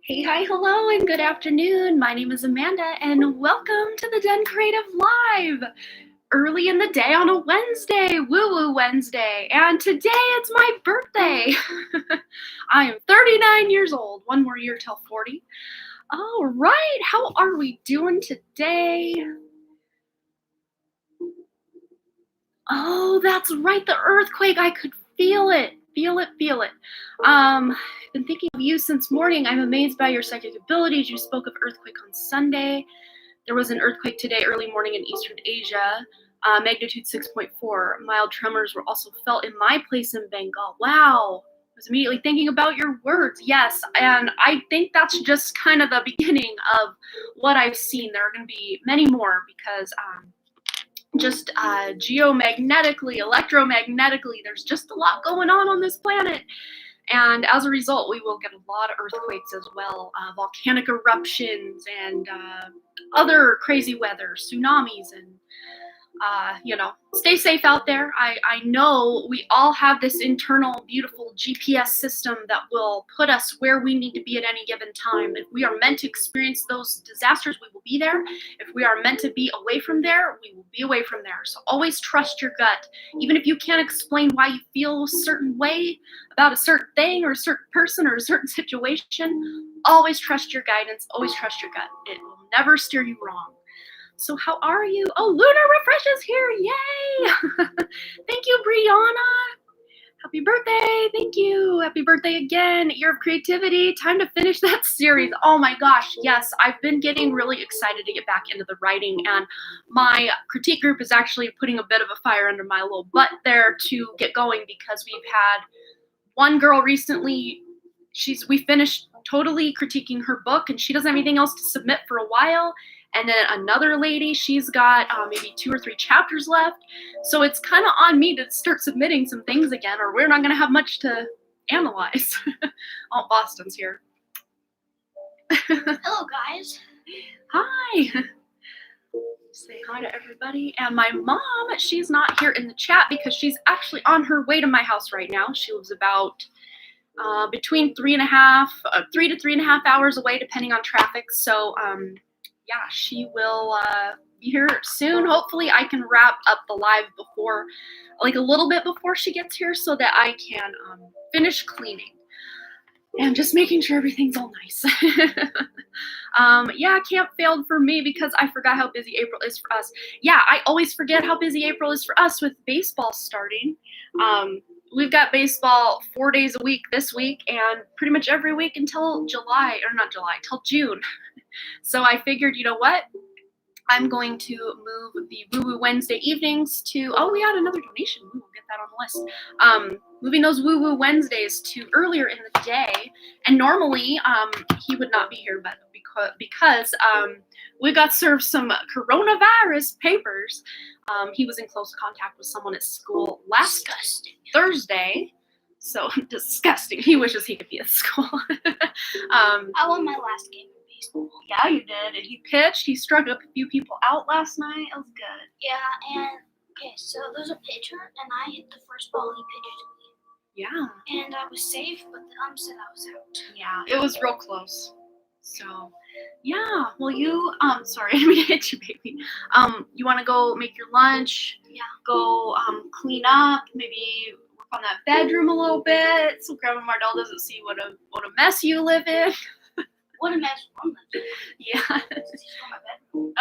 Hey, hi, hello, and good afternoon. My name is Amanda, and welcome to the Den Creative Live. Early in the day on a Wednesday, Woo Woo Wednesday, and today it's my birthday. I am 39 years old, one more year till 40. All right, how are we doing today? Oh, that's right, the earthquake. I could feel it. Feel it. I've been thinking of you since morning. I'm amazed by your psychic abilities. You spoke of earthquake on Sunday. There was an earthquake today, early morning in Eastern Asia, magnitude 6.4. Mild tremors were also felt in my place in Bengal. Wow. I was immediately thinking about your words. Yes, and I think that's just kind of the beginning of what I've seen. There are going to be many more because just geomagnetically, electromagnetically, there's just a lot going on this planet. And as a result, we will get a lot of earthquakes as well, volcanic eruptions, and other crazy weather, tsunamis, and stay safe out there. I know we all have this internal, beautiful GPS system that will put us where we need to be at any given time. If we are meant to experience those disasters, we will be there. If we are meant to be away from there, we will be away from there. So always trust your gut. Even if you can't explain why you feel a certain way about a certain thing or a certain person or a certain situation, always trust your guidance. Always trust your gut. It will never steer you wrong. So how are you? Oh, Lunar Refresh is here. Yay! Thank you, Brianna. Happy birthday. Thank you. Happy birthday again. Year of Creativity. Time to finish that series. Oh my gosh. Yes, I've been getting really excited to get back into the writing, and my critique group is actually putting a bit of a fire under my little butt there to get going, because we've had one girl recently, we finished totally critiquing her book, and she doesn't have anything else to submit for a while. And then another lady, she's got maybe 2 or 3 chapters left. So it's kind of on me to start submitting some things again, or we're not going to have much to analyze. Oh, Boston's here. Hello, guys. Hi. Say hi to everybody. And my mom, she's not here in the chat because she's actually on her way to my house right now. She lives about between 3 to 3.5 hours away, depending on traffic. So, yeah, she will be here soon. Hopefully I can wrap up the live before, like a little bit before she gets here, so that I can finish cleaning and just making sure everything's all nice. Yeah, camp failed for me because I forgot how busy April is for us. Yeah, I always forget how busy April is for us with baseball starting. We've got baseball 4 days a week this week, and pretty much every week until till June. So I figured, you know what? I'm going to move the Woo Woo Wednesday evenings to, we had another donation. We'll get that on the list. Moving those Woo Woo Wednesdays to earlier in the day. And normally he would not be here, but because we got served some coronavirus papers. He was in close contact with someone at school last Thursday. So disgusting. He wishes he could be at school. I won my last game of baseball. Yeah, you did. And he pitched. He struck up a few people out last night. It was good. Yeah, and okay, so there's a pitcher, and I hit the first ball he pitched to me. Yeah. And I was safe, but the ump said I was out. Yeah, it was real close. So, yeah. Well, you, sorry, I didn't mean to hit you, baby. You want to go make your lunch? Yeah. Go clean up. Maybe work on that bedroom a little bit, so Grandma Mardell doesn't see what a mess you live in. What a mess. Yeah.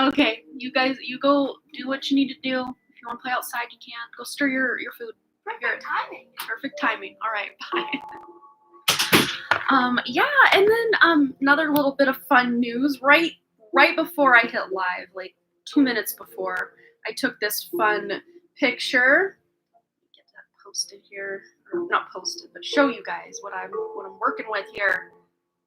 Okay, you guys, you go do what you need to do. If you want to play outside, you can. Go stir your food. Perfect timing. All right, bye. Yeah, and then another little bit of fun news. Right before I hit live, like 2 minutes before, I took this fun picture. Get that posted here, or not posted, but show you guys what I'm working with here.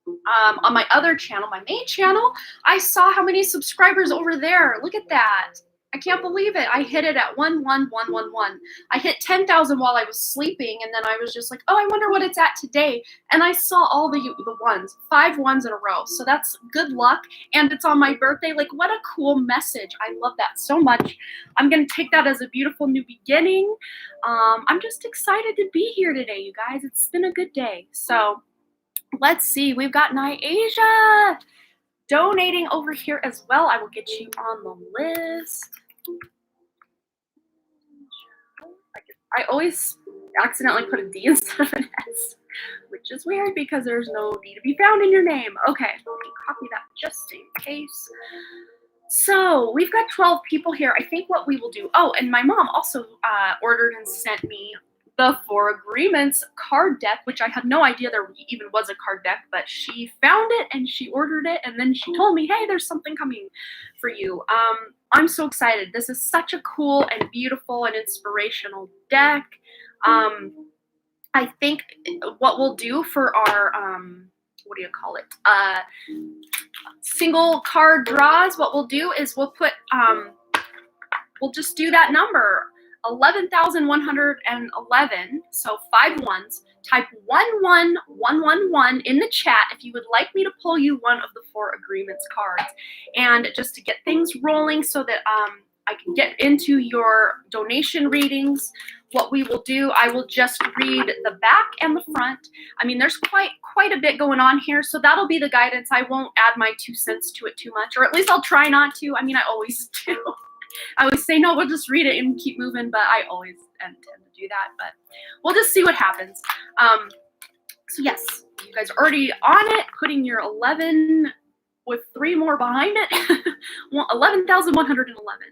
On my other channel, my main channel, I saw how many subscribers over there. Look at that. I can't believe it. I hit it at 11111. I hit 10,000 while I was sleeping, and then I was just like, oh, I wonder what it's at today. And I saw all the ones, 5 ones in a row. So that's good luck, and it's on my birthday. Like, what a cool message. I love that so much. I'm going to take that as a beautiful new beginning. I'm just excited to be here today, you guys. It's been a good day. So Let's see. We've got Nyasia donating over here as well. I will get you on the list. I always accidentally put a D instead of an S, which is weird because there's no D to be found in your name. Okay, let me copy that just in case. So we've got 12 people here. I think what we will do, oh, and my mom also ordered and sent me the Four Agreements card deck, which I had no idea there even was a card deck, but she found it and she ordered it, and then she told me, hey, there's something coming for you. I'm so excited. This is such a cool and beautiful and inspirational deck. I think what we'll do for our, what do you call it? Single card draws, what we'll do is we'll put, we'll just do that number, 11,111, so 5 ones. Type 11111 in the chat if you would like me to pull you one of the Four Agreements cards. And just to get things rolling so that I can get into your donation readings, what we will do, I will just read the back and the front. I mean, there's quite a bit going on here, so that'll be the guidance. I won't add my 2 cents to it too much, or at least I'll try not to. I mean, I always do. I always say, no, we'll just read it and keep moving, but I always tend to do that. But we'll just see what happens. So yes, you guys are already on it, putting your 11 with 3 more behind it. 11,111.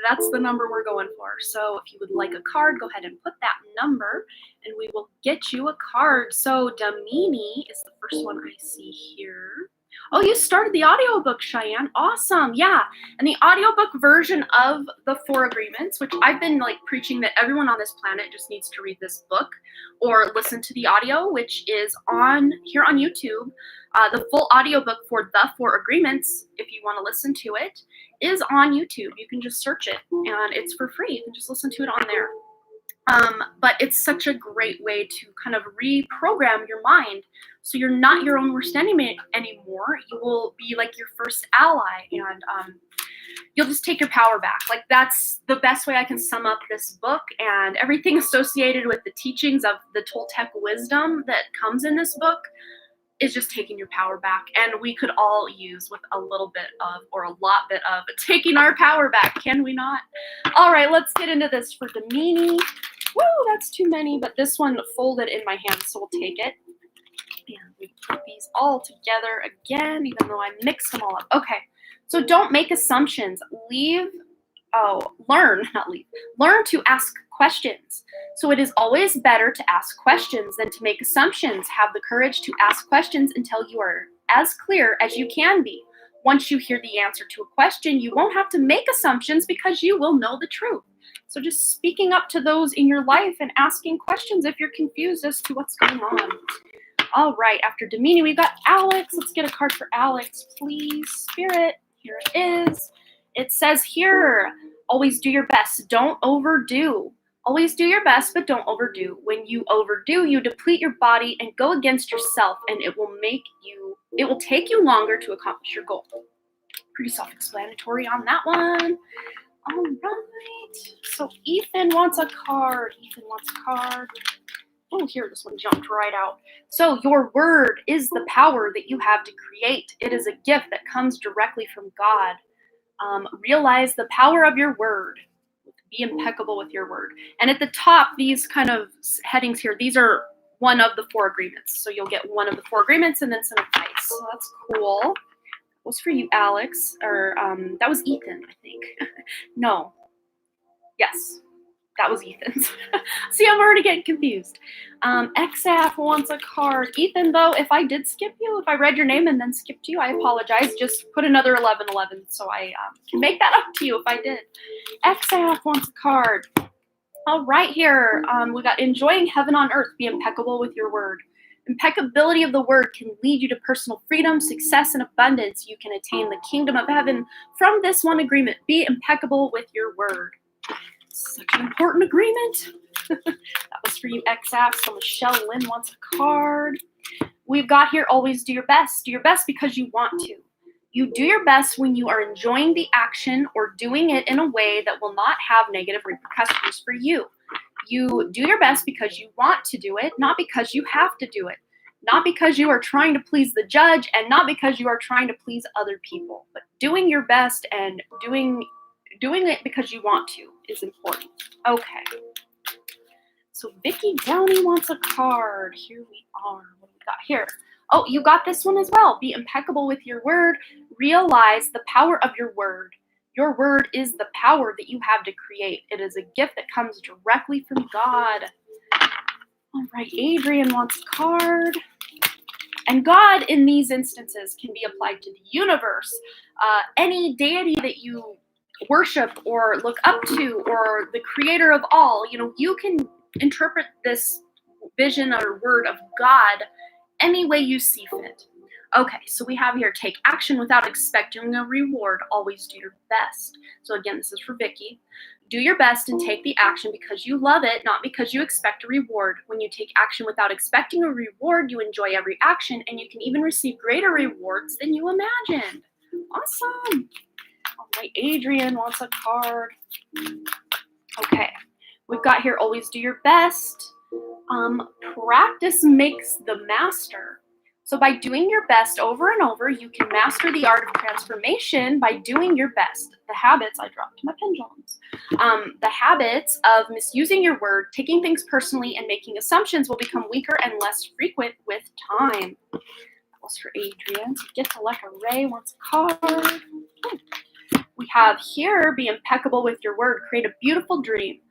That's the number we're going for. So if you would like a card, go ahead and put that number and we will get you a card. So Damini is the first one I see here. Oh, you started the audiobook, Cheyenne. Awesome. Yeah. And the audiobook version of the Four Agreements, which I've been like preaching that everyone on this planet just needs to read this book or listen to the audio, which is on here on YouTube. The full audiobook for the Four Agreements, if you want to listen to it, is on YouTube. You can just search it and it's for free. You can just listen to it on there. But it's such a great way to kind of reprogram your mind so you're not your own worst enemy anymore. You will be like your first ally, and you'll just take your power back. Like, that's the best way I can sum up this book, and everything associated with the teachings of the Toltec wisdom that comes in this book is just taking your power back. And we could all use with a little bit of, or a lot bit of, taking our power back, can we not? All right, let's get into this for Damini. Woo, that's too many, but this one folded in my hand, so we'll take it. And we put these all together again, even though I mixed them all up. Okay, so don't make assumptions. Learn to ask questions. So it is always better to ask questions than to make assumptions. Have the courage to ask questions until you are as clear as you can be. Once you hear the answer to a question, you won't have to make assumptions because you will know the truth. So just speaking up to those in your life and asking questions if you're confused as to what's going on. All right, after Damini, we've got Alex. Let's get a card for Alex, please. Spirit, here it is. It says here, always do your best. Don't overdo. Always do your best, but don't overdo. When you overdo, you deplete your body and go against yourself, and it will take you longer to accomplish your goal. Pretty self-explanatory on that one. All right. So Ethan wants a card. Oh, here, this one jumped right out. So your word is the power that you have to create. It is a gift that comes directly from God. Realize the power of your word. Be impeccable with your word. And at the top, these kind of headings here, these are one of the Four Agreements. So you'll get one of the Four Agreements and then some advice. So that's cool. That was for you, Alex. Or that was Ethan, I think. No. Yes. That was Ethan's. See, I'm already getting confused. XF wants a card. Ethan, though, if I did skip you, if I read your name and then skipped you, I apologize. Just put another 1111 so I can make that up to you if I did. XF wants a card. All right, here. We got enjoying heaven on earth. Be impeccable with your word. Impeccability of the word can lead you to personal freedom, success, and abundance. You can attain the kingdom of heaven from this one agreement. Be impeccable with your word. Such an important agreement. That was for you, XF. So Michelle Lynn wants a card. We've got here, always do your best. Do your best because you want to. You do your best when you are enjoying the action or doing it in a way that will not have negative repercussions for you. You do your best because you want to do it, not because you have to do it. not because you are trying to please the judge and not because you are trying to please other people, but doing your best and doing it because you want to is important. Okay. So Vicky Downey wants a card. Here we are. What do we got here? Oh, you got this one as well. Be impeccable with your word. Realize the power of your word. Your word is the power that you have to create. It is a gift that comes directly from God. All right, Adrian wants a card. And God, in these instances, can be applied to the universe. Any deity that you worship or look up to, or the creator of all, you can interpret this vision or word of God any way you see fit. Okay, so we have here, take action without expecting a reward. Always do your best. So again, this is for Vicky. Do your best and take the action because you love it, not because you expect a reward. When you take action without expecting a reward, you enjoy every action, and you can even receive greater rewards than you imagined. Awesome. All right, Adrian wants a card. Okay, we've got here, always do your best. Practice makes the master. So by doing your best over and over, you can master the art of transformation by doing your best. The habits, I dropped my pendulums. The habits of misusing your word, taking things personally, and making assumptions will become weaker and less frequent with time. That was for Adrian. So Get to Like a Ray wants a card. We have here, be impeccable with your word. Create a beautiful dream.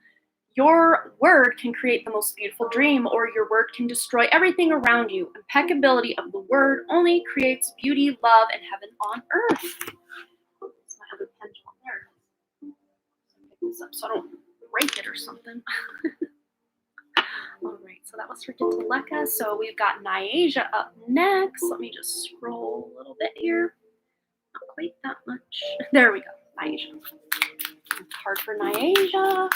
Your word can create the most beautiful dream, or your word can destroy everything around you. Impeccability of the word only creates beauty, love, and heaven on earth. That's my other pendulum. There it is. Pick this up so I don't break it or something. All right, so that was for Gitaleka. So we've got Nyasia up next. Let me just scroll a little bit here. Not quite that much. There we go, Nyasia. Card for Nyasia.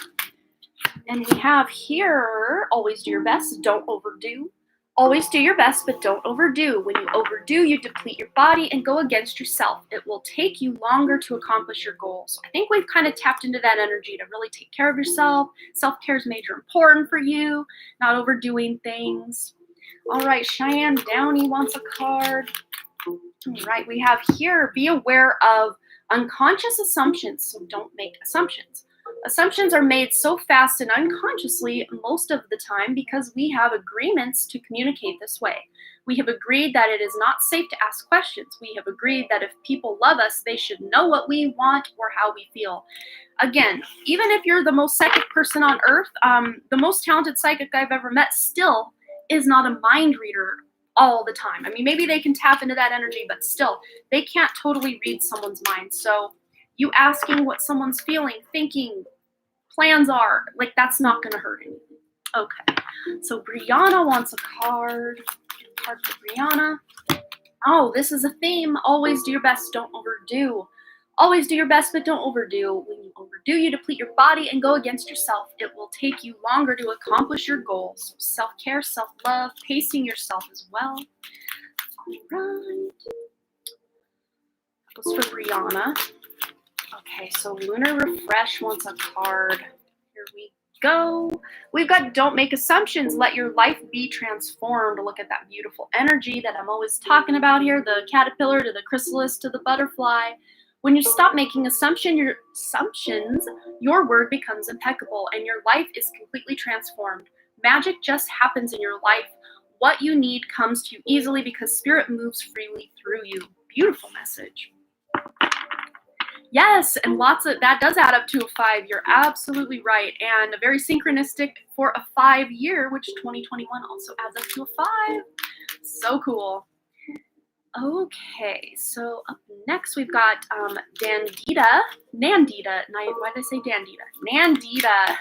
And we have here, always do your best, don't overdo. Always do your best, but don't overdo. When you overdo, you deplete your body and go against yourself. It will take you longer to accomplish your goals. I think we've kind of tapped into that energy to really take care of yourself. Self-care is major important for you, not overdoing things. All right, Cheyenne Downey wants a card. All right, we have here, be aware of unconscious assumptions, so don't make assumptions. Assumptions are made so fast and unconsciously most of the time because we have agreements to communicate this way. We have agreed that it is not safe to ask questions. We have agreed that if people love us, they should know what we want or how we feel. Again, even if you're the most psychic person on earth, the most talented psychic I've ever met still is not a mind reader all the time. I mean, maybe they can tap into that energy, but still, they can't totally read someone's mind. So you asking what someone's feeling, thinking, plans are, like, that's not going to hurt anything. Okay, so Brianna wants a card. Card for Brianna. Oh, this is a theme. Always do your best, don't overdo. Always do your best, but don't overdo. When you overdo, you deplete your body and go against yourself. It will take you longer to accomplish your goals. So self-care, self-love, pacing yourself as well. All right. That was for Brianna. Okay, so Lunar Refresh wants a card. Here we go. We've got don't make assumptions. Let your life be transformed. Look at that beautiful energy that I'm always talking about here. The caterpillar to the chrysalis to the butterfly. When you stop making assumptions, your word becomes impeccable and your life is completely transformed. Magic just happens in your life. What you need comes to you easily because spirit moves freely through you. Beautiful message. Yes, and lots of that does add up to a 5. You're absolutely right. And a very synchronistic for a 5-year, which 2021 also adds up to a 5. So cool. Okay, so up next we've got Nandita. Why did I say Dandita? Nandita.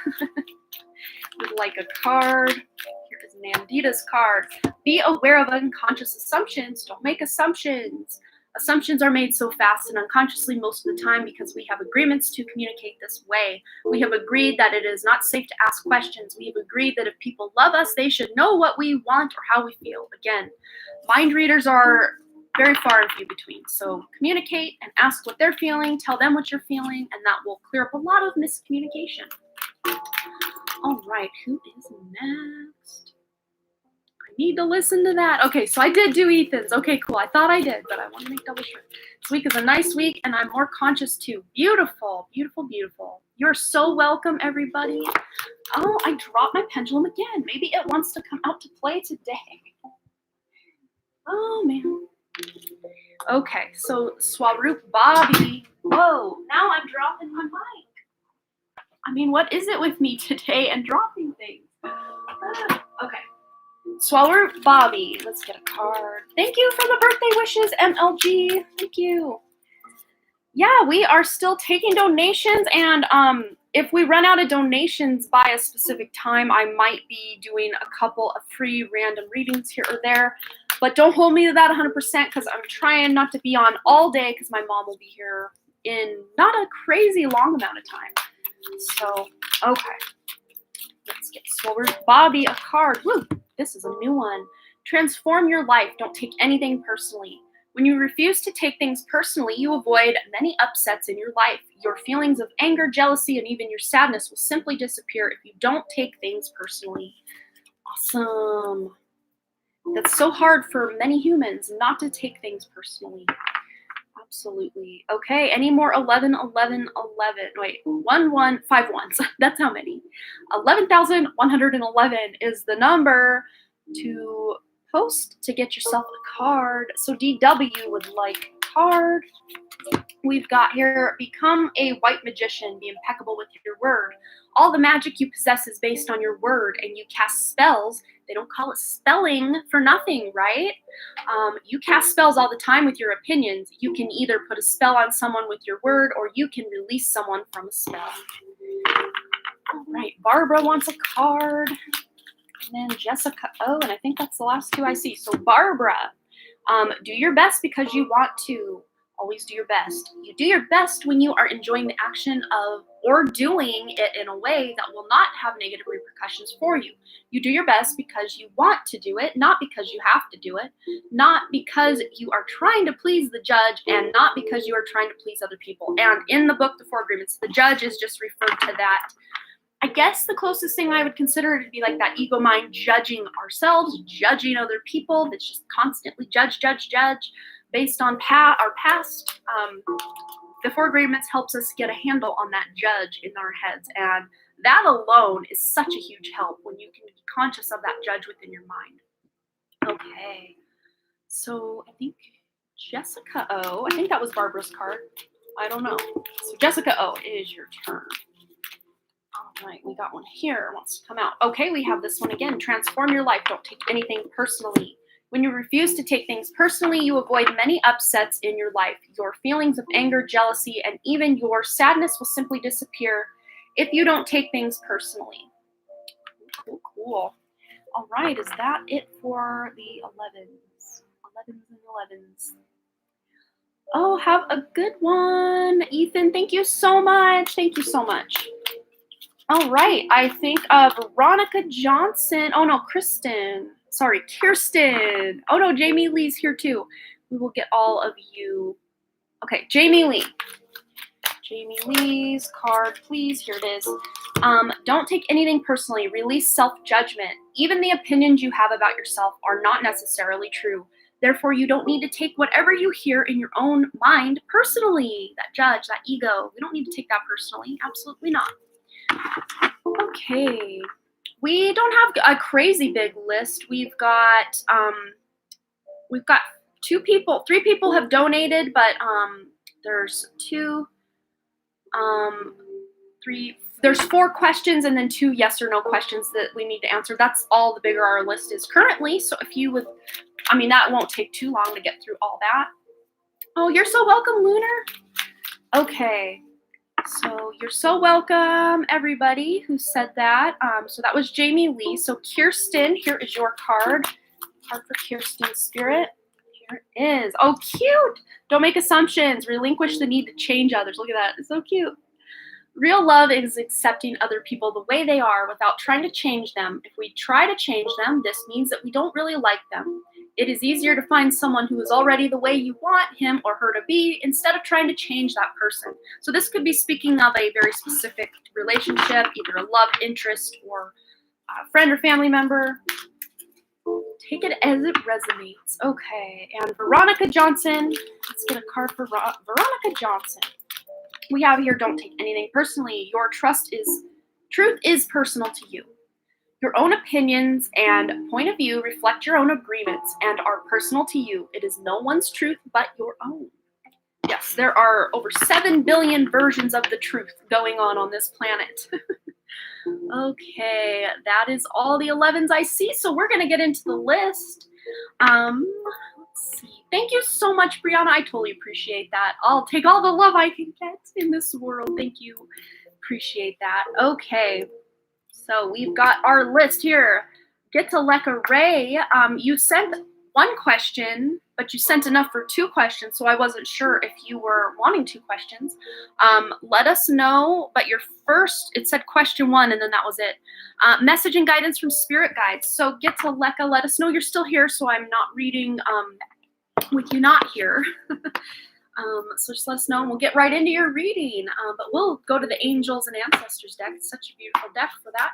Would like a card. Here is Nandita's card. Be aware of unconscious assumptions. Don't make assumptions. Assumptions are made so fast and unconsciously most of the time because we have agreements to communicate this way. We have agreed that it is not safe to ask questions. We have agreed that if people love us, they should know what we want or how we feel. Again, mind readers are very far and few between. So communicate and ask what they're feeling, tell them what you're feeling, and that will clear up a lot of miscommunication. All right, who is next? I Need to listen to that. Okay, so I did do Ethan's. Okay, cool. I thought I did, but I want to make double sure. This week is a nice week, and I'm more conscious too. Beautiful, beautiful, beautiful. You're so welcome, everybody. Oh, I dropped my pendulum again. Maybe it wants to come out to play today. Oh, man. Okay, so Swaroop Bobby. Whoa, now I'm dropping my mic. I mean, what is it with me today and dropping things? Okay. Swaroop Bobby. Let's get a card. Thank you for the birthday wishes, MLG. Thank you. Yeah, we are still taking donations, and if we run out of donations by a specific time, I might be doing a couple of free random readings here or there. But don't hold me to that 100% because I'm trying not to be on all day because my mom will be here in not a crazy long amount of time. So, okay. Let's get Swaroop Bobby a card. Woo, this is a new one. Transform your life. Don't take anything personally. When you refuse to take things personally, you avoid many upsets in your life. Your feelings of anger, jealousy, and even your sadness will simply disappear if you don't take things personally. Awesome. That's so hard for many humans not to take things personally. Absolutely. Okay, any more 11, 11, 11? Wait, 1, 1, 5 ones. That's how many. 11,111 is the number to post to get yourself a card. So DW would like a card. We've got here, become a white magician, be impeccable with your word. All the magic you possess is based on your word, and you cast spells. They don't call it spelling for nothing, right? You cast spells all the time with your opinions. You can either put a spell on someone with your word, or you can release someone from a spell. All right, Barbara wants a card. And then Jessica O, and I think that's the last two I see. So Barbara, do your best because you want to. Always do your best. You do your best when you are enjoying the action of or doing it in a way that will not have negative repercussions for you. You do your best because you want to do it, not because you have to do it, not because you are trying to please the judge, and not because you are trying to please other people. And in the book, The Four Agreements, the judge is just referred to that. I guess the closest thing I would consider to be like that ego mind judging ourselves, judging other people, that's just constantly judge, judge, judge based on our past. The Four Agreements helps us get a handle on that judge in our heads. And that alone is such a huge help when you can be conscious of that judge within your mind. Okay. So I think Jessica O, I think that was Barbara's card. I don't know. So Jessica O, it is your turn. All right, we got one here. Wants to come out. Okay, we have this one again. Transform your life. Don't take anything personally. When you refuse to take things personally, you avoid many upsets in your life. Your feelings of anger, jealousy, and even your sadness will simply disappear if you don't take things personally. Cool, cool. All right, is that it for the 11s? 11s and 11s. Oh, have a good one, Ethan. Thank you so much. Thank you so much. All right, I think Veronica Johnson. Oh no, Kirsten. Oh no, Jamie Lee's here too. We will get all of you. Okay, Jamie Lee. Jamie Lee's card, please. Here it is. Don't take anything personally. Release self-judgment. Even the opinions you have about yourself are not necessarily true. Therefore, you don't need to take whatever you hear in your own mind personally. That judge, that ego. We don't need to take that personally. Absolutely not. Okay, we don't have a crazy big list. We've got 3 people have donated, but there's 4 questions and then 2 yes or no questions that we need to answer. That's all the bigger our list is currently. So if you would, that won't take too long to get through all that. Oh, you're so welcome, Lunar. Okay. So you're so welcome, everybody who said that. So that was Jamie Lee. So Kirsten, here is your card. Card for Kirsten Spirit. Here it is. Oh, cute. Don't make assumptions. Relinquish the need to change others. Look at that. It's so cute. Real love is accepting other people the way they are without trying to change them. If we try to change them, this means that we don't really like them. It is easier to find someone who is already the way you want him or her to be instead of trying to change that person. So this could be speaking of a very specific relationship, either a love interest or a friend or family member. take it as it resonates. Okay, and Veronica Johnson. Let's get a card for Veronica Johnson. We have here, don't take anything personally. Your truth is personal to you. Your own opinions and point of view reflect your own agreements and are personal to you. It is no one's truth but your own. Yes, there are over 7 billion versions of the truth going on this planet. Okay, that is all the 11s I see, so we're going to get into the list. Let's see. Thank you so much, Brianna. I totally appreciate that. I'll take all the love I can get in this world. Thank you. Appreciate that. Okay. So we've got our list here. Get to Leka Ray. You sent one question, but you sent enough for 2 questions, so I wasn't sure if you were wanting 2 questions. Let us know, but your first, it said question 1, and then that was it. Message and guidance from spirit guides. So Get to Leka, let us know you're still here, so I'm not reading with you not here. So just let us know and we'll get right into your reading. But we'll go to the Angels and Ancestors deck. It's such a beautiful deck for that.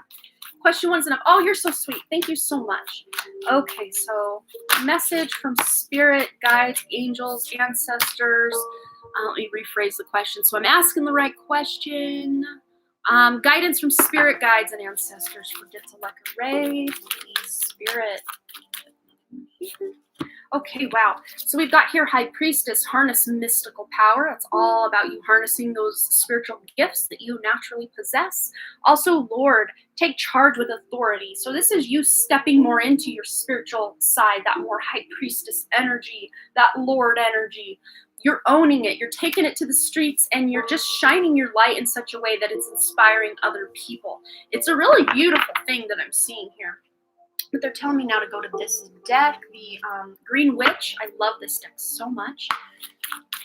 Question 1's enough. Oh, you're so sweet. Thank you so much. Okay, so message from spirit, guides, angels, ancestors. Let me rephrase the question so I'm asking the right question. Guidance from spirit, guides, and ancestors for Get to Leka Ray. Please, spirit. Okay, wow. So we've got here High Priestess, harness mystical power. That's all about you harnessing those spiritual gifts that you naturally possess. Also, Lord, take charge with authority. So this is you stepping more into your spiritual side, that more High Priestess energy, that Lord energy. You're owning it. You're taking it to the streets and you're just shining your light in such a way that it's inspiring other people. It's a really beautiful thing that I'm seeing here. But they're telling me now to go to this deck, the Green Witch. I love this deck so much.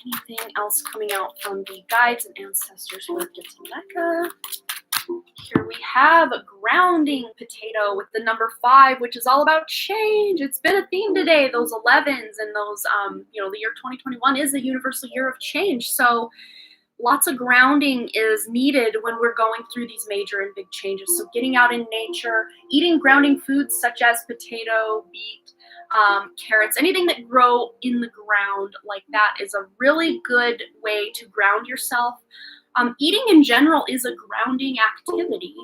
Anything else coming out from the guides and ancestors for Get to Leka? Here we have a grounding potato with the number 5, which is all about change. It's been a theme today, those 11s and those, the year 2021 is a universal year of change. So lots of grounding is needed when we're going through these major and big changes. So getting out in nature, eating grounding foods such as potato, beet, carrots, anything that grow in the ground like that is a really good way to ground yourself. Eating in general is a grounding activity,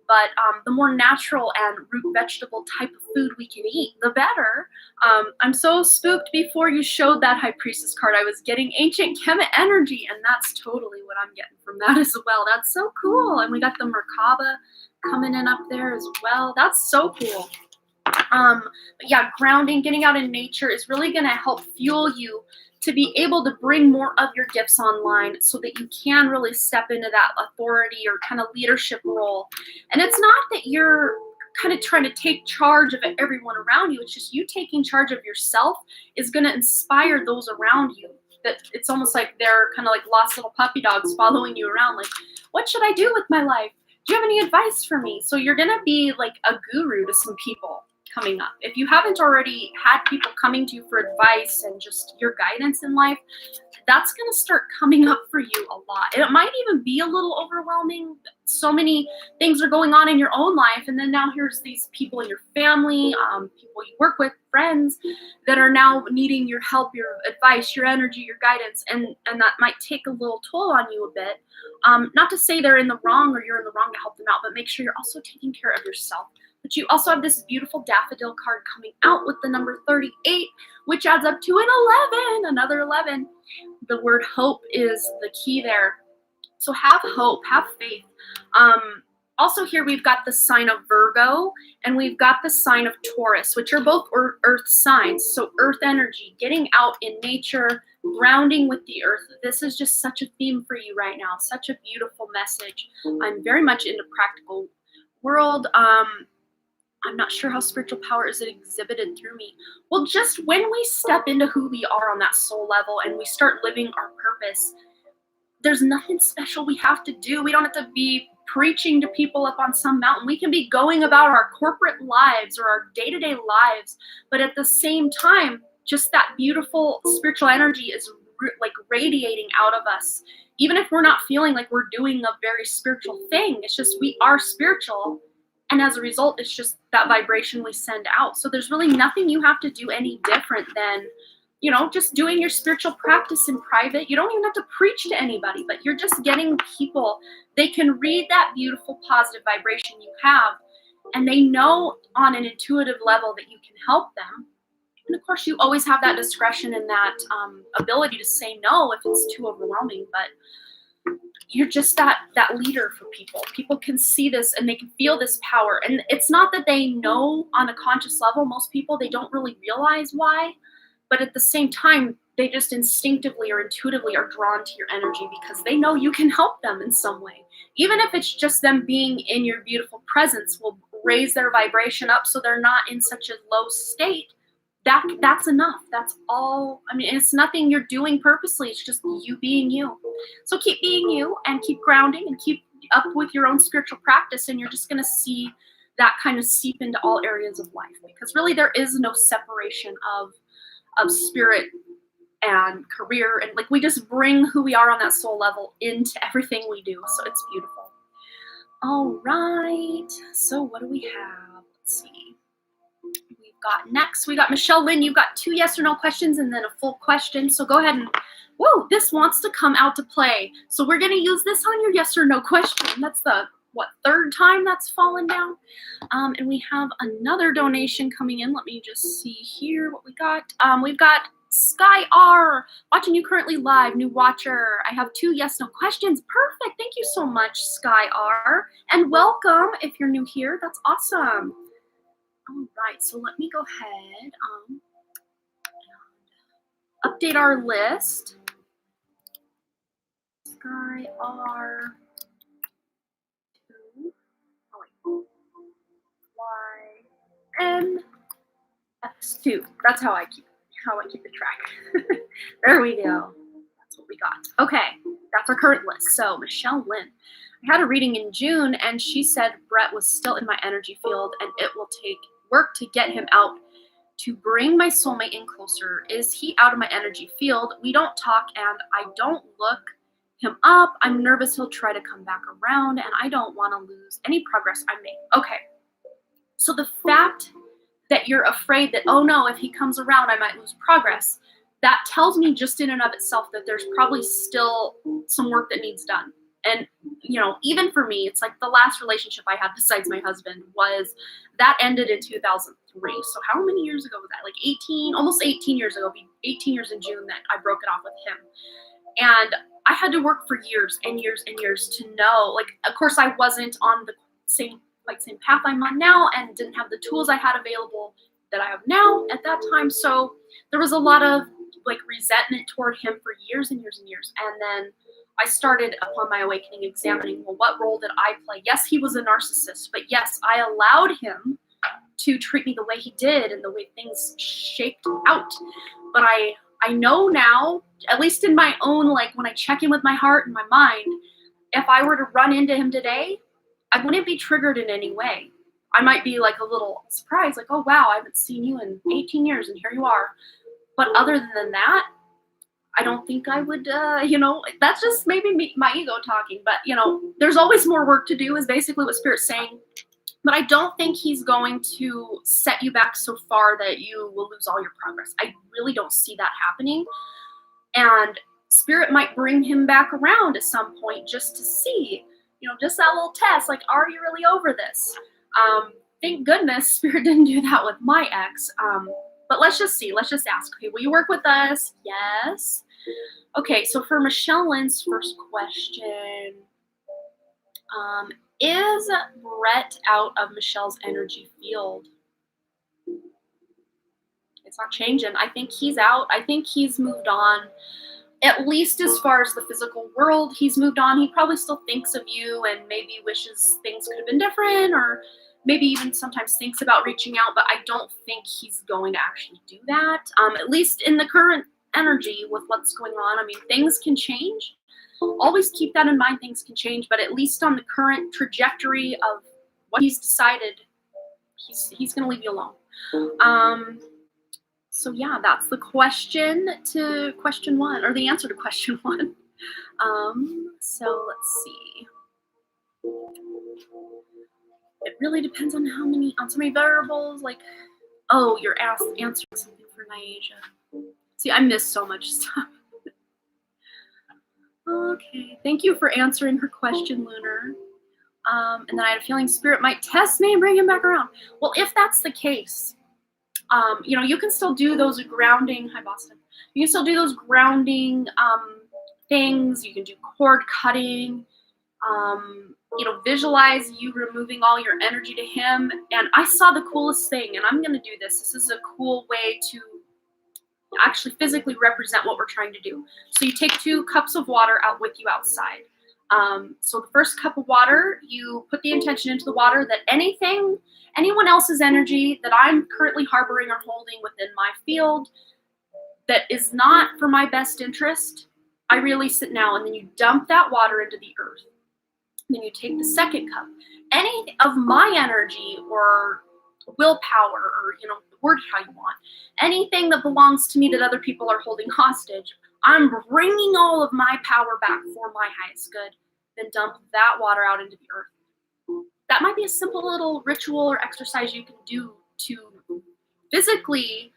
but the more natural and root vegetable type of food we can eat, the better. I'm so spooked before you showed that High Priestess card. I was getting Ancient Kemet energy, and that's totally what I'm getting from that as well. That's so cool. And we got the Merkaba coming in up there as well. That's so cool. But yeah, grounding, getting out in nature is really going to help fuel you to be able to bring more of your gifts online so that you can really step into that authority or kind of leadership role. And it's not that you're kind of trying to take charge of everyone around you. It's just you taking charge of yourself is going to inspire those around you. That it's almost like they're kind of like lost little puppy dogs following you around. Like, what should I do with my life? Do you have any advice for me? So you're going to be like a guru to some people coming up. If you haven't already had people coming to you for advice and just your guidance in life, that's going to start coming up for you a lot. It might even be a little overwhelming. So many things are going on in your own life, and then now here's these people in your family, people you work with, friends that are now needing your help, your advice, your energy, your guidance, and that might take a little toll on you a bit. Not to say they're in the wrong or you're in the wrong to help them out, but make sure you're also taking care of yourself. But you also have this beautiful daffodil card coming out with the number 38, which adds up to an 11, another 11. The word hope is the key there. So have hope, have faith. Also here we've got the sign of Virgo and we've got the sign of Taurus, which are both earth signs. So earth energy, getting out in nature, grounding with the earth. This is just such a theme for you right now. Such a beautiful message. I'm very much into practical world. I'm not sure how spiritual power is exhibited through me. Well, just when we step into who we are on that soul level and we start living our purpose, there's nothing special we have to do. We don't have to be preaching to people up on some mountain. We can be going about our corporate lives or our day-to-day lives, but at the same time, just that beautiful spiritual energy is like radiating out of us. Even if we're not feeling like we're doing a very spiritual thing, it's just we are spiritual. And as a result, it's just that vibration we send out. So there's really nothing you have to do any different than, just doing your spiritual practice in private. You don't even have to preach to anybody, but you're just getting people, they can read that beautiful positive vibration you have, and they know on an intuitive level that you can help them. And of course, you always have that discretion and that ability to say no if it's too overwhelming. But you're just that leader for people. People can see this and they can feel this power. And it's not that they know on a conscious level. Most people, they don't really realize why. But at the same time, they just instinctively or intuitively are drawn to your energy because they know you can help them in some way. Even if it's just them being in your beautiful presence will raise their vibration up so they're not in such a low state. That's enough. That's all. I mean, it's nothing you're doing purposely. It's just you being you. So keep being you and keep grounding and keep up with your own spiritual practice, and you're just going to see that kind of seep into all areas of life, because really there is no separation of spirit and career, and like we just bring who we are on that soul level into everything we do. So it's beautiful. All right. So what do we have? Let's see. We got Michelle Lynn. You've got 2 yes or no questions and then a full question. So go ahead and, whoa, this wants to come out to play. So we're going to use this on your yes or no question. That's the, 3rd time that's fallen down. And we have another donation coming in. Let me just see here what we got. We've got Sky R, watching you currently live, new watcher. I have 2 yes, no questions. Perfect. Thank you so much, Sky R. And welcome if you're new here. That's awesome. All right, so let me go ahead and update our list. Sky R2. Y N X2. That's how I keep the track. There we go. That's what we got. Okay, that's our current list. So Michelle Lynn. I had a reading in June, and she said Brett was still in my energy field, and it will take work to get him out to bring my soulmate in closer. Is he out of my energy field? We don't talk, and I don't look him up. I'm nervous he'll try to come back around, and I don't want to lose any progress I make. Okay, so the fact that you're afraid that, oh no, if he comes around, I might lose progress, that tells me just in and of itself that there's probably still some work that needs done. And, even for me, it's like the last relationship I had besides my husband that ended in 2003. So how many years ago was that? Like 18, almost 18 years ago. It'll be 18 years in June that I broke it off with him. And I had to work for years and years and years to know, like, of course I wasn't on the same path I'm on now and didn't have the tools I had available that I have now at that time. So there was a lot of like resentment toward him for years and years and years. And then I started upon my awakening examining, well, what role did I play? Yes, he was a narcissist, but yes, I allowed him to treat me the way he did and the way things shaped out. But I know now, at least in my own, like when I check in with my heart and my mind, if I were to run into him today, I wouldn't be triggered in any way. I might be like a little surprised, like, oh wow, I haven't seen you in 18 years and here you are. But other than that, I don't think I would, that's just maybe my ego talking. But, there's always more work to do is basically what Spirit's saying. But I don't think he's going to set you back so far that you will lose all your progress. I really don't see that happening. And Spirit might bring him back around at some point just to see, just that little test, like, are you really over this? Thank goodness Spirit didn't do that with my ex. But let's just see. Let's just ask. Okay, will you work with us? Yes. Okay, so for Michelle Lynn's first question, is Brett out of Michelle's energy field? It's not changing. I think he's out. I think he's moved on. At least as far as the physical world, he's moved on. He probably still thinks of you and maybe wishes things could have been different, or maybe even sometimes thinks about reaching out, but I don't think he's going to actually do that. At least in the current energy with what's going on. I mean, things can change. Always keep that in mind. Things can change, but at least on the current trajectory of what he's decided, he's going to leave you alone. So yeah, that's the question to question 1, or the answer to question 1. So let's see. it really depends on on so many variables. Like, oh, you're answering something for Niasia. See, I miss so much stuff. Okay, thank you for answering her question, Lunar. And then I had a feeling Spirit might test me and bring him back around. Well, if that's the case, you can still do those grounding. Hi, Boston. You can still do those grounding things. You can do cord cutting. Visualize you removing all your energy to him. And I saw the coolest thing, and I'm going to do this. This is a cool way to actually physically represent what we're trying to do. So you take 2 cups of water out with you outside. So the first cup of water, you put the intention into the water that anyone else's energy that I'm currently harboring or holding within my field that is not for my best interest, I release it now. And then you dump that water into the earth. Then you take the second cup. Any of my energy or willpower, or word how you want, anything that belongs to me that other people are holding hostage, I'm bringing all of my power back for my highest good. Then dump that water out into the earth. That might be a simple little ritual or exercise you can do to physically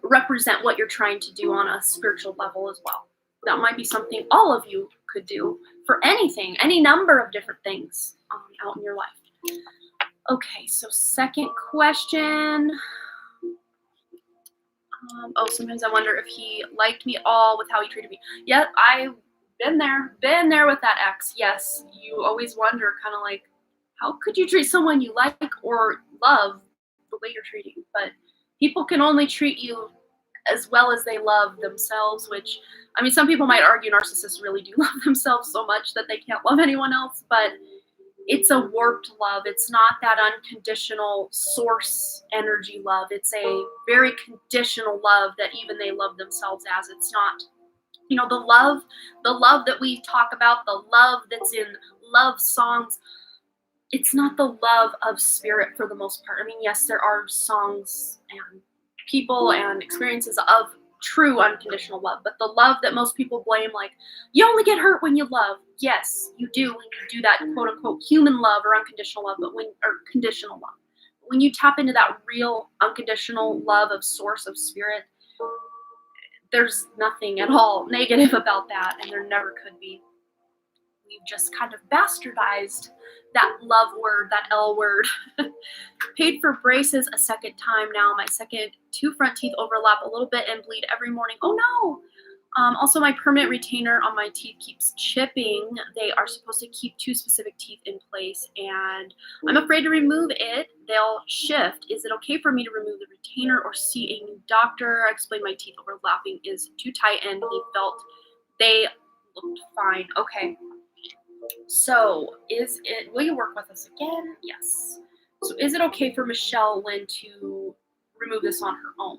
represent what you're trying to do on a spiritual level as well. That might be something all of you could do for anything, any number of different things out in your life. Okay, so second question. Sometimes I wonder if he liked me all with how he treated me. Yeah, I've been there with that ex. Yes, you always wonder, kind of like, how could you treat someone you like or love the way you're treating? But people can only treat you as well as they love themselves, which, I mean, some people might argue narcissists really do love themselves so much that they can't love anyone else, but it's a warped love. It's not that unconditional source energy love. It's a very conditional love that even they love themselves as. It's not, the love that we talk about, the love that's in love songs, it's not the love of spirit for the most part. I mean, yes, there are songs and people and experiences of true unconditional love, but the love that most people blame, like, you only get hurt when you love. Yes, you do when you do that quote unquote human love or unconditional love, or conditional love. When you tap into that real unconditional love of source of spirit, there's nothing at all negative about that, and there never could be. We've just kind of bastardized that love word, that L word. Paid for braces a second time now. My second 2 front teeth overlap a little bit and bleed every morning. Oh no! Also, my permanent retainer on my teeth keeps chipping. They are supposed to keep 2 specific teeth in place, and I'm afraid to remove it. They'll shift. Is it okay for me to remove the retainer or see a new doctor? I explained my teeth overlapping is too tight, and he felt they looked fine. Okay. So, will you work with us again? Yes. So, is it okay for Michelle Lynn to remove this on her own?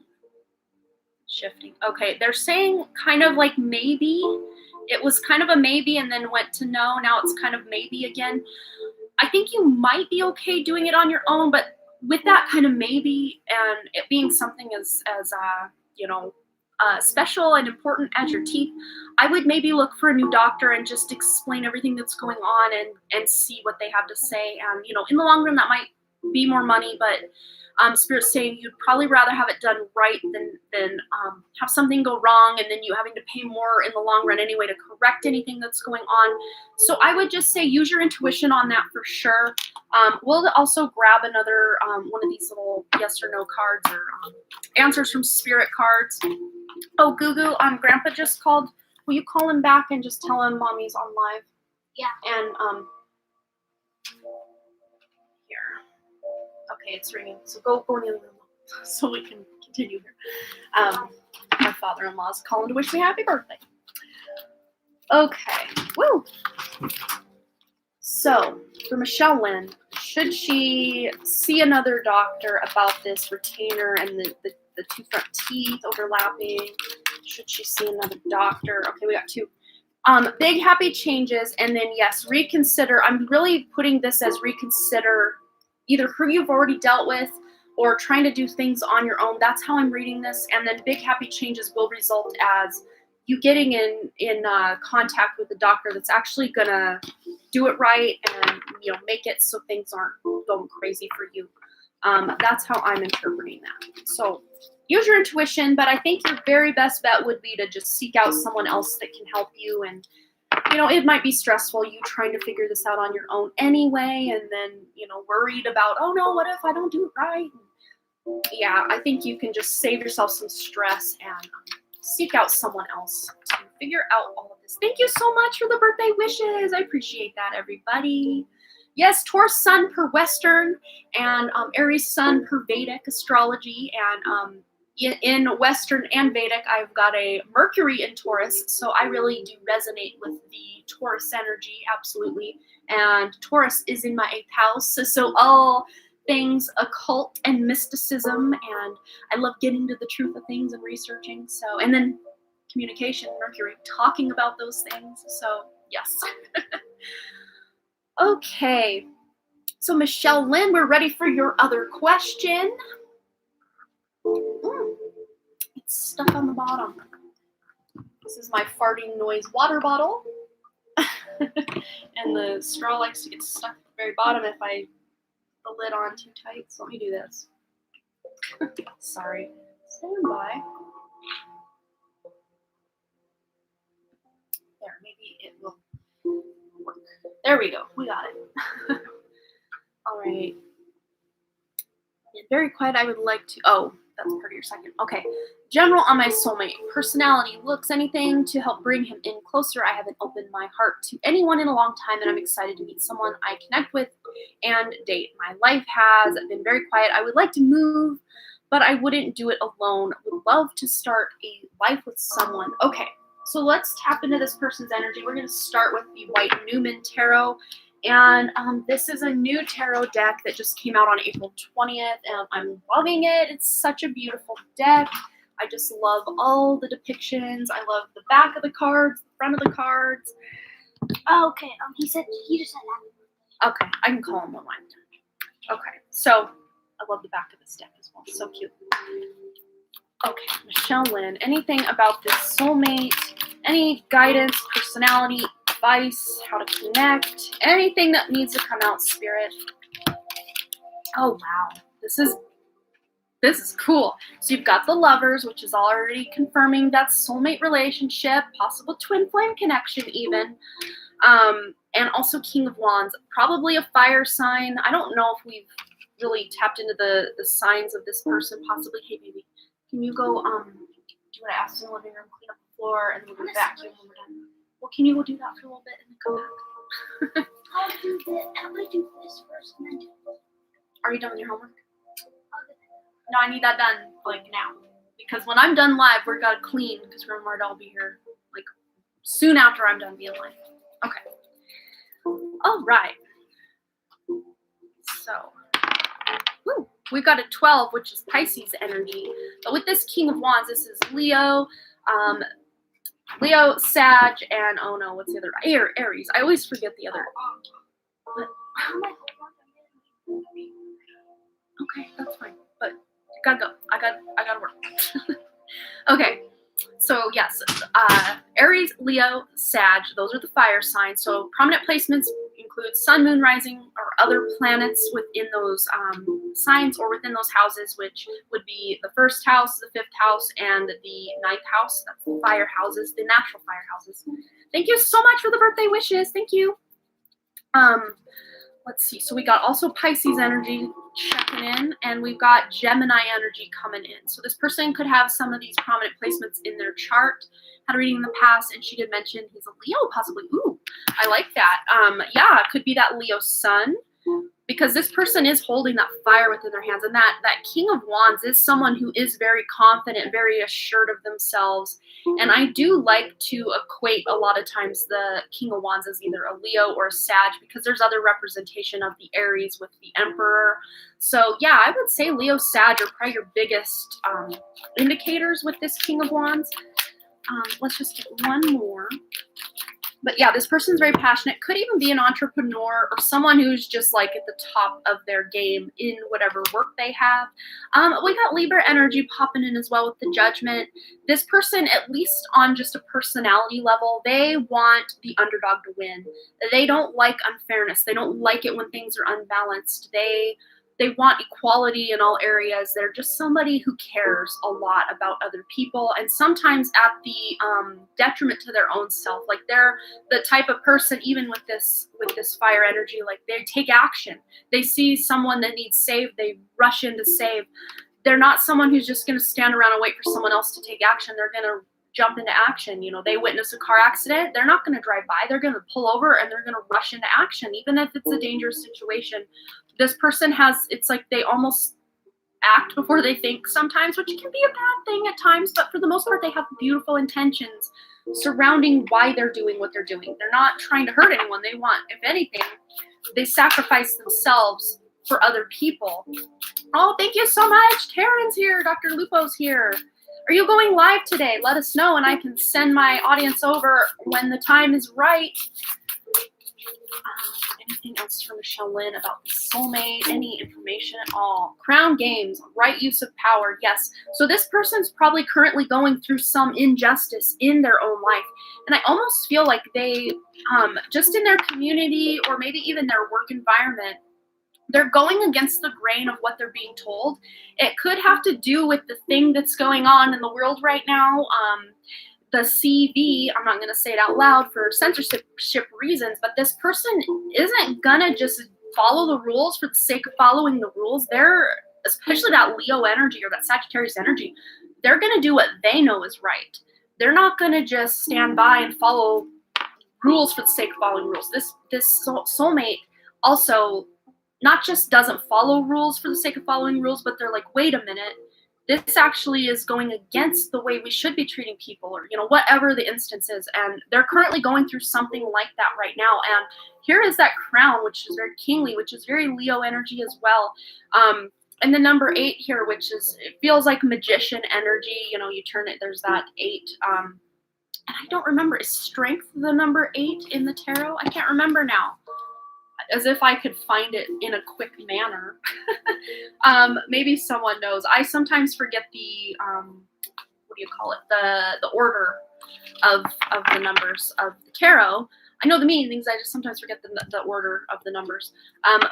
Shifting. Okay, they're saying kind of like maybe. It was kind of a maybe and then went to no. Now it's kind of maybe again. I think you might be okay doing it on your own, but with that kind of maybe and it being something as special and important as your teeth, I would maybe look for a new doctor and just explain everything that's going on and see what they have to say. And, in the long run, that might be more money, but Spirit's saying you'd probably rather have it done right than have something go wrong and then you having to pay more in the long run anyway to correct anything that's going on. So I would just say use your intuition on that for sure. We'll also grab another one of these little yes or no cards or answers from Spirit cards. Oh, Gugu, Grandpa just called. Will you call him back and just tell him Mommy's on live? Yeah. And here. Okay, it's ringing. So go in the other room so we can continue here. My father-in-law's calling to wish me happy birthday. Okay. Woo! So, for Michelle Lynn, should she see another doctor about this retainer and the 2 front teeth overlapping? Should she see another doctor? Okay, we got 2. Big happy changes, and then yes, reconsider. I'm really putting this as reconsider either who you've already dealt with or trying to do things on your own. That's how I'm reading this. And then big happy changes will result as you getting in contact with a doctor that's actually gonna do it right and make it so things aren't going crazy for you. That's how I'm interpreting that. So use your intuition, but I think your very best bet would be to just seek out someone else that can help you. And it might be stressful you trying to figure this out on your own anyway, and then worried about, oh no, what if I don't do it right? Yeah, I think you can just save yourself some stress and seek out someone else to figure out all of this. Thank you so much for the birthday wishes. I appreciate that, everybody. Yes, Taurus sun per Western and Aries sun per Vedic astrology. And in Western and Vedic, I've got a Mercury in Taurus, so I really do resonate with the Taurus energy, absolutely. And Taurus is in my 8th house, so all things occult and mysticism, and I love getting to the truth of things and researching. So, and then communication, Mercury, talking about those things. So, yes. Okay. So, Michelle Lynn, we're ready for your other question. It's stuck on the bottom. This is my farting noise water bottle. And the straw likes to get stuck at the very bottom if I the lid on too tight. So let me do this. Sorry. Stand by. There, maybe it will work. There we go. We got it. All right. And very quiet. I would like to. Oh, that's part of your second. Okay. General on my soulmate. Personality, looks, anything to help bring him in closer. I haven't opened my heart to anyone in a long time, and I'm excited to meet someone I connect with and date. My life has been very quiet. I would like to move, but I wouldn't do it alone. Would love to start a life with someone. Okay, so let's tap into this person's energy. We're going to start with the White Newman Tarot. And this is a new tarot deck that just came out on April 20th, and I'm loving it. It's such a beautiful deck. I just love all the depictions. I love the back of the cards, the front of the cards. Oh, okay. He just said that. Okay, I can call him when I'm done. Okay, so I love the back of this deck as well. So cute. Okay, Michelle Lynn, anything about this soulmate? Any guidance, personality, advice, how to connect? Anything that needs to come out, Spirit? Oh, wow. This is cool. So you've got the Lovers, which is already confirming that soulmate relationship, possible twin flame connection even. And also King of Wands, probably a fire sign. I don't know if we've really tapped into the signs of this person, possibly. Hey, baby, can you go do what I asked in the living room, clean up the floor, and then we'll get back to you when we're done. Well, can you go do that for a little bit and then come back? I'll do this. I'm going to do this first and then do this. Are you done with your homework? No, I need that done, like, now. Because when I'm done live, we're got to clean, because Grandma will be here, like, soon after I'm done being live. Okay. All right. So, we've got a 12, which is Pisces energy. But with this King of Wands, this is Leo, Sag, and, oh no, what's the other? Aries. I always forget the other. But, okay, that's fine. But gotta go. I gotta work. Okay, so yes, Aries, Leo, Sag, those are the fire signs. So prominent placements include sun, moon, rising, or other planets within those signs or within those houses, which would be the 1st house, the 5th house, and the 9th house. That's the fire houses, the natural fire houses. Thank you so much for the birthday wishes. Thank you. Let's see. So we got also Pisces energy checking in, and we've got Gemini energy coming in. So this person could have some of these prominent placements in their chart. Had a reading in the past, and she did mention he's a Leo, possibly. Ooh, I like that. Yeah, it could be that Leo sun, because this person is holding that fire within their hands, and that King of Wands is someone who is very confident, very assured of themselves. And I do like to equate a lot of times the King of Wands as either a Leo or a Sag, because there's other representation of the Aries with the Emperor. So yeah, I would say Leo, Sag are probably your biggest indicators with this King of Wands. Let's just get one more. But yeah, this person's very passionate. Could even be an entrepreneur or someone who's just like at the top of their game in whatever work they have. We got Libra energy popping in as well with the Judgment. This person, at least on just a personality level, they want the underdog to win. They don't like unfairness. They don't like it when things are unbalanced. They want equality in all areas. They're just somebody who cares a lot about other people, and sometimes at the detriment to their own self. Like they're the type of person, even with this fire energy, like they take action. They see someone that needs saved, they rush in to save. They're not someone who's just going to stand around and wait for someone else to take action. They're going to jump into action. You know, they witness a car accident, they're not going to drive by. They're going to pull over and they're going to rush into action, even if it's a dangerous situation. This person has, it's like they almost act before they think sometimes, which can be a bad thing at times, but for the most part, they have beautiful intentions surrounding why they're doing what they're doing. They're not trying to hurt anyone. They want, if anything, they sacrifice themselves for other people. Oh, thank you so much. Karen's here. Dr. Lupo's here. Are you going live today? Let us know and I can send my audience over when the time is right. Anything else for Michelle Lynn about the soulmate? Any information at all? Crown games, right use of power. Yes. So this person's probably currently going through some injustice in their own life. And I almost feel like they, just in their community or maybe even their work environment, they're going against the grain of what they're being told. It could have to do with the thing that's going on in the world right now. The CV, I'm not going to say it out loud for censorship reasons, but this person isn't going to just follow the rules for the sake of following the rules. They're, especially that Leo energy or that Sagittarius energy, they're going to do what they know is right. They're not going to just stand by and follow rules for the sake of following rules. This soulmate also not just doesn't follow rules for the sake of following rules, but they're like, wait a minute, this actually is going against the way we should be treating people, or, you know, whatever the instance is. And they're currently going through something like that right now. And here is that crown, which is very kingly, which is very Leo energy as well. And the number 8 here, which is, it feels like magician energy. You know, you turn it, there's that 8. And I don't remember, is strength the number 8 in the tarot? I can't remember now. As if I could find it in a quick manner. Maybe someone knows. I sometimes forget the, what do you call it? The order of the numbers of the tarot. I know the meanings, I just sometimes forget the order of the numbers.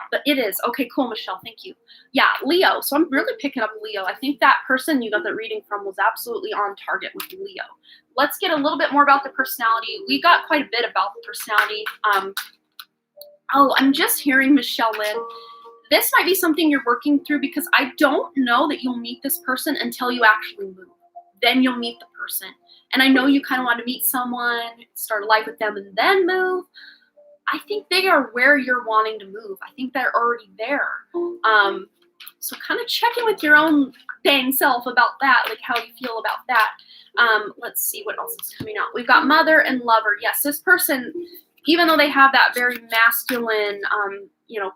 But it is. Okay, cool, Michelle, thank you. Yeah, Leo. So I'm really picking up Leo. I think that person you got the reading from was absolutely on target with Leo. Let's get a little bit more about the personality. We got quite a bit about the personality. Oh, I'm just hearing, Michelle Lynn, this might be something you're working through, because I don't know that you'll meet this person until you actually move. Then you'll meet the person. And I know you kind of want to meet someone, start a life with them, and then move. I think they are where you're wanting to move. I think they're already there. So kind of check in with your own dang self about that, like how you feel about that. Let's see what else is coming out. We've got mother and lover. Yes, this person, even though they have that very masculine,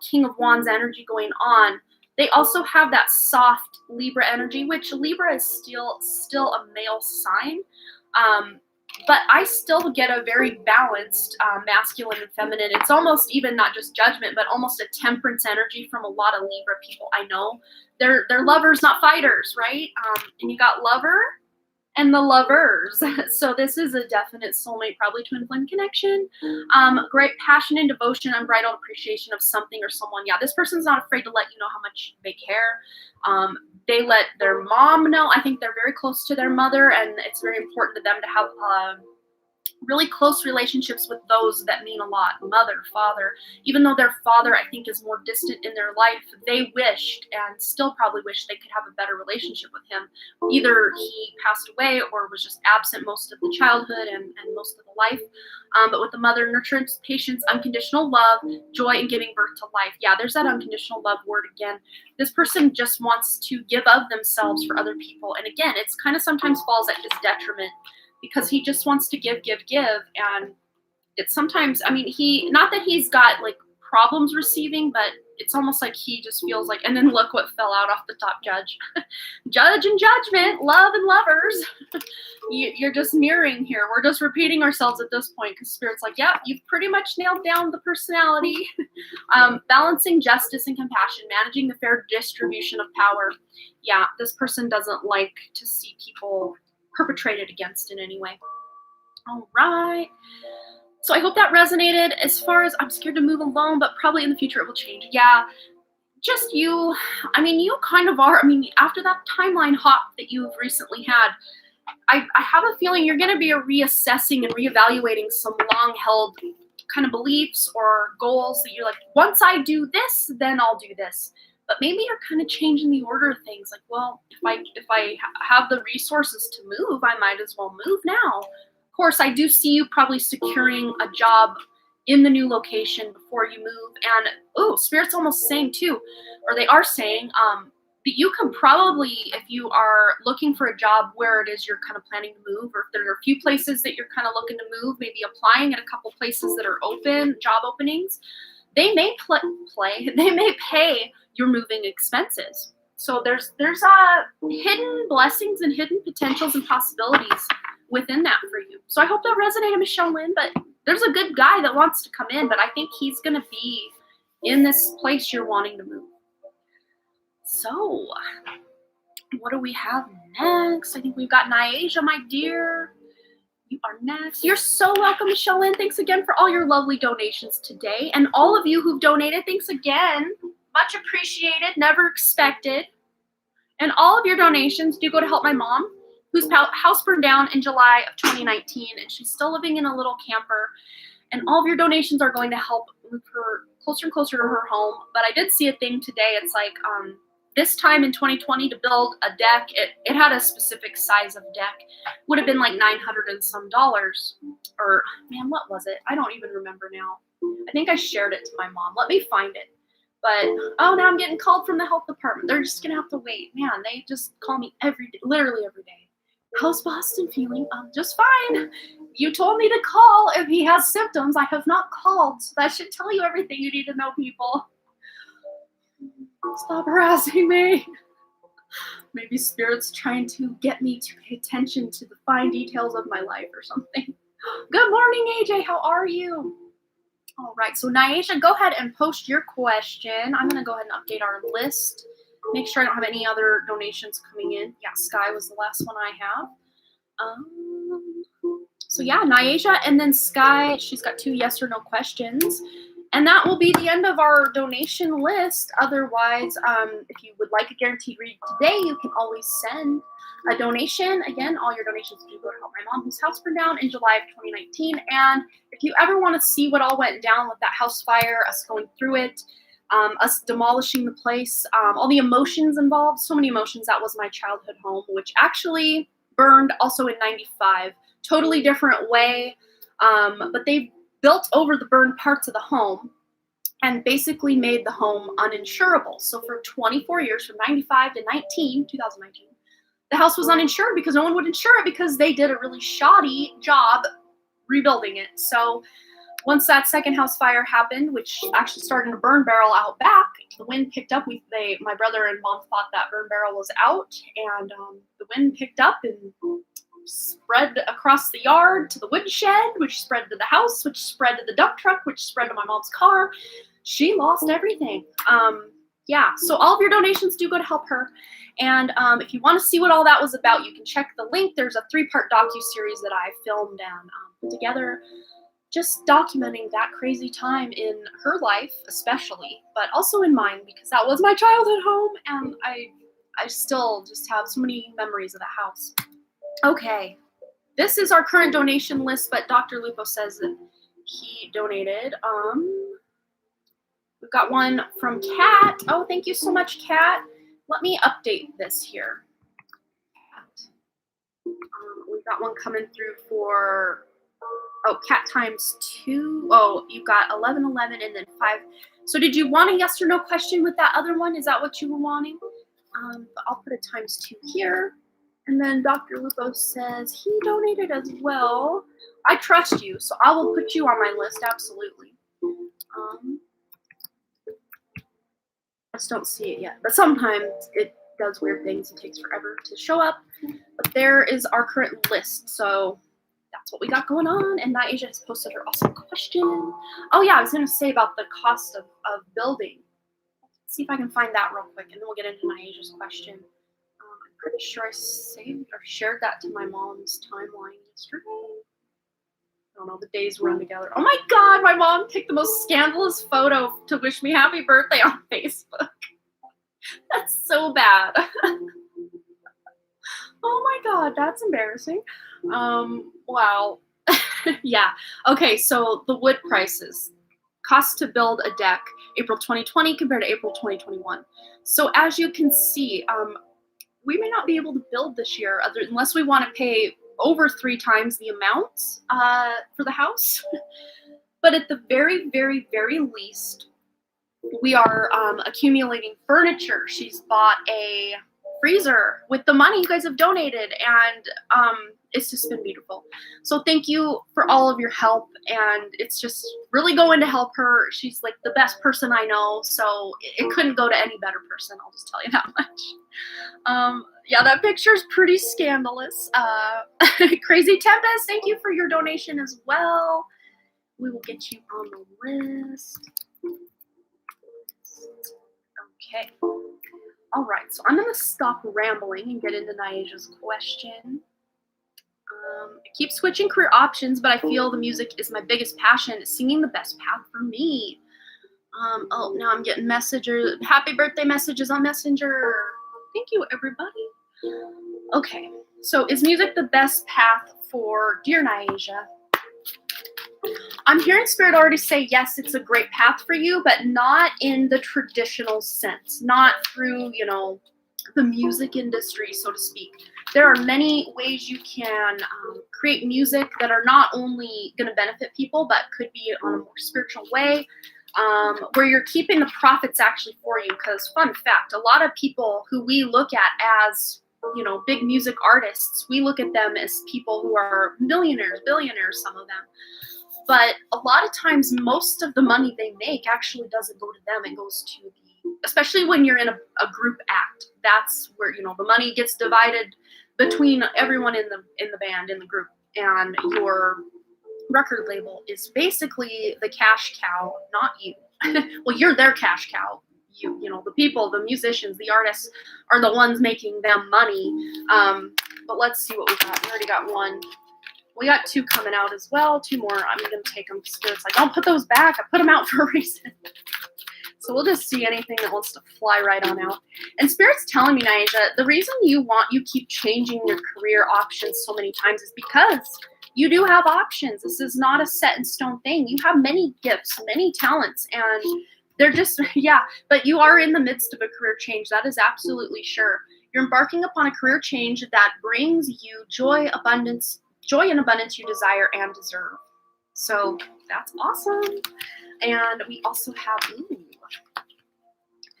King of Wands energy going on, they also have that soft Libra energy, which Libra is still a male sign. But I still get a very balanced masculine and feminine. It's almost even not just judgment, but almost a temperance energy from a lot of Libra people I know. They're lovers, not fighters, right? And you got lover and the lovers. So this is a definite soulmate, probably twin flame connection. Great passion and devotion, unbridled appreciation of something or someone. Yeah, this person's not afraid to let you know how much they care. They let their mom know. I think they're very close to their mother, and it's very important to them to have really close relationships with those that mean a lot. Mother, father. Even though their father, I think, is more distant in their life, they wished, and still probably wish, they could have a better relationship with him. Either he passed away or was just absent most of the childhood and most of the life. But with the mother, nurturance, patience, unconditional love, joy in giving birth to life. Yeah, there's that unconditional love word again. This person just wants to give of themselves for other people. And again, it's kind of sometimes falls at his detriment, because he just wants to give. And it's sometimes, I mean, not that he's got like problems receiving, but it's almost like he just feels like, and then look what fell out off the top, Judge. Judge and judgment, love and lovers. You're just mirroring here. We're just repeating ourselves at this point because Spirit's like, yeah, you've pretty much nailed down the personality. Balancing justice and compassion, managing the fair distribution of power. Yeah, this person doesn't like to see people perpetrated against in any way. All right. So I hope that resonated. As far as I'm scared to move alone, but probably in the future it will change. Yeah, just you. I mean, you kind of are. I mean, after that timeline hop that you've recently had, I have a feeling you're going to be reassessing and reevaluating some long-held kind of beliefs or goals that you're like, once I do this, then I'll do this. But maybe you're kind of changing the order of things. Like, well, if I have the resources to move, I might as well move now. Of course, I do see you probably securing a job in the new location before you move. And, Spirit's almost saying too, or they are saying, that you can probably, if you are looking for a job where it is you're kind of planning to move, or if there are a few places that you're kind of looking to move, maybe applying at a couple places that are open, job openings, they may they may pay your moving expenses. So there's hidden blessings and hidden potentials and possibilities within that for you. So I hope that resonated, Michelle Lynn, but there's a good guy that wants to come in, but I think he's going to be in this place you're wanting to move. So, what do we have next? I think we've got Nyasia, my dear. You are next. You're so welcome, Michelle Lynn. Thanks again for all your lovely donations today. And all of you who've donated, thanks again. Much appreciated, never expected. And all of your donations do go to help my mom, whose house burned down in July of 2019, and she's still living in a little camper. And all of your donations are going to help move her closer and closer to her home. But I did see a thing today. It's like, this time in 2020 to build a deck, it had a specific size of deck. Would have been like $900 and some. Or, man, what was it? I don't even remember now. I think I shared it to my mom. Let me find it. But, now I'm getting called from the health department. They're just going to have to wait. Man, they just call me every day, literally every day. How's Boston feeling? Just fine. You told me to call if he has symptoms. I have not called. So that should tell you everything you need to know, people. Stop harassing me. Maybe Spirit's trying to get me to pay attention to the fine details of my life or something. Good morning, AJ. How are you? All right. So, Nyasia, go ahead and post your question. I'm going to go ahead and update our list. Make sure I don't have any other donations coming in. Yeah, Sky was the last one I have. So, yeah, Nyasia and then Sky. She's got 2 yes or no questions. And that will be the end of our donation list. Otherwise, if you would like a guaranteed read today, you can always send a donation. Again, all your donations do go to help my mom, whose house burned down in July of 2019. And if you ever want to see what all went down with that house fire, us going through it, us demolishing the place, all the emotions involved, so many emotions. That was my childhood home, which actually burned also in 95. Totally different way. But they built over the burned parts of the home and basically made the home uninsurable. So for 24 years, from 95 to 2019, the house was uninsured because no one would insure it because they did a really shoddy job rebuilding it. So once that second house fire happened, which actually started in a burn barrel out back, the wind picked up. My brother and mom thought that burn barrel was out, and the wind picked up and spread across the yard to the woodshed, which spread to the house, which spread to the dump truck, which spread to my mom's car. She lost everything. So all of your donations do go to help her. And if you want to see what all that was about, you can check the link. There's a 3-part docu-series that I filmed and put together, just documenting that crazy time in her life, especially, but also in mine, because that was my childhood home, and I still just have so many memories of the house. Okay, this is our current donation list, but Dr. Lupo says that he donated. We've got one from Kat. Oh, thank you so much, Kat. Let me update this here. We've got one coming through for, Kat times 2. Oh, you've got 1111 and then 5. So did you want a yes or no question with that other one? Is that what you were wanting? But I'll put a times 2 here. And then Dr. Lupo says he donated as well. I trust you, so I will put you on my list, absolutely. just don't see it yet. But sometimes it does weird things. It takes forever to show up. But there is our current list. So that's what we got going on. And Naisha has posted her awesome question. Oh yeah, I was gonna say about the cost of building. Let's see if I can find that real quick, and then we'll get into Naisha's question. I'm pretty sure I saved or shared that to my mom's timeline yesterday. I don't know, the days run together. Oh my god, my mom picked the most scandalous photo to wish me happy birthday on Facebook. That's so bad. Oh my god, that's embarrassing. Wow. Yeah. Okay, so the wood prices. Cost to build a deck, April 2020 compared to April 2021. So as you can see, we may not be able to build this year unless we want to pay over 3 times the amount for the house. But at the very, very, very least, we are accumulating furniture. She's bought a freezer with the money you guys have donated, and it's just been beautiful. So thank you for all of your help, and it's just really going to help her. She's like the best person I know, so it couldn't go to any better person, I'll just tell you that much. Yeah, that picture's pretty scandalous. Crazy Tempest, thank you for your donation as well. We will get you on the list. Okay. All right, so I'm going to stop rambling and get into Naisha's question. I keep switching career options, but I feel the music is my biggest passion. Is singing the best path for me? Oh, now I'm getting messages, happy birthday messages on Messenger. Thank you, everybody. Okay, so is music the best path for dear Naisha? I'm hearing Spirit already say, yes, it's a great path for you, but not in the traditional sense, not through, the music industry, so to speak. There are many ways you can create music that are not only going to benefit people, but could be on a more spiritual way, where you're keeping the profits actually for you. Because fun fact, a lot of people who we look at as, big music artists, we look at them as people who are millionaires, billionaires, some of them. But a lot of times, most of the money they make actually doesn't go to them. It goes to especially when you're in a group act. That's where, the money gets divided between everyone in the band, in the group. And your record label is basically the cash cow, not you. Well, you're their cash cow. The people, the musicians, the artists are the ones making them money. But let's see what we got. We already got one. We got 2 coming out as well. 2 more. I'm going to take them. Spirit's like, don't put those back. I put them out for a reason. So we'll just see anything that wants to fly right on out. And Spirit's telling me, Naisha, the reason you keep changing your career options so many times is because you do have options. This is not a set in stone thing. You have many gifts, many talents, and they're just, but you are in the midst of a career change. That is absolutely sure. You're embarking upon a career change that brings you joy and abundance you desire and deserve. So that's awesome. And we also have,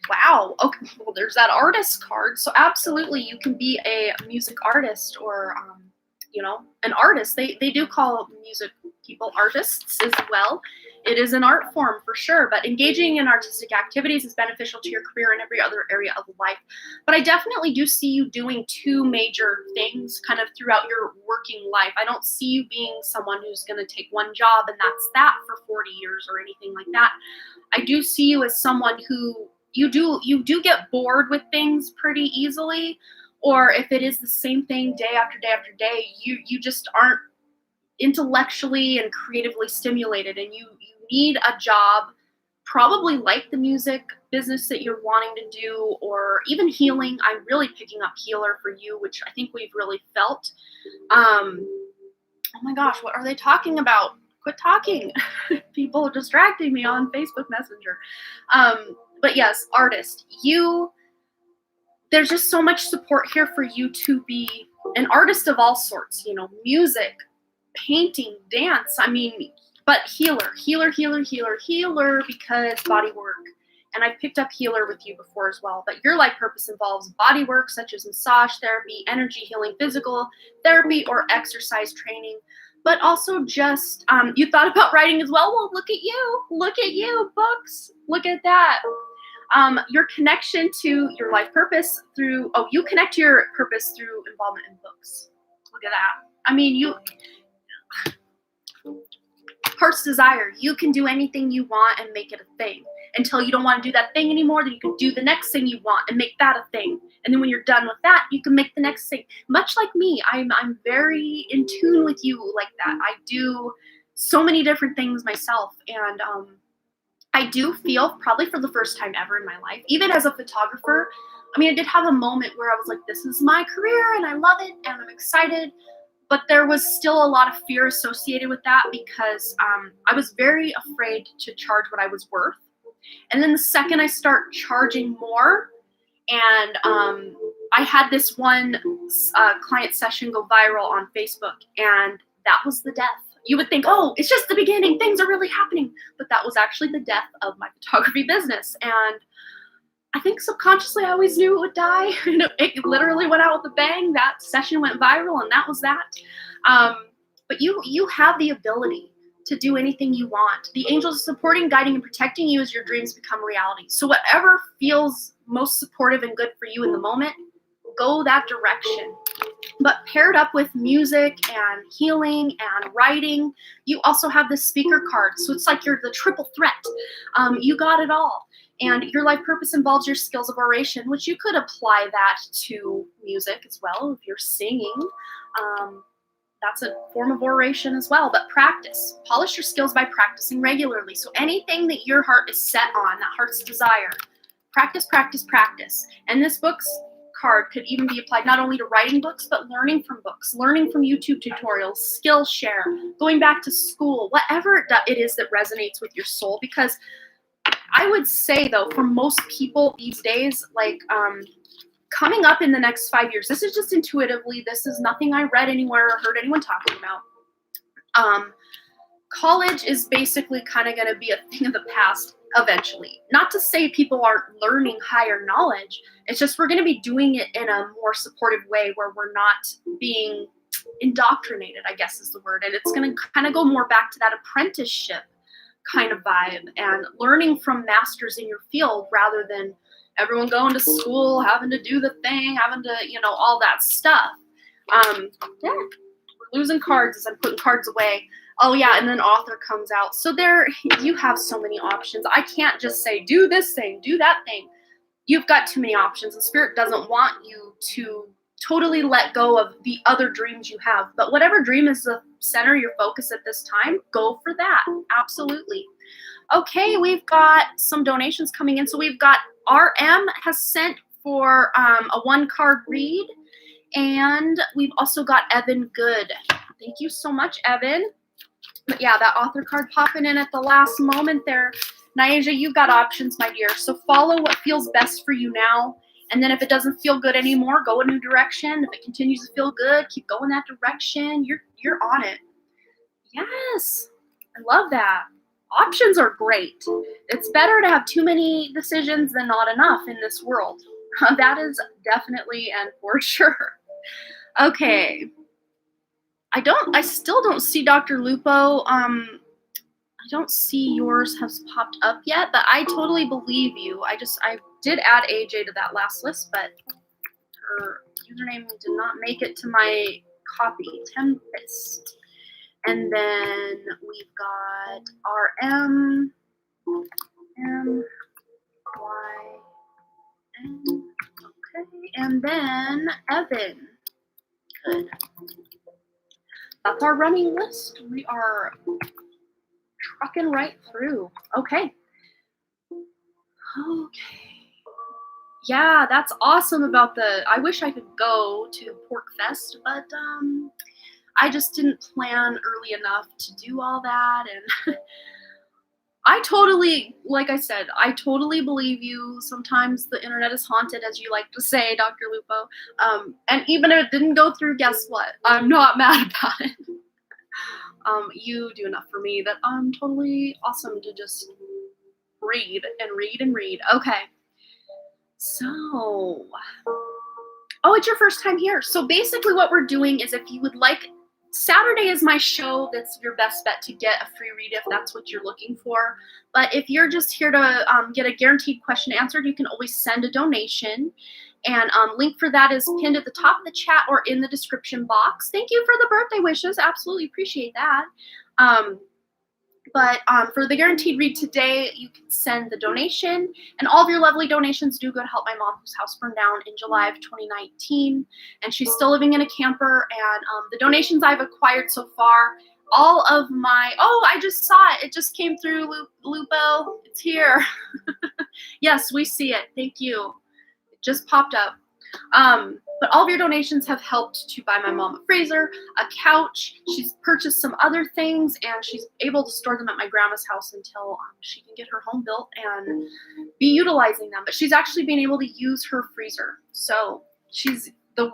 wow. Okay, well, there's that artist card. So absolutely, you can be a music artist or, an artist. They do call music people artists as well. It is an art form for sure, but engaging in artistic activities is beneficial to your career in every other area of life. But I definitely do see you doing 2 major things kind of throughout your working life. I don't see you being someone who's going to take one job and that's that for 40 years or anything like that. I do see you as someone who you do get bored with things pretty easily, or if it is the same thing day after day after day, you just aren't intellectually and creatively stimulated, and you need a job probably like the music business that you're wanting to do, or even healing. I'm really picking up healer for you, which I think we've really felt. Oh my gosh, what are they talking about? Quit talking. People are distracting me on Facebook Messenger. But yes, artist, there's just so much support here for you to be an artist of all sorts, music, painting, dance. But healer, because body work. And I've picked up healer with you before as well. But your life purpose involves body work such as massage therapy, energy healing, physical therapy, or exercise training. But also just, you thought about writing as well? Well, look at you, books. Look at that. Your connection to your life purpose through, you connect to your purpose through involvement in books. Look at that. I mean, heart's desire. You can do anything you want and make it a thing. Until you don't want to do that thing anymore, then you can do the next thing you want and make that a thing. And then when you're done with that, you can make the next thing. Much like me, I'm very in tune with you like that. I do so many different things myself, and I do feel, probably for the first time ever in my life, even as a photographer, I mean, I did have a moment where I was like, this is my career and I love it and I'm excited. But there was still a lot of fear associated with that because I was very afraid to charge what I was worth. And then the second I start charging more, and I had this one client session go viral on Facebook, and that was the death. You would think, oh, it's just the beginning, things are really happening. But that was actually the death of my photography business. And I think subconsciously I always knew it would die. It literally went out with a bang. That session went viral, and that was that. But you have the ability to do anything you want. The angels are supporting, guiding, and protecting you as your dreams become reality. So whatever feels most supportive and good for you in the moment, go that direction. But paired up with music and healing and writing, you also have the speaker card. So it's like you're the triple threat. You got it all. And your life purpose involves your skills of oration, which you could apply that to music as well. If you're singing, that's a form of oration as well. But practice. Polish your skills by practicing regularly. So anything that your heart is set on, that heart's desire, practice, practice, practice. And this book's card could even be applied not only to writing books, but learning from books, learning from YouTube tutorials, Skillshare, going back to school, whatever it is that resonates with your soul. Because I would say, though, for most people these days, like coming up in the next 5 years, this is just intuitively, this is nothing I read anywhere or heard anyone talking about. College is basically kind of going to be a thing of the past eventually. Not to say people aren't learning higher knowledge. It's just we're going to be doing it in a more supportive way where we're not being indoctrinated, I guess is the word. And it's going to kind of go more back to that apprenticeship kind of vibe and learning from masters in your field rather than everyone going to school, having to do the thing, having to, all that stuff. We're losing cards as I'm putting cards away. Oh yeah, and then author comes out. So you have so many options. I can't just say, do this thing, do that thing. You've got too many options. The spirit doesn't want you to totally let go of the other dreams you have. But whatever dream is the center of your focus at this time, go for that. Absolutely. Okay, we've got some donations coming in. So we've got RM has sent for a 1-card read. And we've also got Evan Good. Thank you so much, Evan. But yeah, that author card popping in at the last moment there. Nyaja, you've got options, my dear. So follow what feels best for you now. And then if it doesn't feel good anymore, go a new direction. If it continues to feel good, keep going that direction. You're on it. Yes, I love that. Options are great. It's better to have too many decisions than not enough in this world. That is definitely and for sure. Okay. I still don't see Dr. Lupo. I don't see yours has popped up yet, but I totally believe you. I did add AJ to that last list, but her username did not make it to my copy. Tempest. And then we've got RM, M, Y, N. Okay. And then Evan. Good. That's our running list. We are trucking right through. Okay. Yeah, that's awesome about I wish I could go to Pork Fest, but I just didn't plan early enough to do all that. And I totally, like I said, I totally believe you. Sometimes the internet is haunted, as you like to say, Dr. Lupo. And even if it didn't go through, guess what? I'm not mad about it. You do enough for me that I'm totally awesome to just read and read and read. Okay. So, it's your first time here. So basically what we're doing is if you would like Saturday is my show. That's your best bet to get a free read if that's what you're looking for. But if you're just here to get a guaranteed question answered, you can always send a donation. And link for that is pinned at the top of the chat or in the description box. Thank you for the birthday wishes. Absolutely appreciate that. But for the guaranteed read today, you can send the donation, and all of your lovely donations do go to help my mom, whose house burned down in July of 2019, and she's still living in a camper. And the donations I've acquired so far, all of my, oh, I just saw it. It just came through, Lupo. It's here. Yes, we see it. Thank you. It just popped up. But all of your donations have helped to buy my mom a freezer, a couch. She's purchased some other things, and she's able to store them at my grandma's house until she can get her home built and be utilizing them. But she's actually been able to use her freezer. So she's the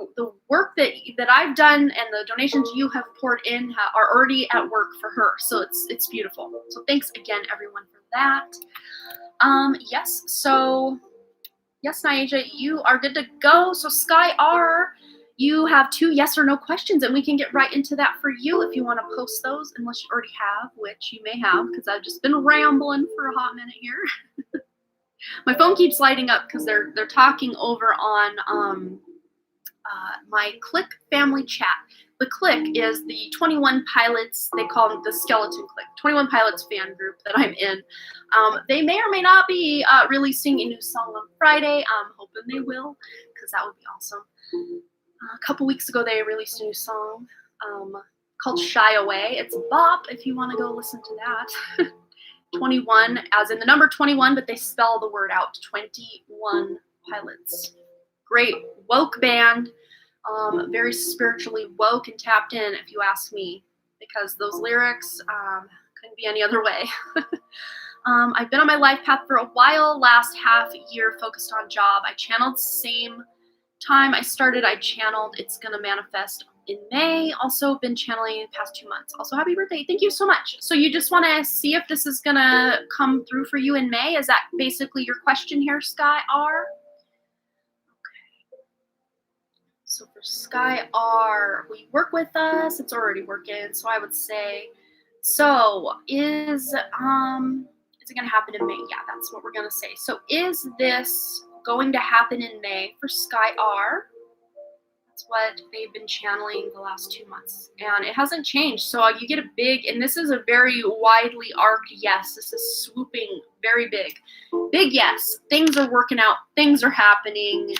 work that I've done and the donations you have poured in are already at work for her. So it's beautiful. So thanks again, everyone, for that. Yes. So. Yes, Nyaja, you are good to go. So Sky R, you have 2 yes or no questions, and we can get right into that for you if you want to post those, unless you already have, which you may have, because I've just been rambling for a hot minute here. My phone keeps lighting up because they're talking over on my Click family chat. The Click is the 21 Pilots, they call them the Skeleton Click, 21 Pilots fan group that I'm in. They may or may not be releasing a new song on Friday. I'm hoping they will, because that would be awesome. A couple weeks ago, they released a new song called Shy Away. It's a bop if you want to go listen to that. 21, as in the number 21, but they spell the word out, 21 Pilots. Great woke band. Very spiritually woke and tapped in, if you ask me, because those lyrics couldn't be any other way. I've been on my life path for a while. Last half year focused on job. I channeled same time I started. I channeled It's Gonna Manifest in May. Also been channeling the past 2 months. Also, happy birthday. Thank you so much. So you just want to see if this is gonna come through for you in May? Is that basically your question here, Sky R? So for Sky R, will you work with us? It's already working, so I would say, so is it going to happen in May? Yeah, that's what we're going to say. So is this going to happen in May for Sky R? That's what they've been channeling the last 2 months, and it hasn't changed. So you get a big, and this is a very widely arced yes. This is swooping, very big. Big yes. Things are working out. Things are happening.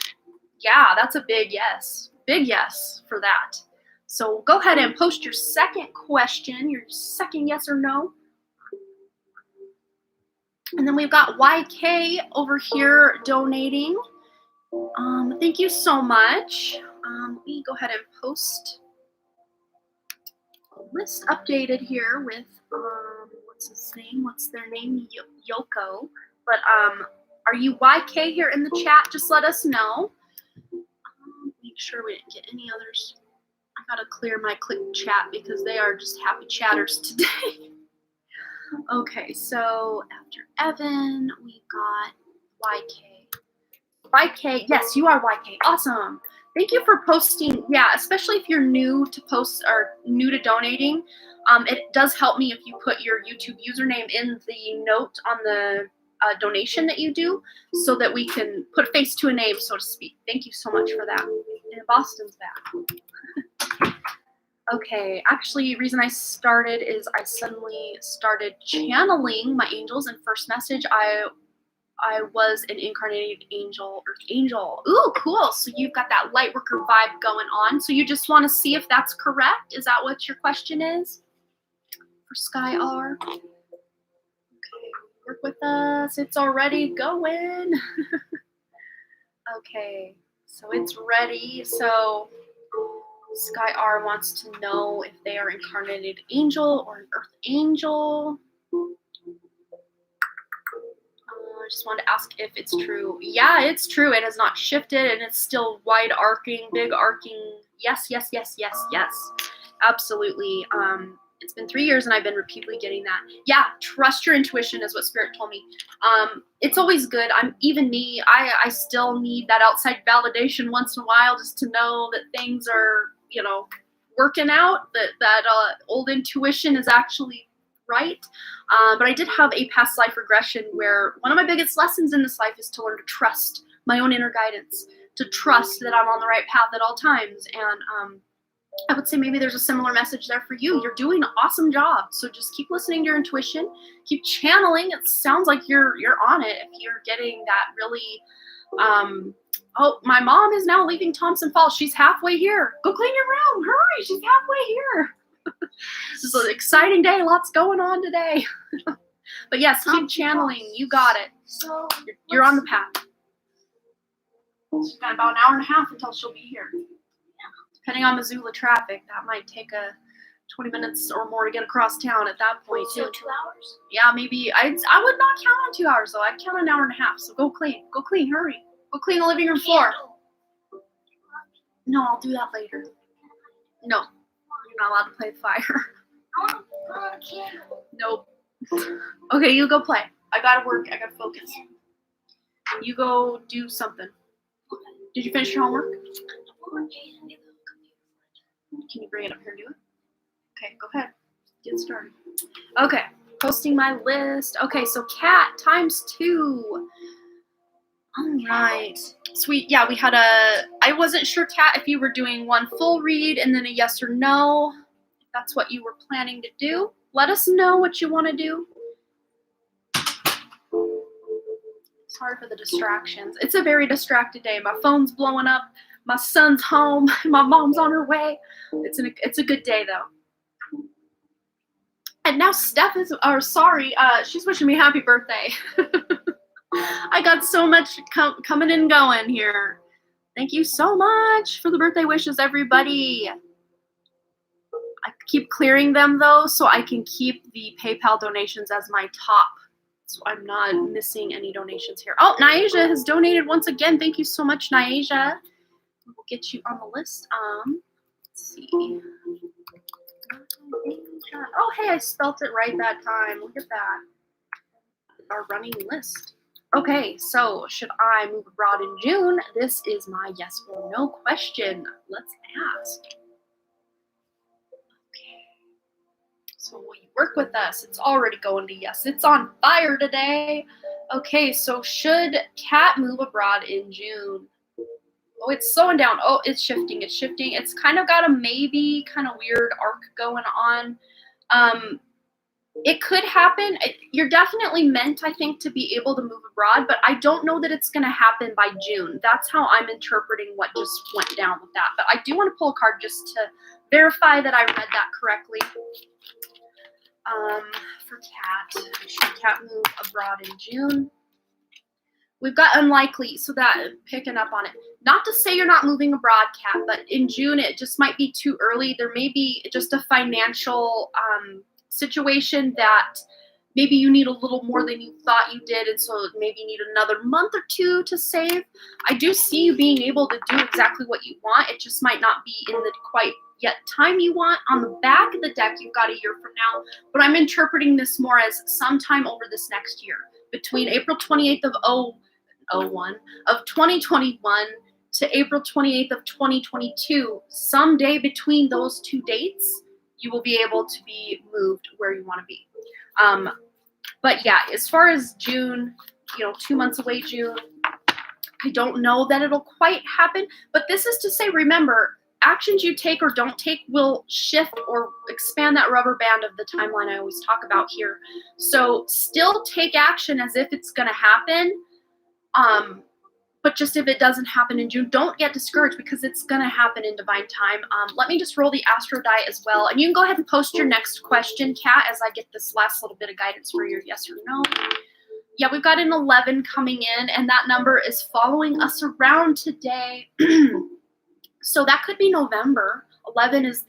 Yeah, that's a big yes. Big yes for that. So go ahead and post your second question, your second yes or no. And then we've got YK over here donating. Thank you so much. Let me go ahead and post a list updated here with, what's his name? What's their name? Yoko. But are you YK here in the chat? Just let us know. Make sure we didn't get any others. I gotta clear my Click chat because they are just happy chatters today. Okay, so after Evan, we got YK. YK, yes, you are YK. Awesome. Thank you for posting. Yeah, especially if you're new to post or new to donating. It does help me if you put your YouTube username in the note on the donation that you do, so that we can put a face to a name, so to speak. Thank you so much for that. And Boston's back. Okay, actually, reason I started is I suddenly started channeling my angels, and first message, I was an incarnated angel, earth angel. Ooh, cool. So you've got that light worker vibe going on. So you just want to see if that's correct? Is that what your question is for Sky R? Work with us. It's already going. Okay, so it's ready. So Sky R wants to know if they are incarnated angel or an earth angel. I just wanted to ask if it's true. Yeah, it's true. It has not shifted, and it's still wide arcing, big arcing. Yes, yes, yes, yes, yes. Absolutely. It's been 3 years and I've been repeatedly getting that. Yeah, trust your intuition is what Spirit told me. It's always good. Even me, I still need that outside validation once in a while just to know that things are, working out, that old intuition is actually right. But I did have a past life regression where one of my biggest lessons in this life is to learn to trust my own inner guidance, to trust that I'm on the right path at all times. And I would say maybe there's a similar message there for you. You're doing an awesome job. So just keep listening to your intuition, keep channeling. It sounds like you're on it. If you're getting that really, oh, my mom is now leaving Thompson Falls. She's halfway here. Go clean your room. Hurry. She's halfway here. This is an exciting day. Lots going on today. But yes, keep channeling. You got it. So You're on the path. She's got about an hour and a half until she'll be here. Depending on Missoula traffic, that might take 20 minutes or more to get across town at that point. So Too. 2 hours? Yeah, maybe. I would not count on 2 hours, though. I'd count an hour and a half. So go clean. Go clean. Hurry. Go clean the living room floor. Candle. No, I'll do that later. No, you're not allowed to play with fire. I want to put on a candle. Nope. Okay, you go play. I gotta work. I gotta focus. You go do something. Did you finish your homework? Can you bring it up here and do it? Okay, go ahead. Get started. Okay, posting my list. Okay, so cat times 2. All right. Sweet. Yeah, we had I wasn't sure, Kat, if you were doing one full read and then a yes or no. If that's what you were planning to do, let us know what you want to do. Sorry for the distractions. It's a very distracted day. My phone's blowing up. My son's home. My mom's on her way. It's a good day, though. And now Steph is, she's wishing me happy birthday. I got so much coming and going here. Thank you so much for the birthday wishes, everybody. I keep clearing them, though, so I can keep the PayPal donations as my top. So I'm not missing any donations here. Oh, Nyasia has donated once again. Thank you so much, Nyasia. We'll get you on the list. Let's see. Oh, hey, I spelt it right that time. Look at that. Our running list. Okay, so should I move abroad in June? This is my yes or no question. Let's ask. Okay. So will you work with us? It's already going to yes. It's on fire today. Okay, so should Kat move abroad in June? Oh, it's slowing down. Oh, it's shifting. It's shifting. It's kind of got a maybe kind of weird arc going on. It could happen. You're definitely meant, I think, to be able to move abroad, but I don't know that it's going to happen by June. That's how I'm interpreting what just went down with that. But I do want to pull a card just to verify that I read that correctly. For Kat, should Kat move abroad in June? We've got unlikely, so that picking up on it. Not to say you're not moving abroad, Kat, but in June it just might be too early. There may be just a financial situation that maybe you need a little more than you thought you did, and so maybe you need another month or 2 to save. I do see you being able to do exactly what you want. It just might not be in the quite yet time you want. On the back of the deck, you've got a year from now, but I'm interpreting this more as sometime over this next year, between April 28th of 2021 to April 28th of 2022, someday between those 2 dates, you will be able to be moved where you want to be. But yeah, as far as June, 2 months away, June, I don't know that it'll quite happen, but this is to say, remember, actions you take or don't take will shift or expand that rubber band of the timeline I always talk about here. So still take action as if it's going to happen. But just if it doesn't happen in June, don't get discouraged because it's going to happen in divine time. Let me just roll the astro die as well. And you can go ahead and post your next question, Kat, as I get this last little bit of guidance for your yes or no. Yeah, we've got an 11 coming in, and that number is following us around today. So that could be November. 11 is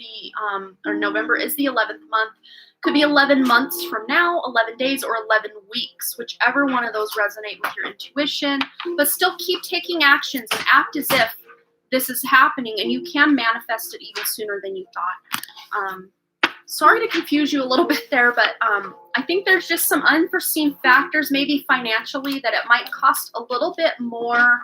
November is the 11th month. Could be 11 months from now, 11 days, or 11 weeks, whichever one of those resonate with your intuition. But still keep taking actions and act as if this is happening, and you can manifest it even sooner than you thought. Sorry to confuse you a little bit there, but I think there's just some unforeseen factors, maybe financially, that it might cost a little bit more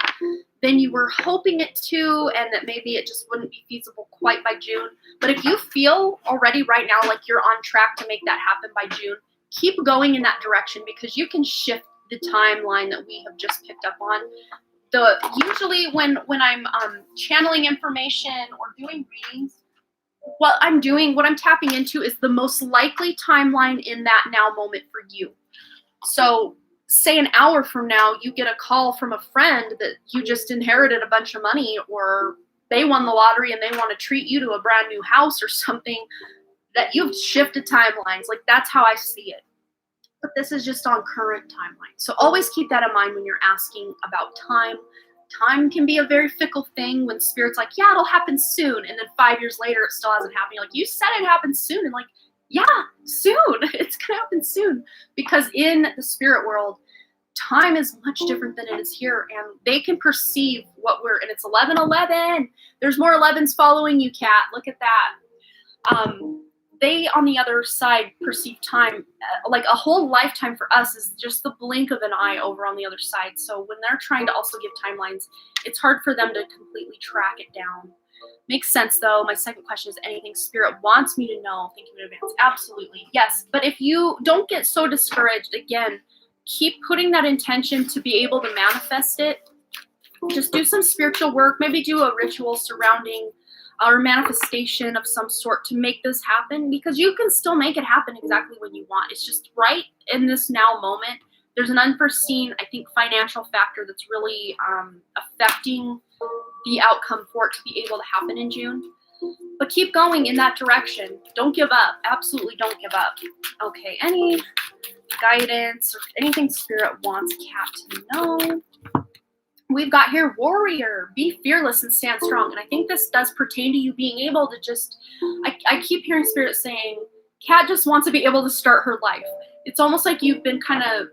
than you were hoping it to, and that maybe it just wouldn't be feasible quite by June. But if you feel already right now like you're on track to make that happen by June, keep going in that direction, because you can shift the timeline that we have just picked up on. Usually when I'm channeling information or doing readings, what I'm tapping into is the most likely timeline in that now moment for you. So say an hour from now, you get a call from a friend that you just inherited a bunch of money, or they won the lottery and they want to treat you to a brand new house or something, that you've shifted timelines. Like, that's how I see it. But this is just on current timeline. So always keep that in mind when you're asking about time. Time can be a very fickle thing when Spirit's like, yeah, it'll happen soon. And then 5 years later, it still hasn't happened. You're like, you said it happened soon. And like, yeah, soon. It's going to happen soon. Because in the spirit world, time is much different than it is here. And they can perceive and it's 11:11. There's more 11s following you, Kat. Look at that. They, on the other side, perceive time like a whole lifetime for us is just the blink of an eye over on the other side. So when they're trying to also give timelines, it's hard for them to completely track it down. Makes sense, though. My second question is anything Spirit wants me to know. Thank you in advance. Absolutely. Yes. But if you don't get so discouraged, again, keep putting that intention to be able to manifest it. Just do some spiritual work. Maybe do a ritual surrounding or manifestation of some sort to make this happen, because you can still make it happen exactly when you want. It's just right in this now moment. There's an unforeseen, I think, financial factor that's really affecting the outcome for it to be able to happen in June. But keep going in that direction. Don't give up. Absolutely don't give up. Okay, any guidance or anything Spirit wants Kat to know? We've got here, warrior, be fearless and stand strong. And I think this does pertain to you being able to just, I keep hearing Spirit saying, Kat just wants to be able to start her life. It's almost like you've been kind of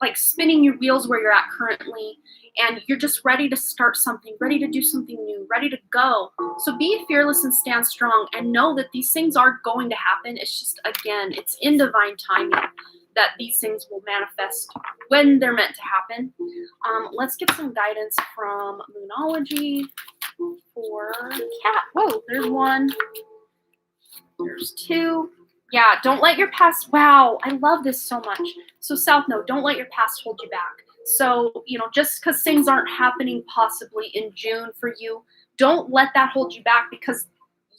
like spinning your wheels where you're at currently, and you're just ready to start something, ready to do something new, ready to go. So be fearless and stand strong, and know that these things are going to happen. It's just, again, it's in divine timing that these things will manifest when they're meant to happen. Let's get some guidance from Moonology for Kat. Whoa, there's one. There's two. Yeah, don't let your past, wow, I love this so much. So South Node, don't let your past hold you back. So, just because things aren't happening possibly in June for you, don't let that hold you back, because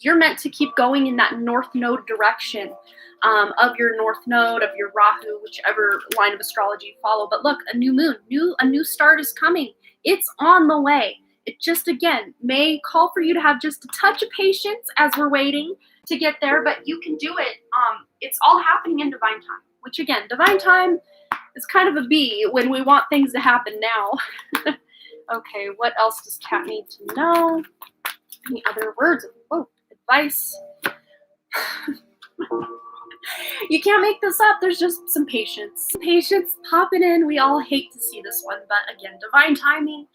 you're meant to keep going in that North Node direction of your North Node, of your Rahu, whichever line of astrology you follow. But look, a new moon, a new start is coming. It's on the way. It just, again, may call for you to have just a touch of patience as we're waiting to get there, but you can do it. It's all happening in divine time, which, again, divine time is kind of a B when we want things to happen now. Okay, what else does Kat need to know? Any other words of advice? You can't make this up. There's just some patience. Patience popping in. We all hate to see this one, but again, divine timing.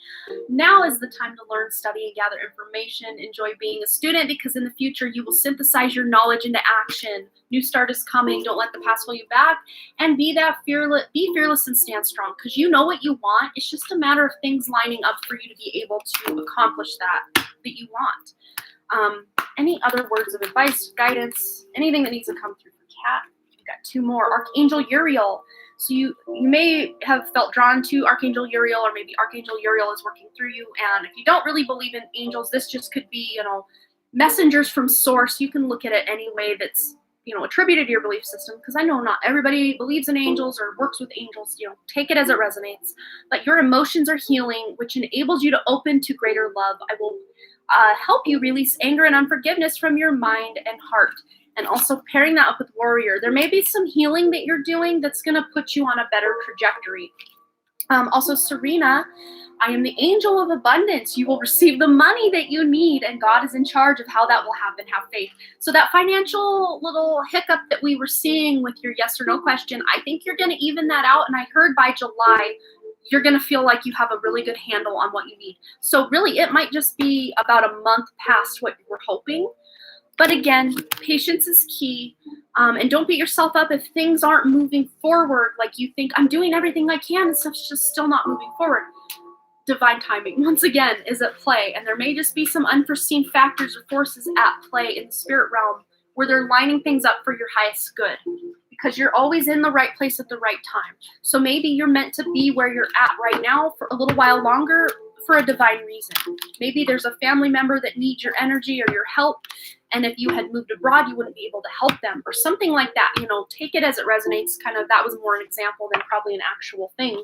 Now is the time to learn, study, and gather information. Enjoy being a student, because in the future you will synthesize your knowledge into action. New start is coming. Don't let the past hold you back, and be fearless and stand strong, because you know what you want. It's just a matter of things lining up for you to be able to accomplish that you want. Any other words of advice, guidance, anything that needs to come through for Kat? We've got two more. Archangel Uriel. So you may have felt drawn to Archangel Uriel, or maybe Archangel Uriel is working through you. And if you don't really believe in angels, this just could be, messengers from source. You can look at it any way that's, attributed to your belief system, because I know not everybody believes in angels or works with angels. Take it as it resonates. But your emotions are healing, which enables you to open to greater love. I will help you release anger and unforgiveness from your mind and heart. And also pairing that up with warrior, there may be some healing that you're doing that's going to put you on a better trajectory. Also, Serena, I am the angel of abundance. You will receive the money that you need, and God is in charge of how that will happen. Have faith. So that financial little hiccup that we were seeing with your yes or no question, I think you're going to even that out. And I heard by July, you're going to feel like you have a really good handle on what you need. So really, it might just be about a month past what you were hoping. But again, patience is key. And don't beat yourself up if things aren't moving forward like you think. I'm doing everything I can and stuff's just still not moving forward. divine timing, once again, is at play, and there may just be some unforeseen factors or forces at play in the spirit realm where they're lining things up for your highest good, because you're always in the right place at the right time. So maybe you're meant to be where you're at right now for a little while longer for a divine reason. Maybe there's a family member that needs your energy or your help, and if you had moved abroad, you wouldn't be able to help them, or something like that. Take it as it resonates. Kind of, that was more an example than probably an actual thing.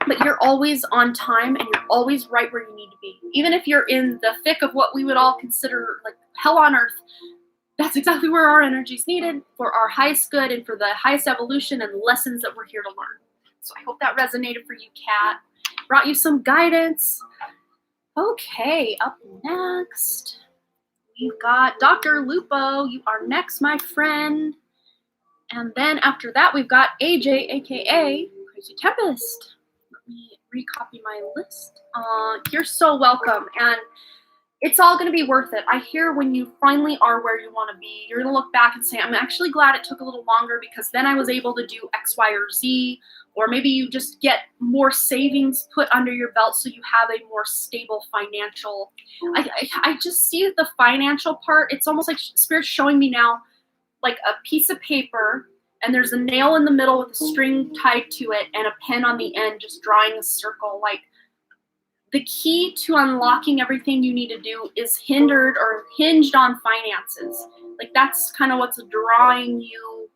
But you're always on time, and you're always right where you need to be. Even if you're in the thick of what we would all consider like hell on earth, that's exactly where our energy is needed for our highest good and for the highest evolution and lessons that we're here to learn. So I hope that resonated for you, Kat. Brought you some guidance. Okay, up next, we've got Dr. Lupo. You are next, my friend. And then after that, we've got AJ, aka Crazy Tempest. Let me recopy my list. You're so welcome. And it's all going to be worth it. I hear when you finally are where you want to be, you're going to look back and say, I'm actually glad it took a little longer, because then I was able to do X, Y, or Z. Or maybe you just get more savings put under your belt so you have a more stable financial. I just see the financial part. It's almost like Spirit's showing me now like a piece of paper, and there's a nail in the middle with a string tied to it and a pen on the end just drawing a circle. Like, the key to unlocking everything you need to do is hinged on finances. Like, that's kind of what's drawing you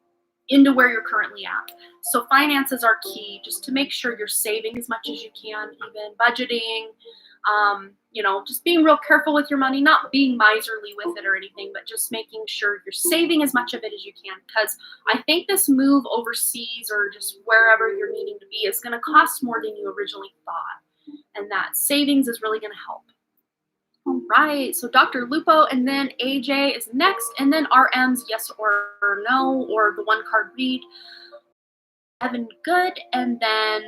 into where you're currently at. So finances are key, just to make sure you're saving as much as you can, even budgeting, just being real careful with your money, not being miserly with it or anything, but just making sure you're saving as much of it as you can. Because I think this move overseas or just wherever you're needing to be is going to cost more than you originally thought. And that savings is really going to help. All right, so Dr. Lupo, and then AJ is next, and then RM's yes or no, or the one card read. Evan Good, and then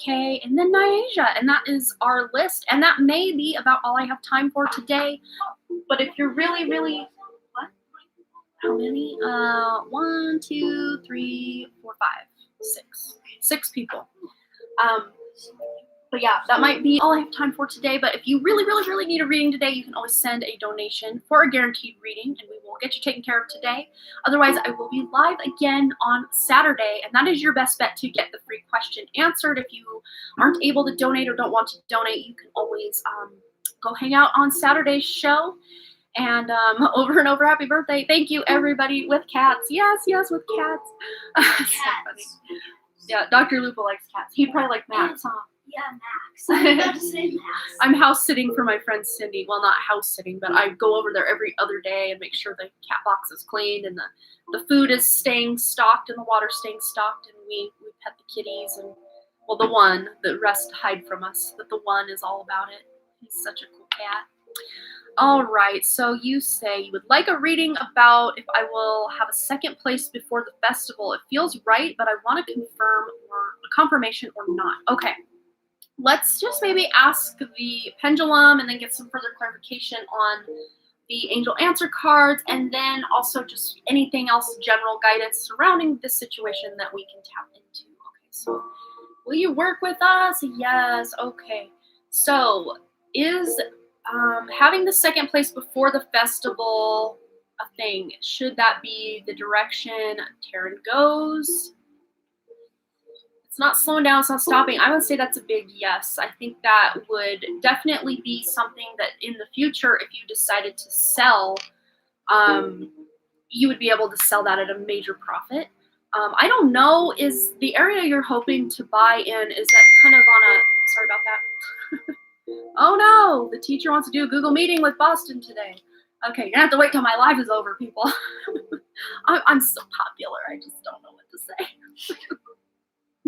YK, and then Nyasia, and that is our list. And that may be about all I have time for today. But if you're really, really, what? How many? 1, 2, 3, 4, 5, 6. 6 people. But yeah, that might be all I have time for today. But if you really, really, really need a reading today, you can always send a donation for a guaranteed reading, and we will get you taken care of today. Otherwise, I will be live again on Saturday, and that is your best bet to get the free question answered. If you aren't able to donate or don't want to donate, you can always go hang out on Saturday's show. And over and over, happy birthday. Thank you, everybody, with cats. Yes, with cats. So funny. Yeah, Dr. Lupo likes cats. He'd probably like Max, huh? Yeah, Max. I'm about to say Max. I'm house sitting for my friend Cindy. Well, not house sitting, but I go over there every other day and make sure the cat box is cleaned and the food is staying stocked and the water's staying stocked, and we pet the kitties, and well, the one, the rest hide from us, but the one is all about it. He's such a cool cat. All right, so you say you would like a reading about if I will have a second place before the festival. It feels right, but I want to confirm or a confirmation or not. Okay. Let's just maybe ask the pendulum and then get some further clarification on the angel answer cards, and then also just anything else, general guidance surrounding this situation that we can tap into. Okay, so will you work with us? Yes. Okay. So is having the second place before the festival a thing? Should that be the direction Taryn goes? It's not slowing down, it's not stopping. I would say that's a big yes. I think that would definitely be something that in the future, if you decided to sell, you would be able to sell that at a major profit. I don't know, is the area you're hoping to buy in, is that kind of on a, sorry about that. Oh no, the teacher wants to do a Google meeting with Boston today. Okay, you're gonna have to wait till my live is over, people. I'm so popular, I just don't know what to say.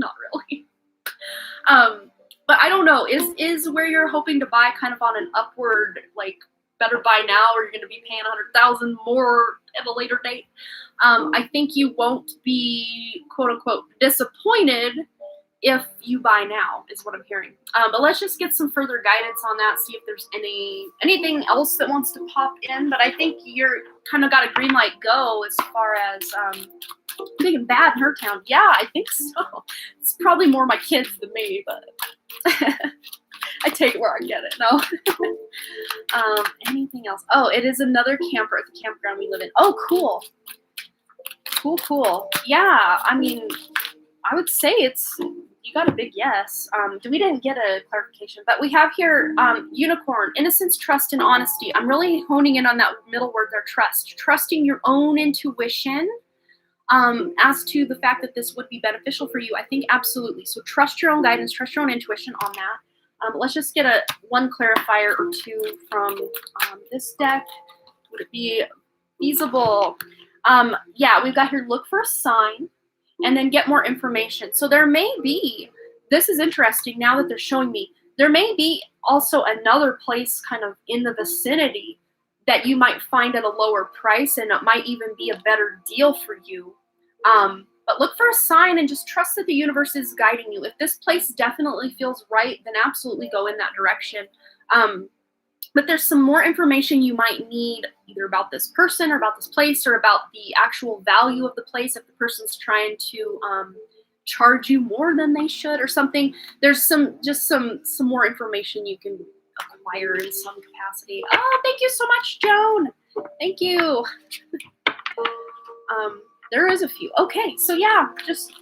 Not really. But I don't know, is where you're hoping to buy kind of on an upward, like, better buy now or you're going to be paying $100,000 more at a later date? I think you won't be, quote unquote, disappointed if you buy now, is what I'm hearing. But let's just get some further guidance on that, see if there's anything else that wants to pop in. But I think you're kind of got a green light go as far as big and bad in her town. Yeah, I think so. It's probably more my kids than me, but I take it where I get it. No. Anything else? Oh, it is another camper at the campground we live in. Oh, cool. Cool. Yeah, I mean, I would say you got a big yes. We didn't get a clarification, but we have here unicorn, innocence, trust, and honesty. I'm really honing in on that middle word there, trust. Trusting your own intuition as to the fact that this would be beneficial for you. I think absolutely. So trust your own guidance, trust your own intuition on that. Let's just get one clarifier or two from this deck. Would it be feasible? Yeah, we've got here, look for a sign and then get more information. So there may be, this is interesting now that they're showing me, there may be also another place kind of in the vicinity that you might find at a lower price, and it might even be a better deal for you. But look for a sign and just trust that the universe is guiding you. If this place definitely feels right, then absolutely go in that direction. But there's some more information you might need either about this person or about this place or about the actual value of the place if the person's trying to charge you more than they should or something. There's some more information you can acquire in some capacity. Oh, thank you so much, Joan. Thank you. There is a few. Okay, so yeah, just,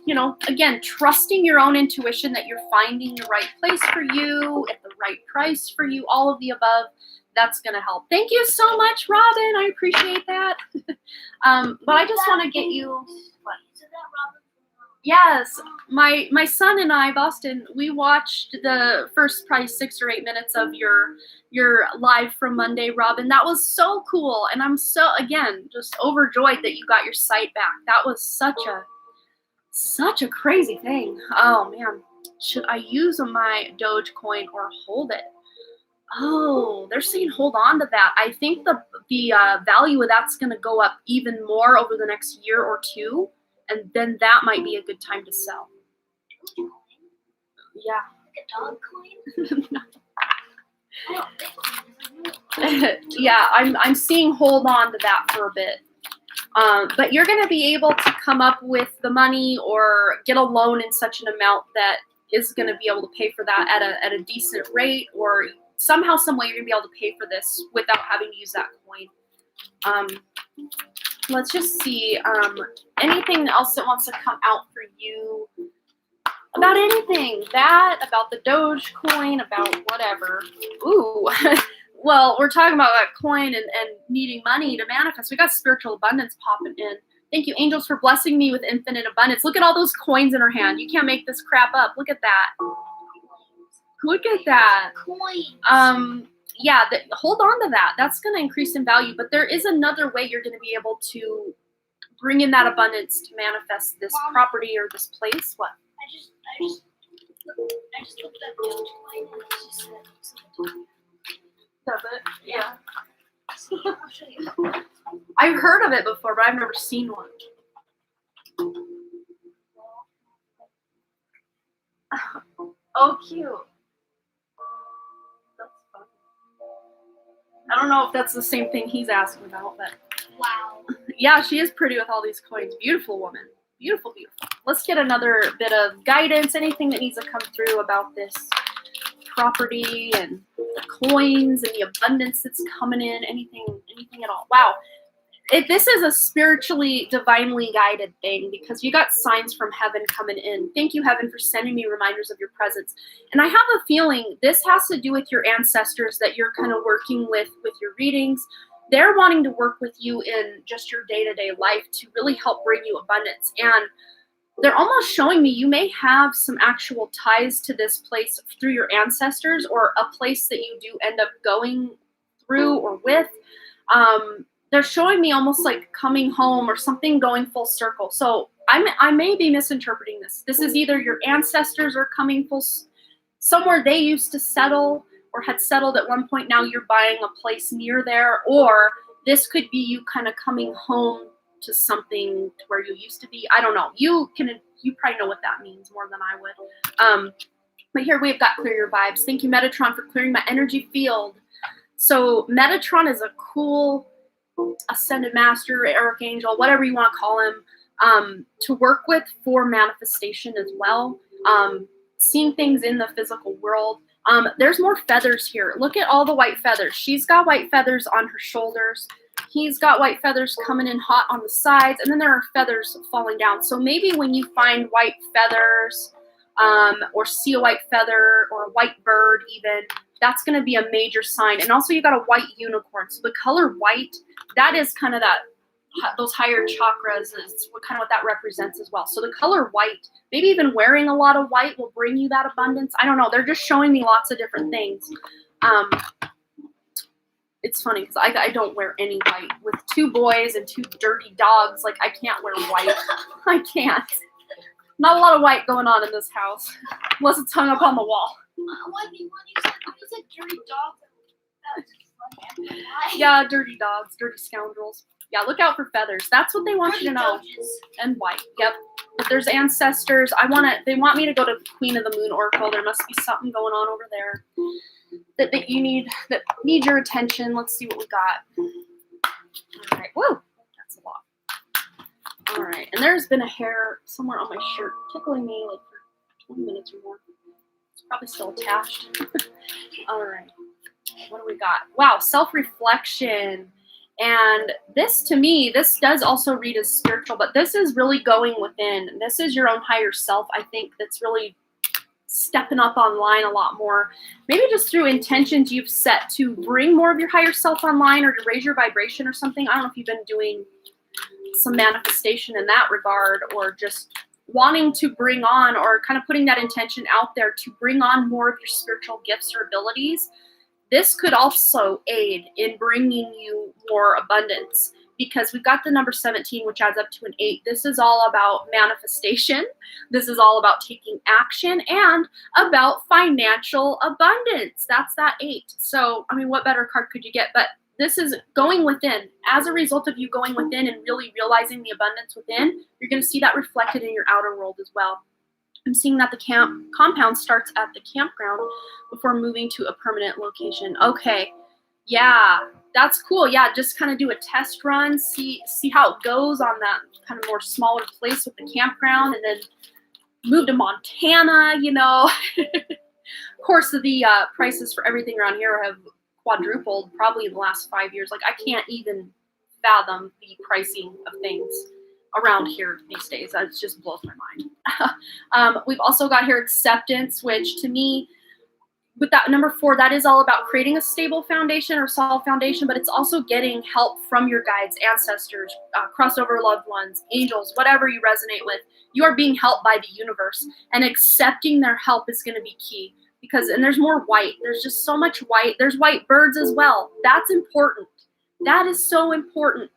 again, trusting your own intuition that you're finding the right place for you at the right price for you, all of the above. That's going to help. Thank you so much, Robin. I appreciate that. But I just want to get you. Yes, my son and I, Boston, we watched the first probably 6 or 8 minutes of your live from Monday, Robin. That was so cool, and I'm so, again, just overjoyed that you got your sight back. That was such a crazy thing. Oh man, should I use my Dogecoin or hold it? Oh, they're saying hold on to that. I think the value of that's going to go up even more over the next year or two. And then that might be a good time to sell. Yeah. Yeah, I'm seeing hold on to that for a bit. But you're going to be able to come up with the money or get a loan in such an amount that is going to be able to pay for that at a decent rate, or somehow, some way you're going to be able to pay for this without having to use that coin. Let's just see, anything else that wants to come out for you about anything, about the Dogecoin, about whatever. Ooh, well, we're talking about that coin and needing money to manifest. We got spiritual abundance popping in. Thank you, angels, for blessing me with infinite abundance. Look at all those coins in her hand. You can't make this crap up. Look at that. Look at that. Coins. Yeah, hold on to that. That's going to increase in value. But there is another way you're going to be able to bring in that abundance to manifest this property or this place. What? I just looked up Dogecoin and it just said. Does it? Yeah. I'll show you. I've heard of it before, but I've never seen one. Oh, cute. I don't know if that's the same thing he's asking about, but wow. Yeah, she is pretty with all these coins. Beautiful woman. Beautiful. Let's get another bit of guidance, anything that needs to come through about this property and the coins and the abundance that's coming in, anything at all. Wow. This is a spiritually, divinely guided thing because you got signs from heaven coming in. Thank you, heaven, for sending me reminders of your presence. And I have a feeling this has to do with your ancestors that you're kind of working with your readings. They're wanting to work with you in just your day-to-day life to really help bring you abundance. And they're almost showing me you may have some actual ties to this place through your ancestors or a place that you do end up going through or with. They're showing me almost like coming home or something going full circle. So I may be misinterpreting this. This is either your ancestors are coming somewhere they used to settle or had settled at one point. Now you're buying a place near there, or this could be you kind of coming home to something to where you used to be. I don't know. You probably know what that means more than I would. But here we've got clear your vibes. Thank you, Metatron, for clearing my energy field. So Metatron is a cool ascended master, archangel, whatever you want to call him, to work with for manifestation as well. seeing things in the physical world. There's more feathers here. Look at all the white feathers. She's got white feathers on her shoulders. He's got white feathers coming in hot on the sides, and then there are feathers falling down. So maybe when you find white feathers, or see a white feather or a white bird even, that's going to be a major sign. And also you got a white unicorn. So the color white, that is kind of those higher chakras is what that represents as well. So the color white, maybe even wearing a lot of white will bring you that abundance. I don't know. They're just showing me lots of different things. It's funny because I don't wear any white. With 2 boys and 2 dirty dogs, like I can't wear white. I can't. Not a lot of white going on in this house, unless it's hung up on the wall. When you said dirty dogs, that was funny. Yeah, dirty dogs, dirty scoundrels. Yeah, look out for feathers. That's what they want you to know. And white. Yep. If there's ancestors, they want me to go to the Queen of the Moon Oracle. There must be something going on over there that you need, that need your attention. Let's see what we got. All right. Whoa, that's a lot. All right. And there's been a hair somewhere on my shirt tickling me like for 20 minutes or more. It's probably still attached. All right. What do we got? Wow, self-reflection. And this, to me, this does also read as spiritual, but this is really going within. This is your own higher self, I think, that's really stepping up online a lot more. Maybe just through intentions you've set to bring more of your higher self online or to raise your vibration or something. I don't know if you've been doing some manifestation in that regard, or just wanting to bring on, or kind of putting that intention out there to bring on more of your spiritual gifts or abilities. This could also aid in bringing you more abundance, because we've got the number 17, which adds up to an 8. This is all about manifestation. This is all about taking action and about financial abundance. That's that 8. So, I mean, what better card could you get? But this is going within. As a result of you going within and really realizing the abundance within, you're going to see that reflected in your outer world as well. I'm seeing that the compound starts at the campground before moving to a permanent location. Okay, yeah, that's cool. Yeah, just kind of do a test run, see how it goes on that kind of more smaller place with the campground, and then move to Montana, you know. Of course, the prices for everything around here have quadrupled probably in the last 5 years. Like, I can't even fathom the pricing of things around here these days. It just blows my mind. We've also got here acceptance, which to me, with that number 4, that is all about creating a stable foundation or solid foundation, but it's also getting help from your guides, ancestors, crossover loved ones, angels, whatever you resonate with. You are being helped by the universe, and accepting their help is going to be key, because, and there's more white. There's just so much white. There's white birds as well. That's important. That is so important.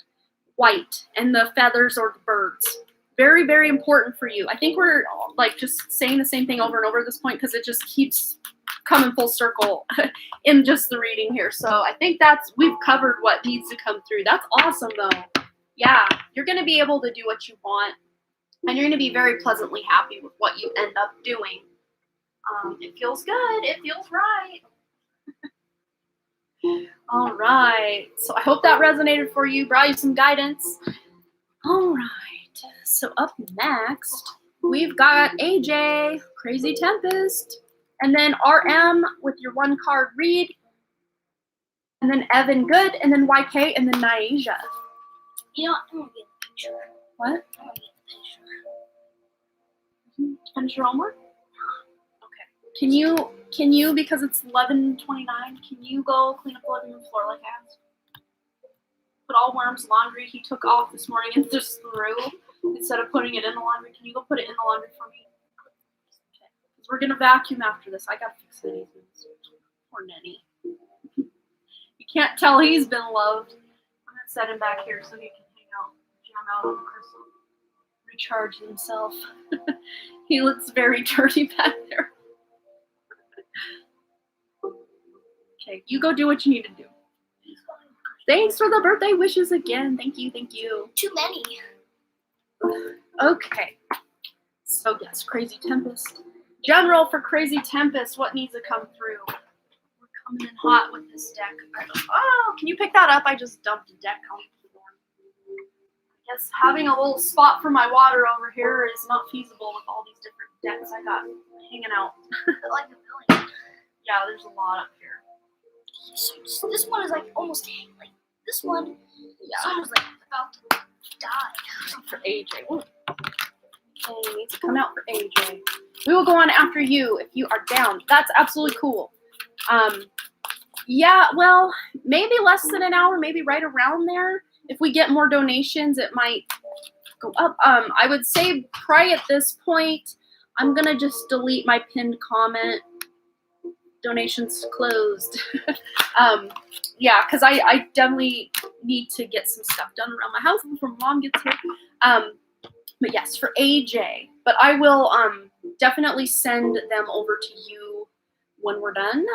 White and the feathers or the birds. Very, very important for you. I think we're like just saying the same thing over and over at this point, because it just keeps coming full circle in just the reading here. So I think we've covered what needs to come through. That's awesome though. Yeah, you're going to be able to do what you want, and you're going to be very pleasantly happy with what you end up doing. It feels good. It feels right. All right. So I hope that resonated for you, brought you some guidance. All right. So up next, we've got AJ, Crazy Tempest, and then RM with your 1 card read, and then Evan Good, and then YK, and then Naija. You know what? I'm going to get the picture. What? I'm going to get the picture. Finish your homework? Okay. Can you, because it's 11:29, can you go clean up the living room floor like I asked? Put all Worm's laundry he took off this morning and just threw, instead of putting it in the laundry. Can you go put it in the laundry for me? Okay. Because we're going to vacuum after this. I got to fix anything. Poor Nenny. You can't tell he's been loved. I'm going to set him back here so he can hang out, jam out on the crystal, recharge himself. He looks very dirty back there. Okay, you go do what you need to do. Thanks for the birthday wishes again. Thank you, thank you. Too many. Okay. So yes, Crazy Tempest. General for Crazy Tempest, what needs to come through? We're coming in hot with this deck. Oh, can you pick that up? I just dumped a deck on the floor. I Yes, having a little spot for my water over here is not feasible with all these different decks I got hanging out. Like a million. Yeah, there's a lot up here. So this one is like almost like this one. Yeah. This one is like about to die. For AJ. Ooh. Okay, needs to come out for AJ. We will go on after you if you are down. That's absolutely cool. Yeah, well, maybe less than an hour, maybe right around there. If we get more donations, it might go up. I would say probably at this point, I'm gonna just delete my pinned comment. Donations closed. Yeah, because I definitely need to get some stuff done around my house before Mom gets here. But yes, for AJ. But I will definitely send them over to you when we're done.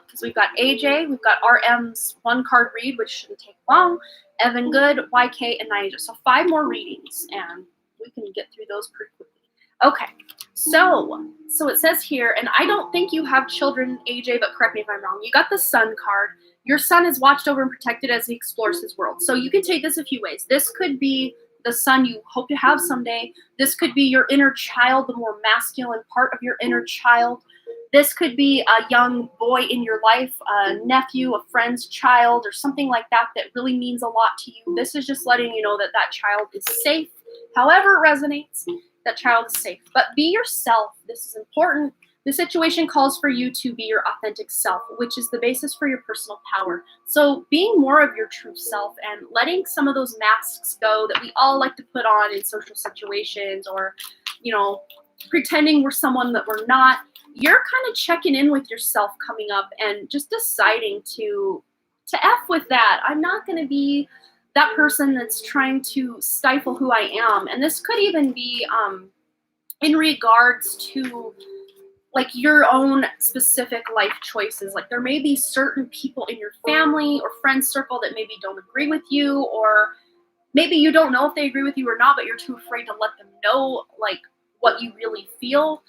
Because we've got AJ, we've got RM's one card read, which shouldn't take long. Evan Good, YK, and Naija. So 5 more readings, and we can get through those pretty quickly. Okay, so it says here, and I don't think you have children, AJ, but correct me if I'm wrong. You got the Sun card. Your son is watched over and protected as he explores his world. So you can take this a few ways. This could be the son you hope to have someday. This could be your inner child, the more masculine part of your inner child. This could be a young boy in your life, a nephew, a friend's child, or something like that that really means a lot to you. This is just letting you know that that child is safe. However it resonates, that child is safe. But be yourself. This is important. The situation calls for you to be your authentic self, which is the basis for your personal power. So being more of your true self and letting some of those masks go that we all like to put on in social situations, or, you know, pretending we're someone that we're not. You're kind of checking in with yourself coming up and just deciding to F with that. I'm not going to be that person that's trying to stifle who I am. And this could even be in regards to like your own specific life choices. Like there may be certain people in your family or friend circle that maybe don't agree with you, or maybe you don't know if they agree with you or not, but you're too afraid to let them know like what you really feel.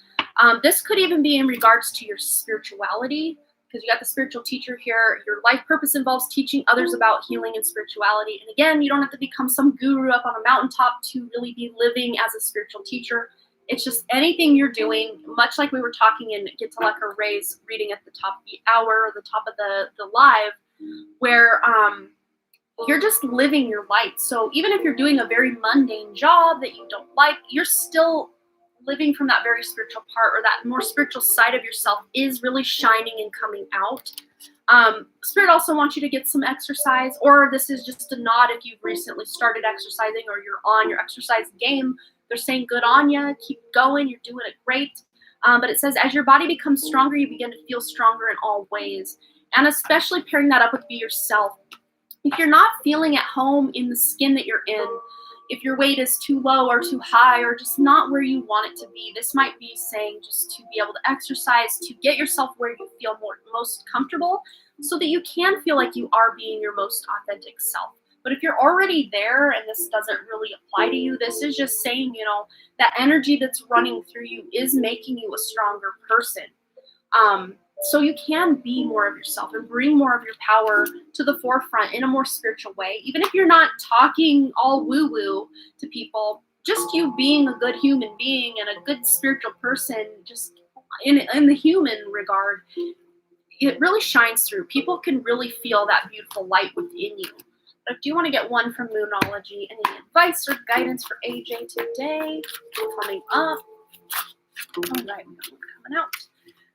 This could even be in regards to your spirituality, because you got the spiritual teacher here. Your life purpose involves teaching others about healing and spirituality. And again, you don't have to become some guru up on a mountaintop to really be living as a spiritual teacher. It's just anything you're doing, much like we were talking in Get to Like a Ray's reading at the top of the hour, or the top of the live, where you're just living your light. So even if you're doing a very mundane job that you don't like, you're still living from that very spiritual part, or that more spiritual side of yourself is really shining and coming out. Spirit also wants you to get some exercise, or this is just a nod if you've recently started exercising or you're on your exercise game. They're saying good on you, keep going, you're doing it great. But it says as your body becomes stronger, you begin to feel stronger in all ways. And especially pairing that up with be yourself. If you're not feeling at home in the skin that you're in, if your weight is too low or too high or just not where you want it to be, this might be saying just to be able to exercise, to get yourself where you feel most comfortable, so that you can feel like you are being your most authentic self. But if you're already there and this doesn't really apply to you, this is just saying, you know, that energy that's running through you is making you a stronger person. So you can be more of yourself and bring more of your power to the forefront in a more spiritual way. Even if you're not talking all woo-woo to people, just you being a good human being and a good spiritual person, just in the human regard, it really shines through. People can really feel that beautiful light within you. But I do want to get one from Moonology. Any advice or guidance for AJ today? Coming up. All right, we got one coming out.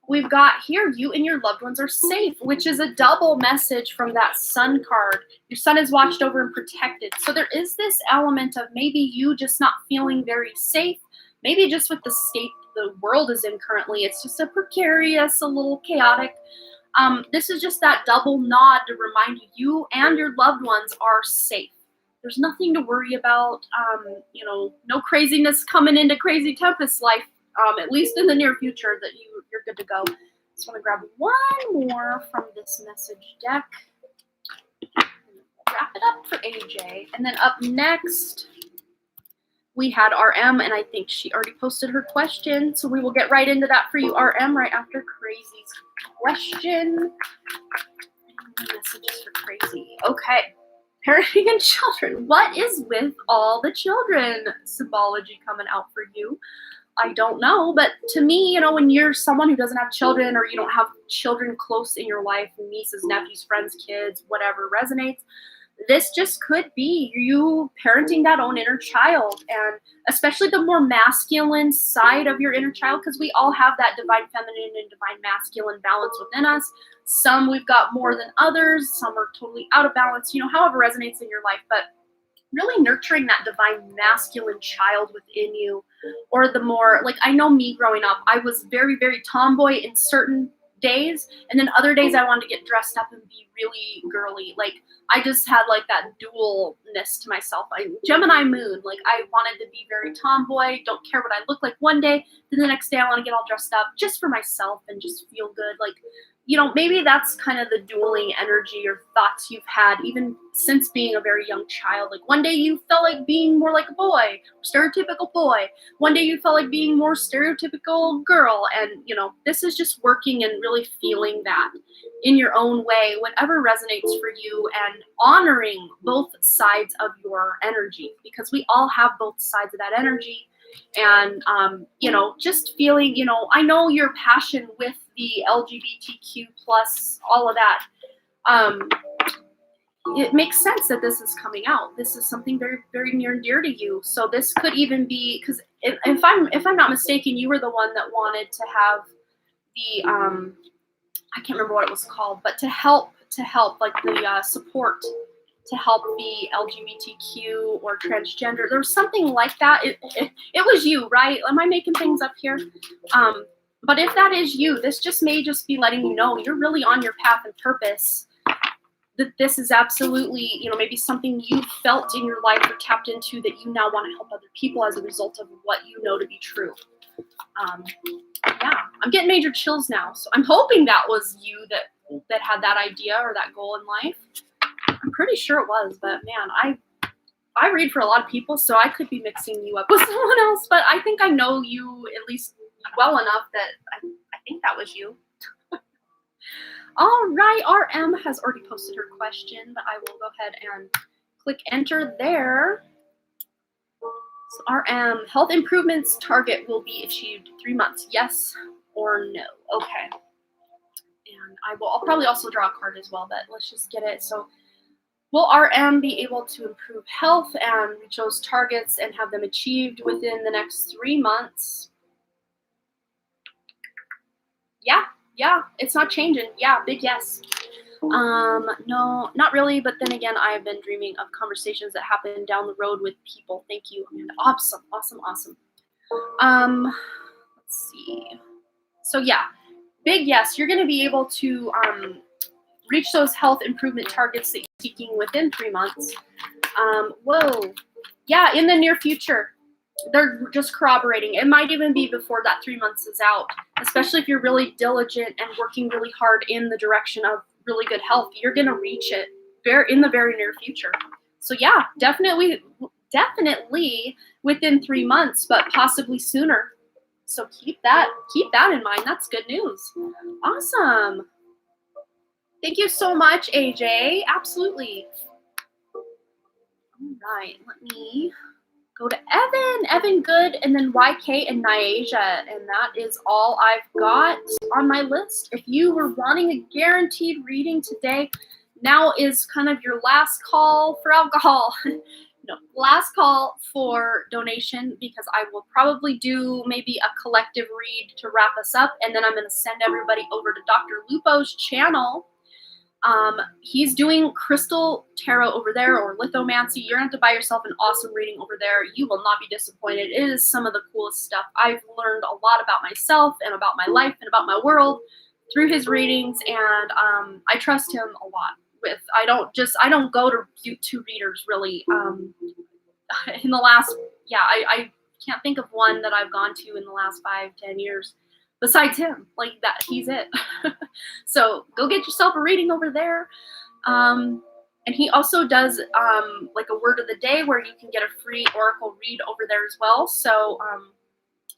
We've got here, you and your loved ones are safe, which is a double message from that Sun card. Your son is watched over and protected. So there is this element of maybe you just not feeling very safe, maybe just with the state the world is in currently. It's just a precarious, a little chaotic. This is just that double nod to remind you and your loved ones are safe. There's nothing to worry about, you know, no craziness coming into Crazy Tempest life. At least in the near future, that you're good to go. Just want to grab one more from this message deck. Wrap it up for AJ. And then up next, we had RM, and I think she already posted her question. So we will get right into that for you, RM, right after Crazy's question. Messages for Crazy. Okay. Parenting and children. What is with all the children symbology coming out for you? I don't know, but to me, when you're someone who doesn't have children or you don't have children close in your life, nieces, nephews, friends, kids, whatever resonates, this just could be you parenting that own inner child, and especially the more masculine side of your inner child, because we all have that divine feminine and divine masculine balance within us. Some we've got more than others, some are totally out of balance, however resonates in your life, but really nurturing that divine masculine child within you. Or the more, like, I know me growing up, I was very, very tomboy in certain days, and then other days I wanted to get dressed up and be really girly. Like, I just had like that dualness to myself. Gemini moon, like, I wanted to be very tomboy, don't care what I look like one day, then the next day I want to get all dressed up just for myself and just feel good. Like, maybe that's kind of the dueling energy or thoughts you've had even since being a very young child. Like, one day you felt like being more like a boy, stereotypical boy. One day you felt like being more stereotypical girl. And, this is just working and really feeling that in your own way, whatever resonates for you, and honoring both sides of your energy, because we all have both sides of that energy. And just feeling, I know your passion with the LGBTQ plus all of that. It makes sense that this is coming out. This is something very, very near and dear to you. So this could even be, because if I'm not mistaken, you were the one that wanted to have the I can't remember what it was called, but to help like the support to help the LGBTQ or transgender. There was something like that. It was you, right? Am I making things up here? But if that is you, this just may just be letting you know you're really on your path and purpose. That this is absolutely, maybe something you felt in your life or tapped into that you now want to help other people as a result of what you know to be true. Yeah, I'm getting major chills now. So I'm hoping that was you that had that idea or that goal in life. I'm pretty sure it was, but man, I read for a lot of people, so I could be mixing you up with someone else, but I think I know you at least well enough that I think that was you. All right, RM has already posted her question, but I will go ahead and click enter there. So RM, health improvements target will be achieved 3 months, yes or no? Okay. And I'll probably also draw a card as well, but let's just get it. So will RM be able to improve health and reach those targets and have them achieved within the next 3 months? Yeah, it's not changing. Yeah, big yes. No, not really, but then again, I have been dreaming of conversations that happen down the road with people. Thank you, Amanda. Awesome. Let's see. So yeah, big yes, you're going to be able to reach those health improvement targets that you're seeking within 3 months. Whoa. Yeah, in the near future. They're just corroborating. It might even be before that 3 months is out, especially if you're really diligent and working really hard in the direction of really good health. You're going to reach it in the very near future. So yeah, definitely within 3 months, but possibly sooner. So keep that in mind. That's good news. Awesome. Thank you so much, AJ. Absolutely. All right, let me go to Evan Good, and then YK and Nyasia, and that is all I've got on my list. If you were wanting a guaranteed reading today, now is kind of your last call for alcohol. No, last call for donation, because I will probably do maybe a collective read to wrap us up, and then I'm going to send everybody over to Dr. Lupo's channel. He's doing crystal tarot over there, or lithomancy. You're going to have to buy yourself an awesome reading over there. You will not be disappointed. It is some of the coolest stuff. I've learned a lot about myself and about my life and about my world through his readings, and I trust him a lot. I don't go to readers really. In the last, I can't think of one that I've gone to in the last 5-10 years besides him. Like that, he's it. So go get yourself a reading over there. And he also does like a word of the day where you can get a free oracle read over there as well. So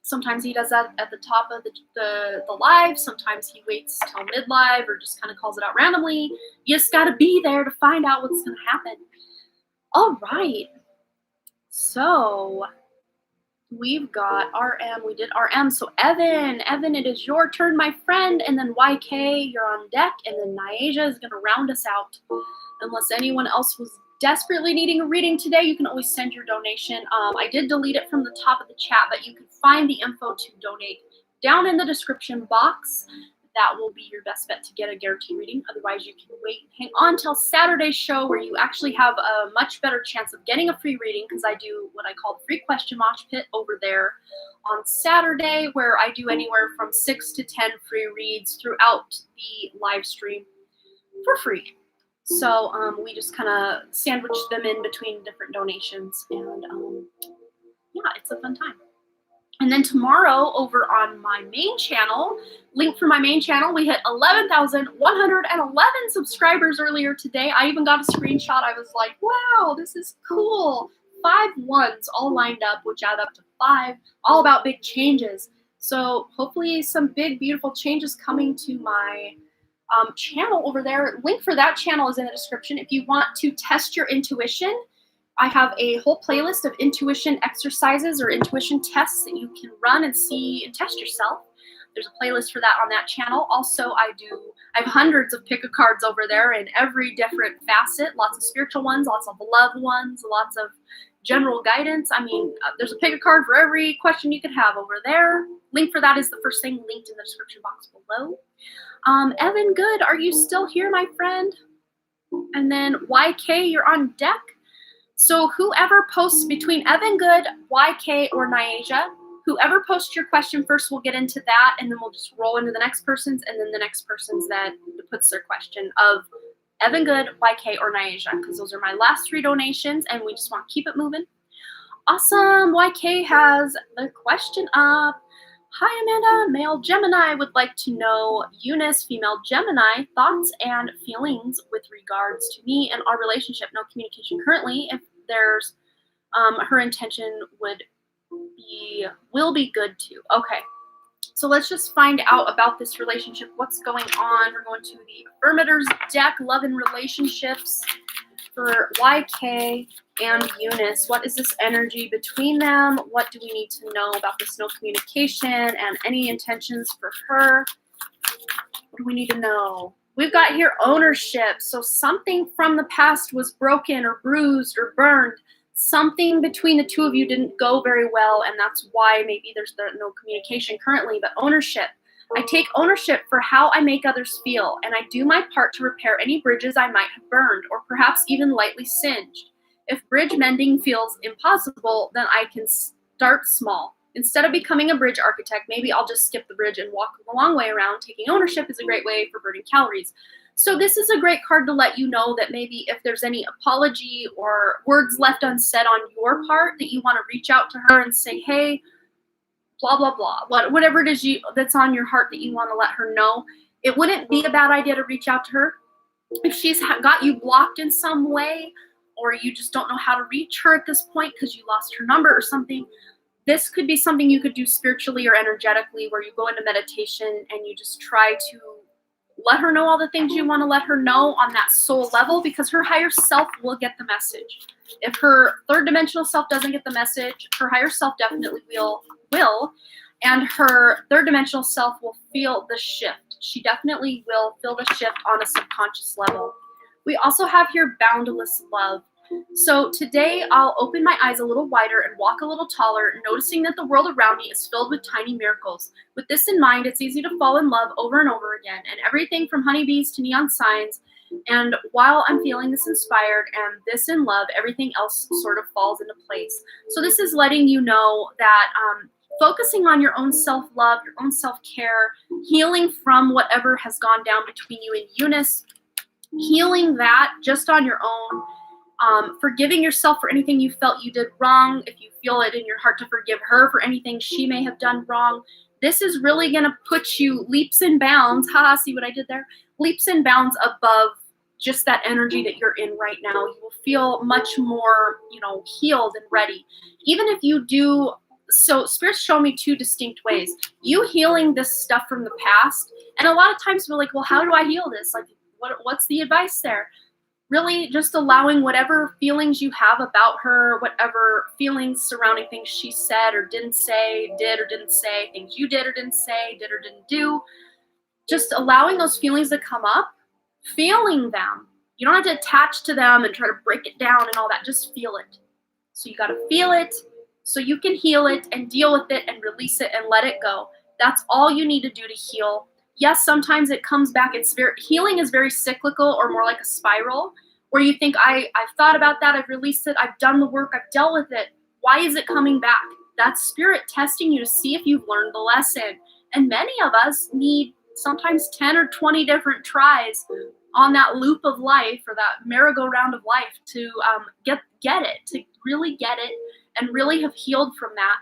sometimes he does that at the top of the live. Sometimes he waits till mid live or just kind of calls it out randomly. You just got to be there to find out what's going to happen. All right. So we've got RM. We did RM. So Evan, it is your turn, my friend. And then YK, you're on deck. And then Nyasia is going to round us out. Unless anyone else was desperately needing a reading today, you can always send your donation. I did delete it from the top of the chat, but you can find the info to donate down in the description box. That will be your best bet to get a guaranteed reading. Otherwise, you can wait and hang on till Saturday's show, where you actually have a much better chance of getting a free reading, because I do what I call the free question mosh pit over there on Saturday, where I do anywhere from 6 to 10 free reads throughout the live stream for free. So we just kind of sandwich them in between different donations, and yeah, it's a fun time. And then tomorrow, over on my main channel, link for my main channel, we hit 11,111 subscribers earlier today. I even got a screenshot. I was like, wow, this is cool. 5 ones all lined up, which add up to 5, all about big changes. So hopefully some big, beautiful changes coming to my channel over there. Link for that channel is in the description. If you want to test your intuition, I have a whole playlist of intuition exercises or intuition tests that you can run and see and test yourself. There's a playlist for that on that channel. Also, I have hundreds of pick a cards over there in every different facet, lots of spiritual ones, lots of love ones, lots of general guidance. I mean, there's a pick a card for every question you could have over there. Link for that is the first thing linked in the description box below. Evan Good, are you still here, my friend? And then YK, you're on deck. So whoever posts between Evan Good, YK, or Nyasia, whoever posts your question first will get into that, and then we'll just roll into the next person's, and then the next person's that puts their question of Evan Good, YK, or Nyasia, because those are my last 3 donations, and we just want to keep it moving. Awesome. YK has the question up. Hi, Amanda. Male Gemini would like to know, Eunice, female Gemini, thoughts and feelings with regards to me and our relationship. No communication currently. If there's her intention will be good too. Okay. So let's just find out about this relationship. What's going on? We're going to the Affirmators deck, love and relationships for YK and Eunice. What is this energy between them? What do we need to know about this no communication and any intentions for her? What do we need to know? We've got here ownership. So something from the past was broken or bruised or burned. Something between the two of you didn't go very well, and that's why maybe there's no communication currently. But ownership. I take ownership for how I make others feel, and I do my part to repair any bridges I might have burned or perhaps even lightly singed. If bridge mending feels impossible, then I can start small. Instead of becoming a bridge architect, maybe I'll just skip the bridge and walk the long way around. Taking ownership is a great way for burning calories. So this is a great card to let you know that maybe if there's any apology or words left unsaid on your part, that you want to reach out to her and say, hey, blah, blah, blah, whatever it is that's on your heart that you want to let her know. It wouldn't be a bad idea to reach out to her. If she's got you blocked in some way, or you just don't know how to reach her at this point because you lost her number or something, this could be something you could do spiritually or energetically, where you go into meditation and you just try to let her know all the things you want to let her know on that soul level, because her higher self will get the message. If her third dimensional self doesn't get the message, her higher self definitely will, and her third dimensional self will feel the shift. She definitely will feel the shift on a subconscious level. We also have here boundless love. So today I'll open my eyes a little wider and walk a little taller, noticing that the world around me is filled with tiny miracles. With this in mind, it's easy to fall in love over and over again, and everything from honeybees to neon signs. And while I'm feeling this inspired and this in love, everything else sort of falls into place. So this is letting you know that focusing on your own self-love, your own self-care, healing from whatever has gone down between you and Eunice, healing that just on your own, forgiving yourself for anything you felt you did wrong, if you feel it in your heart to forgive her for anything she may have done wrong. This is really going to put you leaps and bounds, see what I did there? Leaps and bounds above just that energy that you're in right now. You will feel much more, healed and ready. Even if you do, so spirits show me 2 distinct ways. You healing this stuff from the past, and a lot of times we're like, well, how do I heal this? Like, what's the advice there? really just allowing whatever feelings you have about her, whatever feelings surrounding things she said or didn't say, did or didn't say, things you did or didn't say, did or didn't do, just allowing those feelings to come up, feeling them. You don't have to attach to them and try to break it down and all that. Just feel it. So you got to feel it so you can heal it and deal with it and release it and let it go. That's all you need to do to heal. Yes, sometimes it comes back. Healing is very cyclical, or more like a spiral, where you think, I've thought about that, I've released it, I've done the work, I've dealt with it. Why is it coming back? That's spirit testing you to see if you've learned the lesson. And many of us need sometimes 10 or 20 different tries on that loop of life, or that merry-go-round of life, to get it, to really get it and really have healed from that.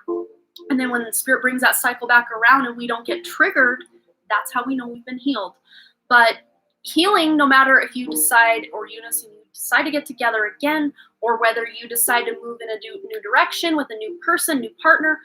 And then when the spirit brings that cycle back around and we don't get triggered, that's how we know we've been healed. But healing, no matter if you decide, or Eunice and you decide to get together again, or whether you decide to move in a new direction with a new person, new partner,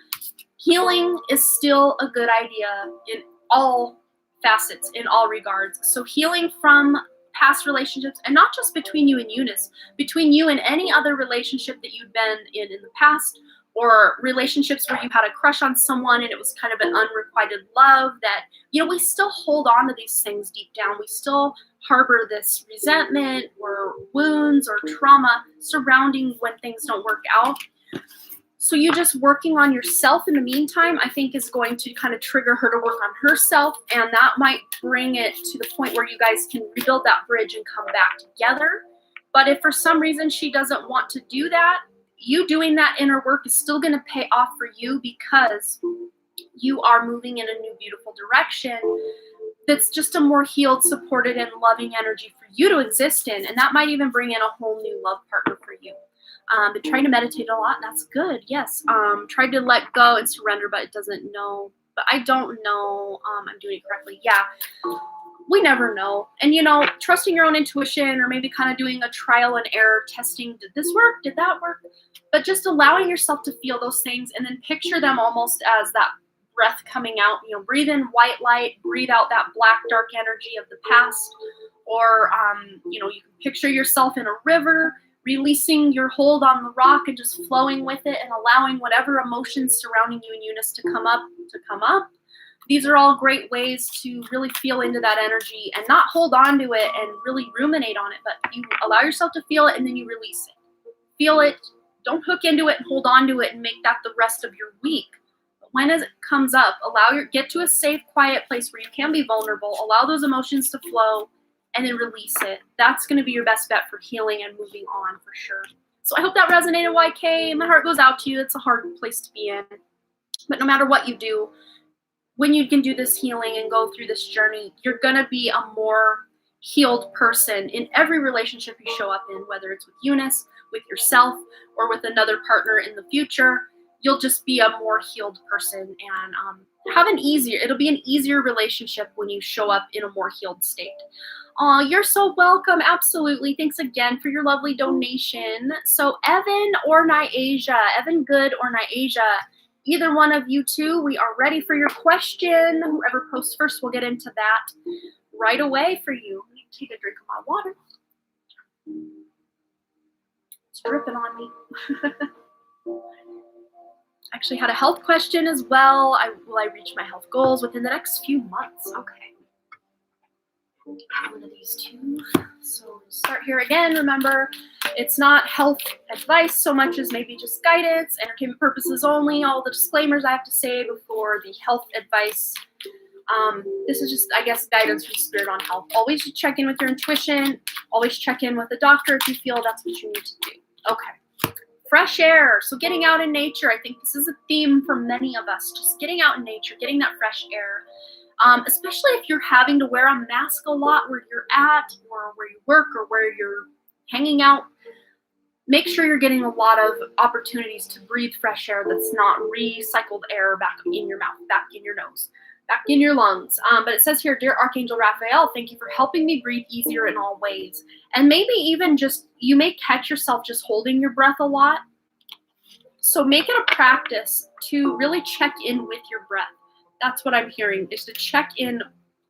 healing is still a good idea in all facets, in all regards. So healing from past relationships, and not just between you and Eunice, between you and any other relationship that you've been in the past, or relationships where you had a crush on someone and it was kind of an unrequited love, that, we still hold on to these things deep down. We still harbor this resentment or wounds or trauma surrounding when things don't work out. So you just working on yourself in the meantime, I think, is going to kind of trigger her to work on herself, and that might bring it to the point where you guys can rebuild that bridge and come back together. But if for some reason she doesn't want to do that, you doing that inner work is still going to pay off for you, because you are moving in a new beautiful direction that's just a more healed, supported, and loving energy for you to exist in. And that might even bring in a whole new love partner for you. Been trying to meditate a lot. That's good. Yes. Tried to let go and surrender, but it doesn't know. But I don't know I'm doing it correctly. Yeah. We never know. And, trusting your own intuition, or maybe kind of doing a trial and error testing. Did this work? Did that work? But just allowing yourself to feel those things, and then picture them almost as that breath coming out. Breathe in white light, breathe out that black, dark energy of the past. Or, you can picture yourself in a river, releasing your hold on the rock and just flowing with it, and allowing whatever emotions surrounding you and Eunice to come up. These are all great ways to really feel into that energy and not hold on to it and really ruminate on it, but you allow yourself to feel it and then you release it. Feel it. Don't hook into it and hold on to it and make that the rest of your week. But when it comes up, get to a safe, quiet place where you can be vulnerable, allow those emotions to flow, and then release it. That's going to be your best bet for healing and moving on, for sure. So I hope that resonated, YK. My heart goes out to you. It's a hard place to be in. But no matter what you do, when you can do this healing and go through this journey, you're going to be a more healed person in every relationship you show up in, whether it's with Eunice, with yourself, or with another partner in the future. You'll just be a more healed person, and it'll be an easier relationship when you show up in a more healed state. You're so welcome. Absolutely. Thanks again for your lovely donation. So Evan or Nyasia, Evan Good or Nyasia, either one of you two, we are ready for your question. Whoever posts first, we'll get into that right away for you. Let me take a drink of my water. It's dripping on me. Actually had a health question as well. Will I reach my health goals within the next few months? Okay. One of these two. So start here again. Remember, it's not health advice so much as maybe just guidance, entertainment purposes only. All the disclaimers I have to say before the health advice. This is just, I guess, guidance from spirit on health. Always check in with your intuition. Always check in with a doctor if you feel that's what you need to do. Okay. Fresh air. So getting out in nature. I think this is a theme for many of us. Just getting out in nature, getting that fresh air. Especially if you're having to wear a mask a lot where you're at, or where you work, or where you're hanging out. Make sure you're getting a lot of opportunities to breathe fresh air that's not recycled air back in your mouth, back in your nose, back in your lungs. But it says here, Dear Archangel Raphael, thank you for helping me breathe easier in all ways. And maybe even just, you may catch yourself just holding your breath a lot. So make it a practice to really check in with your breath. That's what I'm hearing, is to check in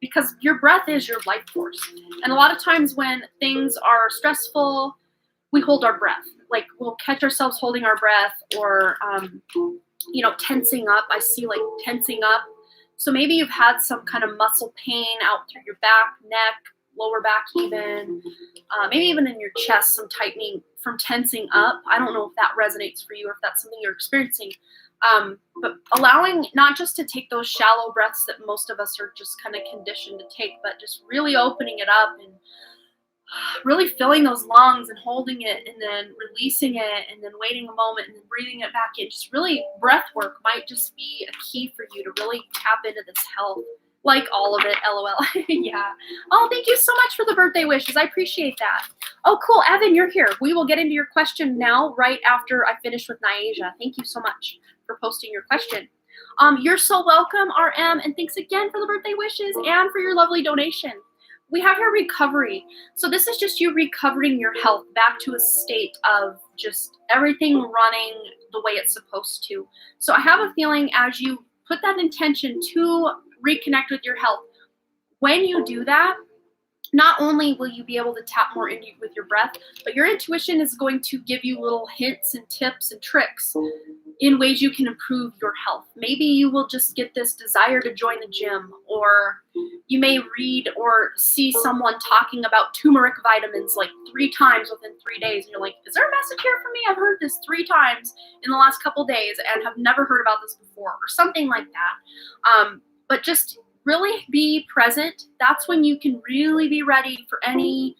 because your breath is your life force. And a lot of times when things are stressful, we hold our breath. Like we'll catch ourselves holding our breath or, tensing up. I see like tensing up. So maybe you've had some kind of muscle pain out through your back, neck, lower back even, maybe even in your chest, some tightening from tensing up. I don't know if that resonates for you or if that's something you're experiencing. But allowing not just to take those shallow breaths that most of us are just kind of conditioned to take, but just really opening it up and really filling those lungs and holding it and then releasing it and then waiting a moment and then breathing it back in. Just really breath work might just be a key for you to really tap into this health. Like all of it, LOL. Yeah. Oh, thank you so much for the birthday wishes. I appreciate that. Oh, cool. Evan, you're here. We will get into your question now, right after I finish with Nyasia. Thank you so much for posting your question. You're so welcome, RM, and thanks again for the birthday wishes and for your lovely donation. We have here recovery. So this is just you recovering your health back to a state of just everything running the way it's supposed to. So I have a feeling as you put that intention to reconnect with your health, when you do that, not only will you be able to tap more in with your breath, but your intuition is going to give you little hints and tips and tricks in ways you can improve your health. Maybe you will just get this desire to join the gym, or you may read or see someone talking about turmeric vitamins like 3 times within 3 days. And you're like, is there a message here for me? I've heard this 3 times in the last couple days and have never heard about this before, or something like that. But just really be present. That's when you can really be ready for any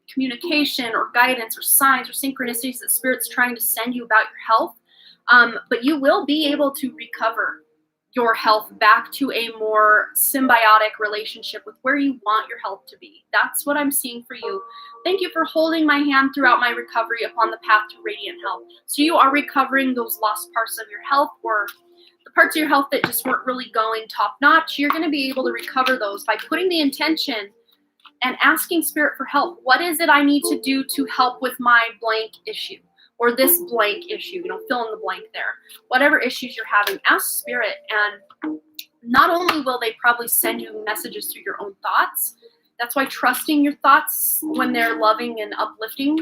communication or guidance or signs or synchronicities that Spirit's trying to send you about your health. But you will be able to recover your health back to a more symbiotic relationship with where you want your health to be. That's what I'm seeing for you. Thank you for holding my hand throughout my recovery upon the path to radiant health. So you are recovering those lost parts of your health, or the parts of your health that just weren't really going top notch. You're going to be able to recover those by putting the intention and asking Spirit for help. What is it I need to do to help with my blank issue? Or this blank issue, fill in the blank there. Whatever issues you're having, ask Spirit. And not only will they probably send you messages through your own thoughts, that's why trusting your thoughts when they're loving and uplifting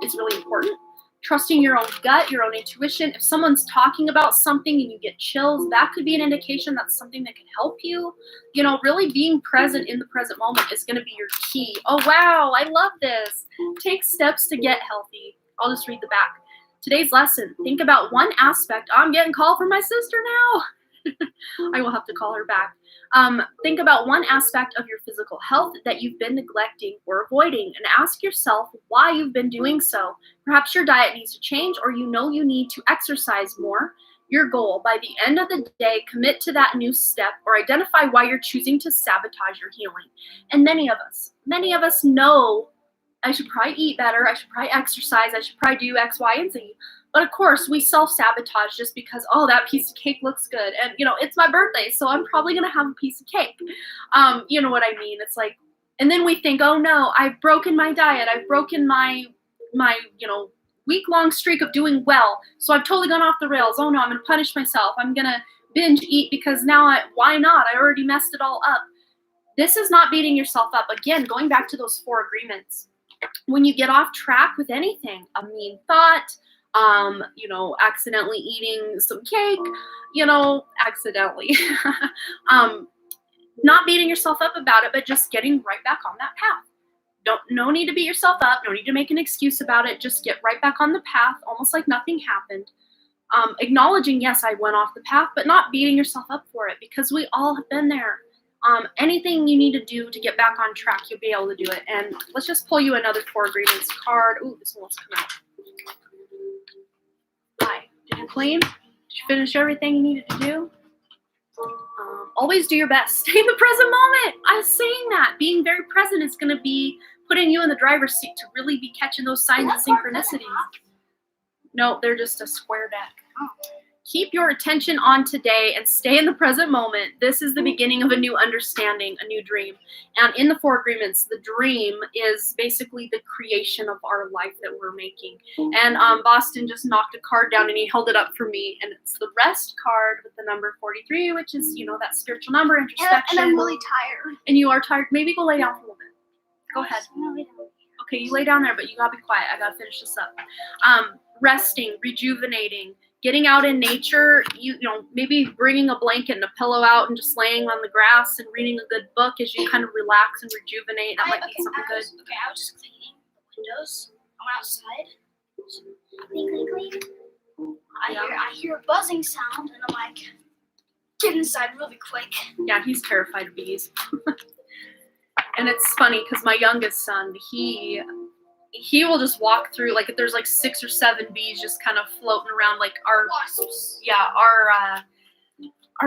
is really important. Trusting your own gut, your own intuition. If someone's talking about something and you get chills, that could be an indication that's something that can help you. Really being present in the present moment is going to be your key. Oh, wow, I love this. Take steps to get healthy. I'll just read the back. Today's lesson, think about one aspect. I'm getting called from my sister now. I will have to call her back. Think about one aspect of your physical health that you've been neglecting or avoiding, and ask yourself why you've been doing so. Perhaps your diet needs to change, or you need to exercise more. Your goal, by the end of the day, commit to that new step or identify why you're choosing to sabotage your healing. And many of us know I should probably eat better, I should probably exercise, I should probably do X, Y, and Z. But of course, we self-sabotage just because, that piece of cake looks good. And, it's my birthday, so I'm probably going to have a piece of cake. You know what I mean? It's like, and then we think, oh no, I've broken my diet. I've broken my week-long streak of doing well. So I've totally gone off the rails. Oh no, I'm going to punish myself. I'm going to binge eat because why not? I already messed it all up. This is not beating yourself up. Again, going back to those 4 agreements. When you get off track with anything, a mean thought, accidentally eating some cake, accidentally, not beating yourself up about it, but just getting right back on that path. No need to beat yourself up. No need to make an excuse about it. Just get right back on the path, almost like nothing happened. Acknowledging, yes, I went off the path, but not beating yourself up for it, because we all have been there. Anything you need to do to get back on track, you'll be able to do it. And let's just pull you another 4 agreements card. Ooh, this one wants to come out. Hi. Did you clean? Did you finish everything you needed to do? Always do your best. Stay in the present moment. I was saying that. Being very present is going to be putting you in the driver's seat to really be catching those signs and synchronicities. No, they're just a square deck. Keep your attention on today and stay in the present moment. This is the beginning of a new understanding, a new dream. And in the 4 agreements, the dream is basically the creation of our life that we're making. And Boston just knocked a card down and he held it up for me. And it's the rest card with the number 43, which is, that spiritual number, introspection. And I'm really tired. And you are tired. Maybe go lay down for a little bit. Go ahead. Okay, you lay down there, but you gotta be quiet. I gotta finish this up. Resting, rejuvenating, getting out in nature, maybe bringing a blanket and a pillow out and just laying on the grass and reading a good book as you kind of relax and rejuvenate. That might be something good. I was just cleaning the windows. I went outside. Clean. I hear a buzzing sound, and I'm like, get inside really quick. Yeah, he's terrified of bees. And it's funny because my youngest son, he will just walk through, like if there's like 6 or 7 bees just kind of floating around, like our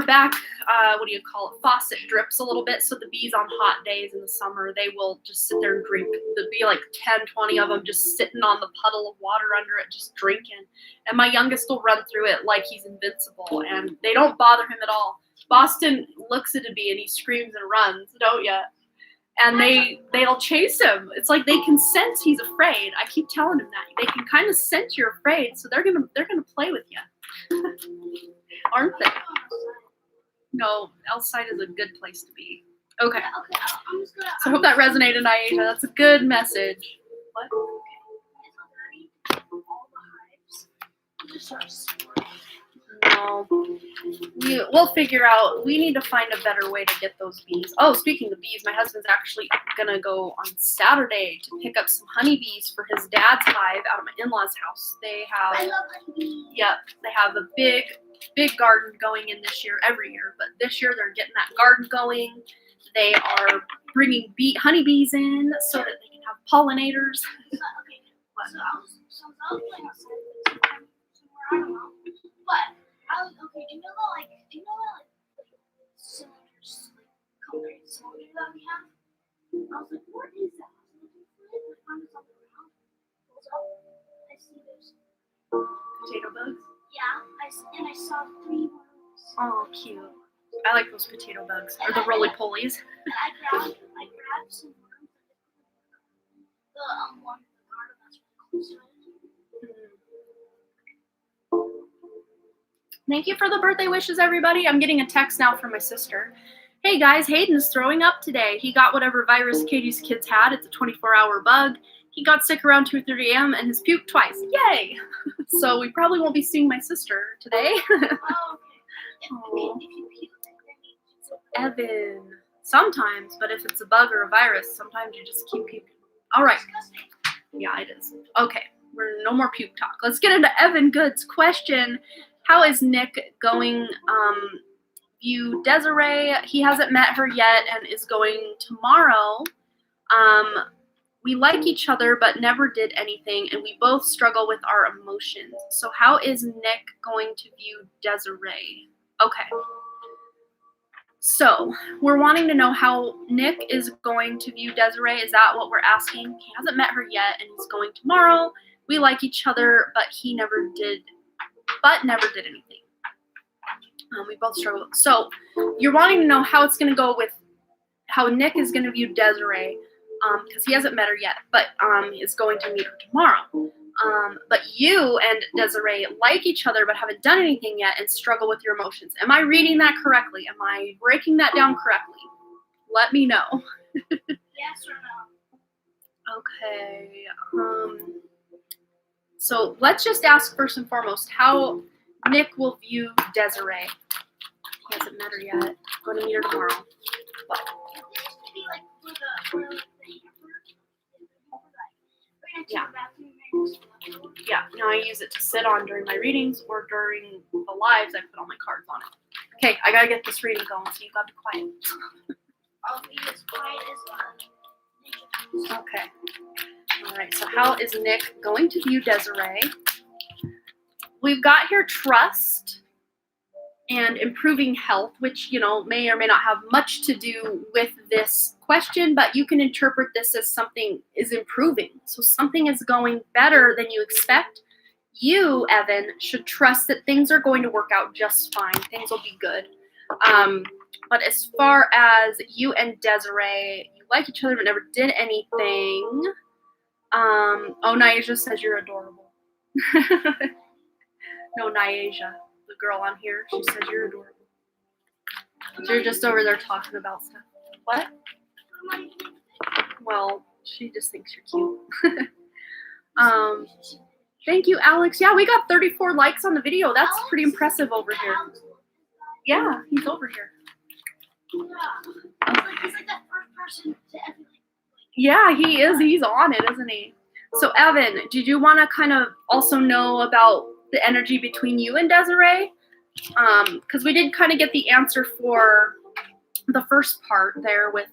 back, faucet drips a little bit. So the bees on hot days in the summer, they will just sit there and drink. There'd be like 10, 20 of them just sitting on the puddle of water under it, just drinking. And my youngest will run through it like he's invincible, and they don't bother him at all. Boston looks at a bee and he screams and runs, don't ya? And they'll chase him. It's like they can sense he's afraid. I keep telling him that. They can kind of sense you're afraid, so they're gonna play with you. Aren't they? No, outside is a good place to be. Okay. So I hope that resonated, Aisha. That's a good message. What? No. We'll figure out. We need to find a better way to get those bees. Oh, speaking of bees, my husband's actually gonna go on Saturday to pick up some honeybees for his dad's hive out at my in-laws' house. They have. I love honeybees. Yep, they have a big garden going in this year, every year, but this year they're getting that garden going. They are bringing honeybees in so that they can have pollinators. Okay, so I was playing outside somewhere, I don't know, but I was okay. Do you know that cylinders, like concrete cylinder that we have? I was like, what is that? I was looking for it, and I found it on the ground. Pulls up, I see there's Potato bugs? Yeah, I saw 3 worms. Oh, cute. I like those potato bugs, or the roly-polies. And I grabbed some worms. The one in the garden that's really close to it. Thank you for the birthday wishes, everybody. I'm getting a text now from my sister. Hey guys, Hayden's throwing up today. He got whatever virus Katie's kids had. It's a 24-hour bug. He got sick around 2:30 a.m. and has puked twice. Yay! So we probably won't be seeing my sister today. Oh, okay. If you puke, then Evan. Sometimes, but if it's a bug or a virus, sometimes you just keep puking. All right. Yeah, it is. Okay, we're no more puke talk. Let's get into Evan Good's question. How is Nick going view Desiree? He hasn't met her yet and is going tomorrow. We like each other but never did anything, and we both struggle with our emotions. So how is Nick going to view Desiree? Okay. So we're wanting to know how Nick is going to view Desiree. Is that what we're asking? He hasn't met her yet and he's going tomorrow. We like each other, but never did anything. We both struggle. So you're wanting to know how it's going to go with how Nick is going to view Desiree, because he hasn't met her yet, but is going to meet her tomorrow. But you and Desiree like each other but haven't done anything yet and struggle with your emotions. Am I reading that correctly? Am I breaking that down correctly? Let me know. yes or no? Okay. So let's just ask first and foremost how Nick will view Desiree. He hasn't met her yet. I'm going to meet her tomorrow. But yeah. Yeah, now I use it to sit on during my readings or during the lives. I put all my cards on it. Okay, I gotta get this reading going, so you gotta be quiet. I'll be as quiet as Okay. All right, so how is Nick going to view Desiree? We've got here trust and improving health, which, may or may not have much to do with this question, but you can interpret this as something is improving. So something is going better than you expect. You, Evan, should trust that things are going to work out just fine. Things will be good. But as far as you and Desiree, you like each other but never did anything. Oh, Nyasia says you're adorable. No, Nyasia, the girl on here, she says you're adorable. So you're just over there talking about stuff. What? Well, she just thinks you're cute. Thank you, Alex. Yeah, we got 34 likes on the video. That's pretty impressive over here. Yeah, he's over here. He's like that first person to ever. Yeah, he is. He's on it, isn't he? So, Evan, did you want to kind of also know about the energy between you and Desiree? Because we did kind of get the answer for the first part there with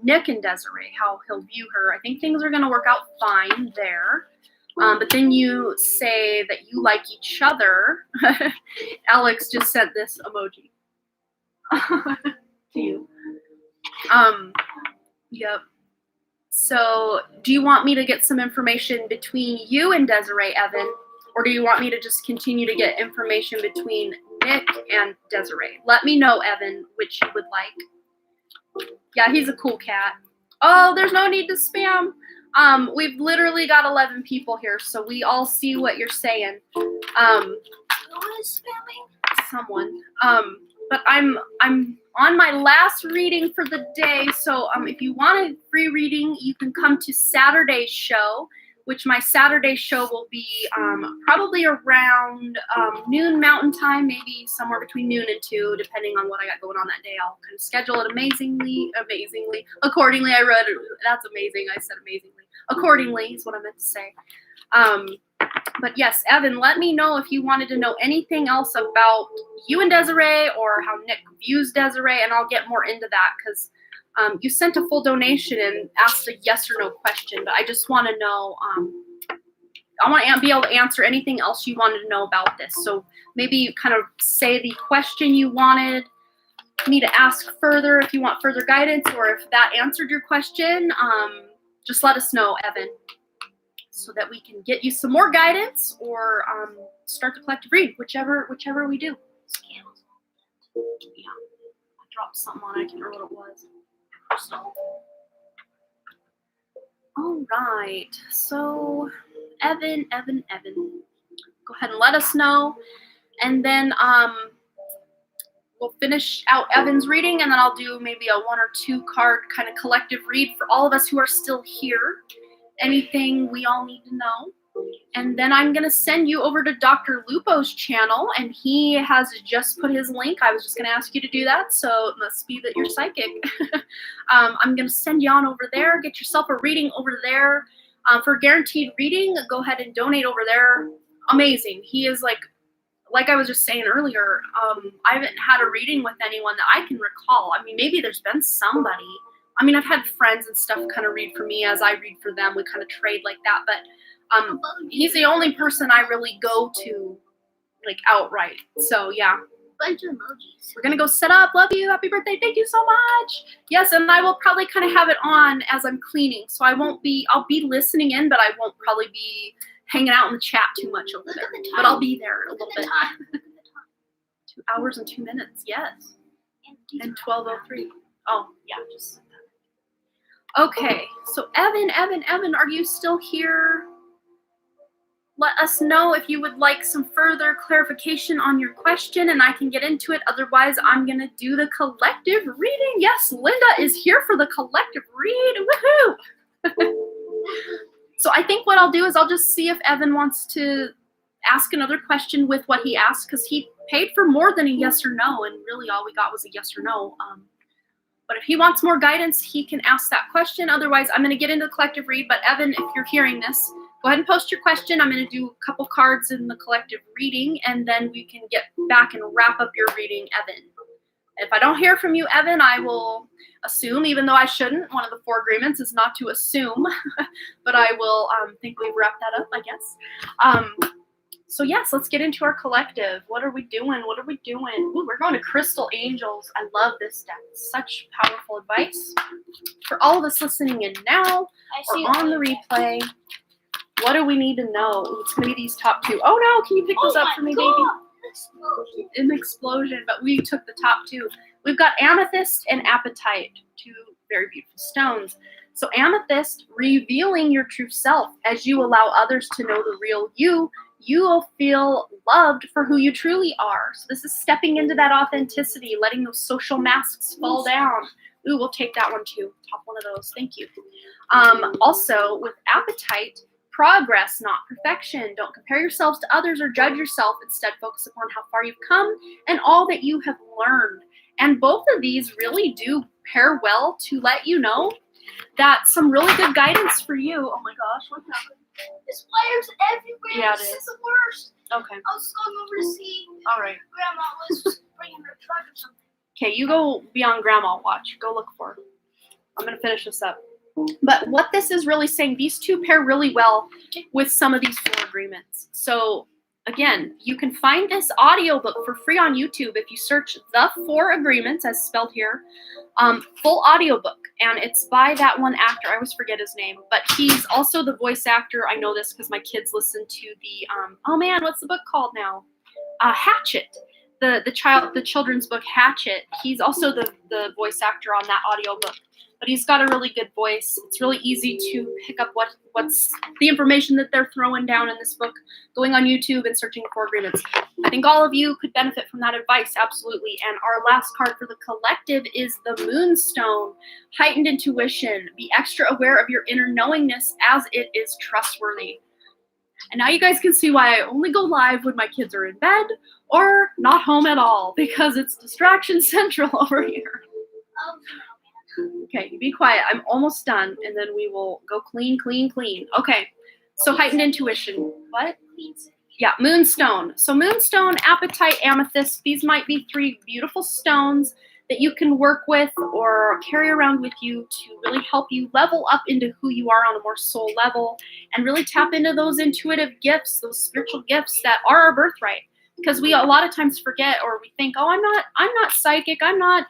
Nick and Desiree, how he'll view her. I think things are going to work out fine there. But then you say that you like each other. Alex just sent this emoji to you. Yep. So do you want me to get some information between you and Desiree, Evan? Or do you want me to just continue to get information between Nick and Desiree? Let me know, Evan, which you would like. Yeah, he's a cool cat. Oh, there's no need to spam. We've literally got 11 people here, so we all see what you're saying. Who is spamming? Someone. But I'm on my last reading for the day, so if you want a free reading, you can come to Saturday's show, which my Saturday show will be probably around noon Mountain Time, maybe somewhere between noon and 2, depending on what I got going on that day. I'll kind of schedule it accordingly. I read it. That's amazing. I said amazingly. Accordingly is what I meant to say. But yes, Evan, let me know if you wanted to know anything else about you and Desiree or how Nick views Desiree, and I'll get more into that because you sent a full donation and asked a yes or no question, but I just want to know, I want to be able to answer anything else you wanted to know about this. So maybe you kind of say the question you wanted me to ask further if you want further guidance, or if that answered your question, just let us know, Evan, so that we can get you some more guidance or start the collective read, whichever we do. Yeah, I dropped something on it. I can't remember what it was. All right, so Evan, go ahead and let us know, and then we'll finish out Evan's reading, and then I'll do maybe a 1 or 2 card kind of collective read for all of us who are still here. Anything we all need to know. And then I'm going to send you over to Dr. Lupo's channel, and he has just put his link. I was just going to ask you to do that, so it must be that you're psychic. I'm going to send you on over there. Get yourself a reading over there. For guaranteed reading, go ahead and donate over there. Amazing. He is like I was just saying earlier, I haven't had a reading with anyone that I can recall. I mean, maybe there's been somebody. I mean, I've had friends and stuff kind of read for me as I read for them. We kind of trade like that, but he's the only person I really go to, like, outright. So, yeah. Bunch of emojis. We're going to go set up. Love you. Happy birthday. Thank you so much. Yes, and I will probably kind of have it on as I'm cleaning. So I'll be listening in, but I won't probably be hanging out in the chat too much over there. But I'll be there a little bit. 2 hours and 2 minutes. Yes. And 12:03. Oh, yeah, just said that. Okay, so Evan, are you still here? Let us know if you would like some further clarification on your question, and I can get into it. Otherwise, I'm going to do the collective reading. Yes, Linda is here for the collective read. Woohoo! So I think what I'll do is I'll just see if Evan wants to ask another question with what he asked, because he paid for more than a yes or no, and really all we got was a yes or no. But if he wants more guidance, he can ask that question. Otherwise, I'm going to get into the collective read. But Evan, if you're hearing this, go ahead and post your question. I'm going to do a couple cards in the collective reading, and then we can get back and wrap up your reading, Evan. If I don't hear from you, Evan, I will assume, even though I shouldn't. One of the 4 agreements is not to assume, but I will think we've wrapped that up, I guess. So yes, let's get into our collective. What are we doing? Ooh, we're going to Crystal Angels. I love this deck. Such powerful advice. For all of us listening in now or on the replay, What do we need to know? Ooh, it's going to be these top 2. Oh, no. Can you pick those up for me, baby? An explosion, but we took the top 2. We've got amethyst and apatite, 2 very beautiful stones. So amethyst, revealing your true self. As you allow others to know the real you, you will feel loved for who you truly are. So this is stepping into that authenticity, letting those social masks fall down. Ooh, we'll take that one too. Top one of those. Thank you. Also, with apatite, progress, not perfection. Don't compare yourselves to others or judge yourself. Instead, focus upon how far you've come and all that you have learned. And both of these really do pair well to let you know that some really good guidance for you. Oh my gosh, what happened? There's wires everywhere. Yeah, it This is. is the worst. Okay. I was going over to see All right. Grandma was bringing her truck or something. Okay, you go be on Grandma watch. Go look for her. I'm going to finish this up. But what this is really saying, these 2 pair really well with some of these 4 agreements. So again, you can find this audiobook for free on YouTube if you search The 4 Agreements, as spelled here, full audiobook. And it's by that one actor. I always forget his name, but he's also the voice actor. I know this because my kids listen to the, oh man, what's the book called now? Hatchet. The children's book Hatchet. He's also the voice actor on that audiobook. But he's got a really good voice. It's really easy to pick up what's the information that they're throwing down in this book, going on YouTube and searching for agreements. I think all of you could benefit from that advice, absolutely. And our last card for the collective is the Moonstone. Heightened intuition. Be extra aware of your inner knowingness as it is trustworthy. And now you guys can see why I only go live when my kids are in bed or not home at all, because it's distraction central over here. Oh, Okay, you be quiet. I'm almost done, and then we will go clean, clean, clean. Okay, so heightened intuition. What? Yeah, Moonstone. So Moonstone, Apatite, Amethyst, these might be 3 beautiful stones that you can work with or carry around with you to really help you level up into who you are on a more soul level and really tap into those intuitive gifts, those spiritual gifts that are our birthright. Because we a lot of times forget, or we think, oh, I'm not psychic, I'm not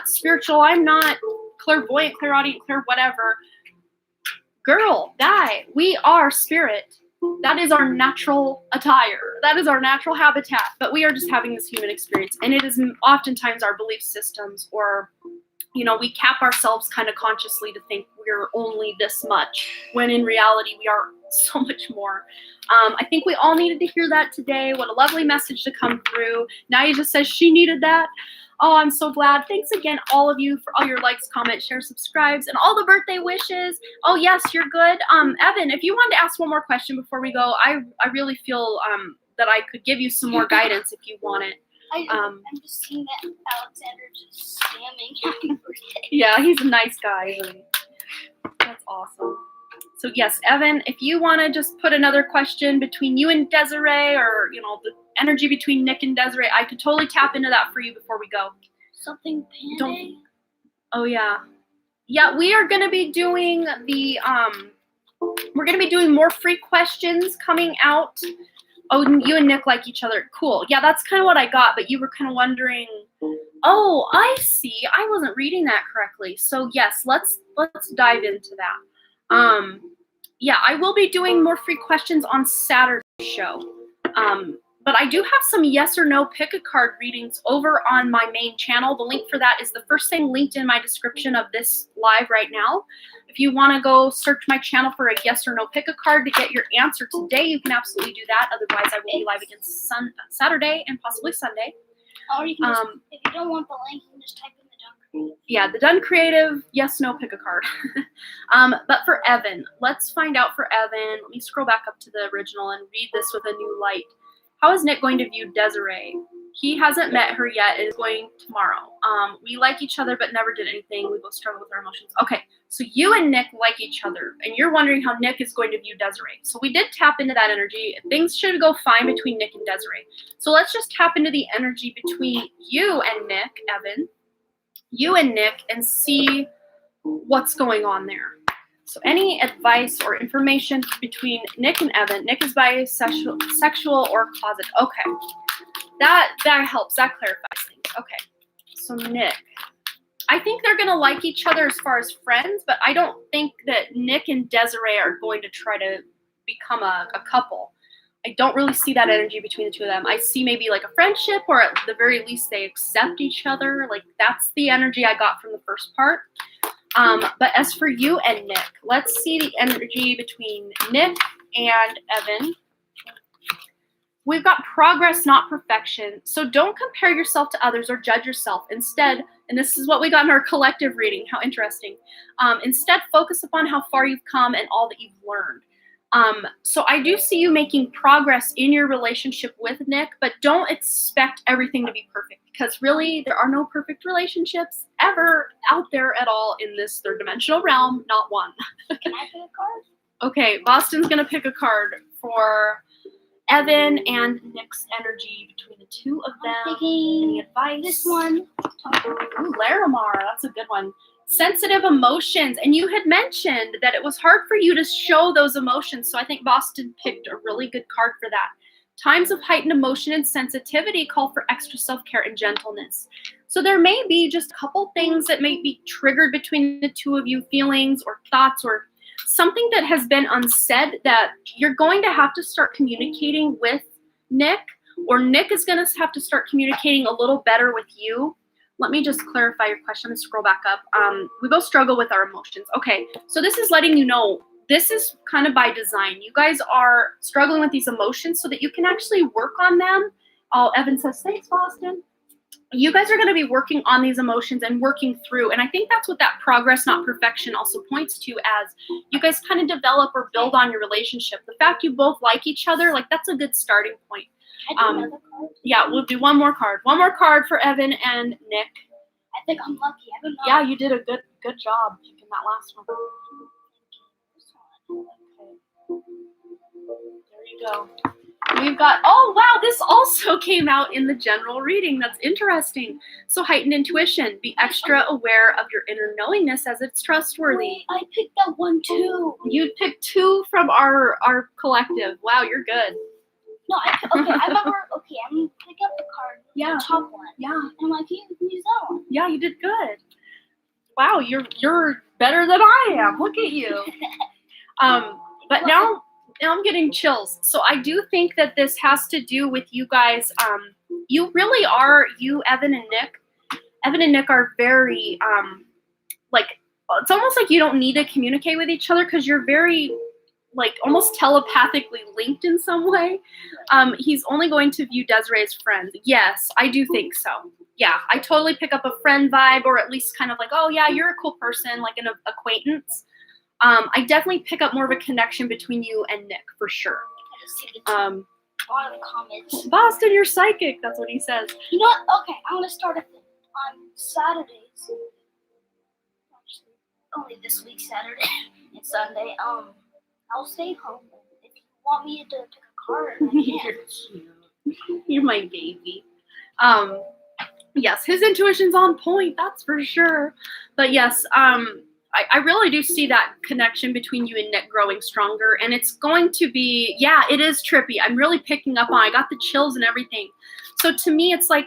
spiritual, I'm not clairvoyant, clairaudient, whatever. Girl, guy, we are spirit. That is our natural attire. That is our natural habitat. But we are just having this human experience. And it is oftentimes our belief systems, or, we cap ourselves kind of consciously to think we're only this much, when in reality we are so much more. I think we all needed to hear that today. What a lovely message to come through. Nadia just says she needed that. Oh, I'm so glad. Thanks again, all of you, for all your likes, comments, shares, subscribes, and all the birthday wishes. Oh, yes, you're good. Evan, if you wanted to ask one more question before we go, I really feel that I could give you some more guidance if you want it. I'm just seeing that Alexander just spamming happy birthday. Yeah, he's a nice guy, isn't he? That's awesome. So yes, Evan, if you want to just put another question between you and Desiree, or the energy between Nick and Desiree, I could totally tap into that for you before we go. Something panda. Oh yeah. Yeah, we are going to be doing we're going to be doing more free questions coming out. Oh, you and Nick like each other. Cool. Yeah, that's kind of what I got, but you were kind of wondering, oh, I see. I wasn't reading that correctly. So yes, let's dive into that. Yeah, I will be doing more free questions on Saturday's show. But I do have some yes or no pick a card readings over on my main channel. The link for that is the first thing linked in my description of this live right now. If you want to go search my channel for a yes or no pick a card to get your answer today, you can absolutely do that. Otherwise, I will be live again Saturday and possibly Sunday. Or you can just, if you don't want the link, you can just type in the Done Creative. Yeah, the Done Creative, yes, no, pick a card. But for Evan, let's find out for Evan. Let me scroll back up to the original and read this with a new light. How is Nick going to view Desiree? He hasn't met her yet. It is going tomorrow. We like each other but never did anything. We both struggle with our emotions. Okay, so you and Nick like each other, and you're wondering how Nick is going to view Desiree. So we did tap into that energy. Things should go fine between Nick and Desiree. So let's just tap into the energy between you and Nick, Evan, you and Nick, and see what's going on there. So any advice or information between Nick and Evan. Nick is bisexual, sexual, or closet. Okay, that helps. That clarifies things. Okay, so Nick, I think they're gonna like each other as far as friends, but I don't think that Nick and Desiree are going to try to become a couple. I don't really see that energy between the two of them. I see maybe like a friendship, or at the very least they accept each other. Like that's the energy I got from the first part. But as for you and Nick, let's see the energy between Nick and Evan. We've got progress, not perfection. So don't compare yourself to others or judge yourself. Instead, and this is what we got in our collective reading, how interesting. Instead, focus upon how far you've come and all that you've learned. So I do see you making progress in your relationship with Nick, but don't expect everything to be perfect, because really there are no perfect relationships ever out there at all in this third dimensional realm, not one. Can I pick a card? Okay, Boston's gonna pick a card for Evan and Nick's energy between the two of them. I'm picking any advice? this one. Ooh, Larimar, that's a good one. Sensitive emotions. And you had mentioned that it was hard for you to show those emotions. So I think Boston picked a really good card for that. Times of heightened emotion and sensitivity call for extra self-care and gentleness. So there may be just a couple things that may be triggered between the two of you, feelings or thoughts or something that has been unsaid that you're going to have to start communicating with Nick, or Nick is going to have to start communicating a little better with you. Let me just clarify your question. I'm going to scroll back up. We both struggle with our emotions. Okay, so this is letting you know this is kind of by design. You guys are struggling with these emotions so that you can actually work on them. Oh, Evan says, thanks, Boston. You guys are going to be working on these emotions and working through. And I think that's what that progress, not perfection, also points to, as you guys kind of develop or build on your relationship. The fact you both like each other, like that's a good starting point. Yeah, we'll do one more card. One more card for Evan and Nick. I think I'm lucky. I don't know. Yeah, you did a good job picking that last one. Okay. There you go. We've got, oh wow, this also came out in the general reading. That's interesting. So heightened intuition. Be extra aware of your inner knowingness as it's trustworthy. Wait, I picked that one too. You picked two from our collective. Wow, you're good. No, I remember. Okay, I'm gonna pick up the card. Yeah. The top one. Yeah. And I'm like, you can use that one. Yeah, you did good. Wow, you're better than I am. Look at you. But now I'm getting chills. So I do think that this has to do with you guys. You really are, Evan and Nick. Evan and Nick are very, like, it's almost like you don't need to communicate with each other because you're very, like, almost telepathically linked in some way. He's only going to view Desiree as friends. Yes, I do think so. Yeah, I totally pick up a friend vibe, or at least kind of like, oh yeah, you're a cool person, like an acquaintance. I definitely pick up more of a connection between you and Nick for sure. A lot of the comments. Boston, you're psychic. That's what he says. You know what? Okay, I'm gonna start a thing on Saturdays. Actually, only this week, Saturday and Sunday. I'll stay home. If you want me to pick a card, I can. You're cute. You're my baby. Yes, his intuition's on point. That's for sure. But yes, I really do see that connection between you and Nick growing stronger, and it's going to be, yeah, it is trippy. I'm really picking up on, I got the chills and everything. So to me, it's like,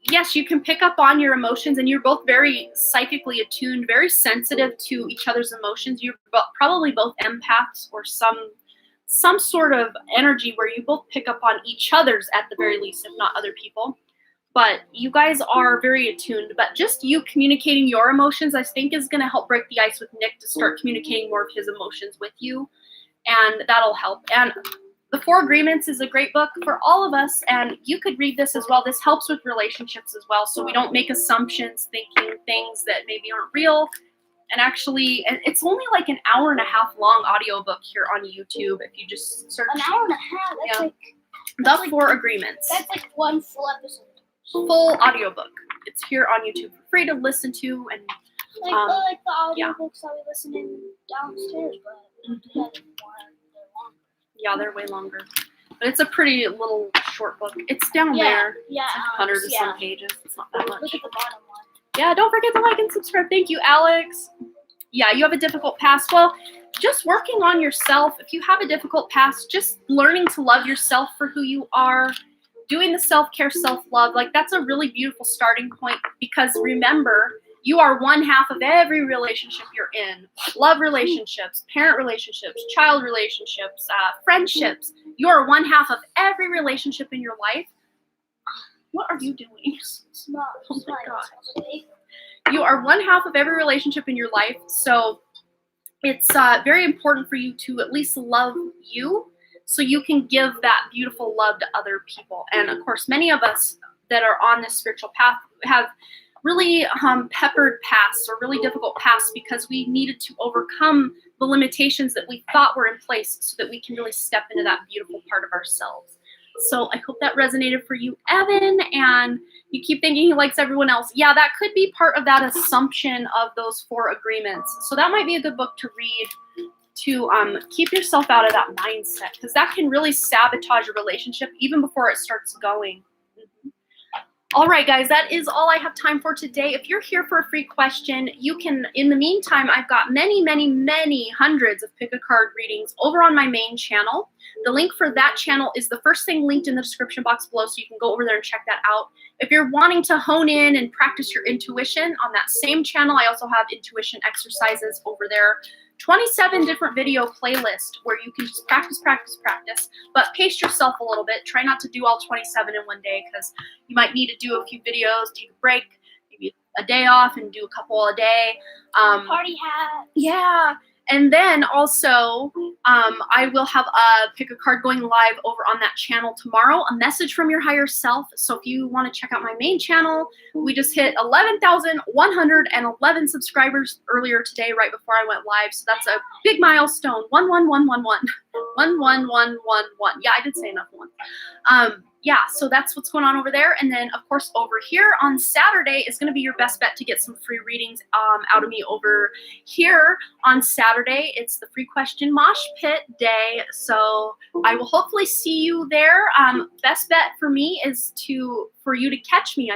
yes, you can pick up on your emotions, and you're both very psychically attuned, very sensitive to each other's emotions. You're probably both empaths, or some sort of energy where you both pick up on each other's at the very least, if not other people. But you guys are very attuned. But just you communicating your emotions, I think, is going to help break the ice with Nick to start communicating more of his emotions with you. And that'll help. And The Four Agreements is a great book for all of us. And you could read this as well. This helps with relationships as well. So we don't make assumptions thinking things that maybe aren't real. And actually, it's only like an hour and a half long audiobook here on YouTube. If you just search. An hour and a half? That's Yeah. like... The Four Agreements. That's like one full episode. Full audiobook. It's here on YouTube for free to listen to, and Like the audiobooks that we listen in downstairs, but they're longer. yeah, they're way longer. But it's a pretty little short book. It's down there. Yeah, It's like 100 and some pages. It's not that Look much. at the bottom one. Yeah, don't forget to like and subscribe. Thank you, Alex. Yeah, you have a difficult past. Well, just working on yourself. If you have a difficult past, just learning to love yourself for who you are. Doing the self-care, self-love, like that's a really beautiful starting point, because remember, You are one half of every relationship you're in. Love relationships, parent relationships, child relationships, friendships. You are one half of every relationship in your life. What are you doing? Small. Oh my God. You are one half of every relationship in your life. So it's very important for you to at least love you so you can give that beautiful love to other people. And of course, many of us that are on this spiritual path have really peppered pasts or really difficult pasts because we needed to overcome the limitations that we thought were in place so that we can really step into that beautiful part of ourselves. So I hope that resonated for you, Evan. And you keep thinking he likes everyone else. Yeah, that could be part of that assumption of those 4 agreements. So that might be a good book to read to keep yourself out of that mindset, because that can really sabotage a relationship even before it starts going. All right, guys, that is all I have time for today. If you're here for a free question, you can, in the meantime, I've got many, many, many hundreds of pick a card readings over on my main channel. The link for that channel is the first thing linked in the description box below, so you can go over there and check that out. If you're wanting to hone in and practice your intuition on that same channel, I also have intuition exercises over there. 27 different video playlists where you can just practice, practice, practice, but pace yourself a little bit. Try not to do all 27 in one day, because you might need to do a few videos, take a break, maybe a day off and do a couple a day. Party hat. Yeah. And then also, I will have a pick a card going live over on that channel tomorrow, a message from your higher self. So if you want to check out my main channel, we just hit 11,111 subscribers earlier today, right before I went live. So that's a big milestone. 11111. 11111. Yeah, I did say enough one. Yeah, so that's what's going on over there. And then, of course, over here on Saturday is going to be your best bet to get some free readings out of me over here on Saturday. It's the free question mosh pit day. So I will hopefully see you there. Best bet for me is for you to catch me,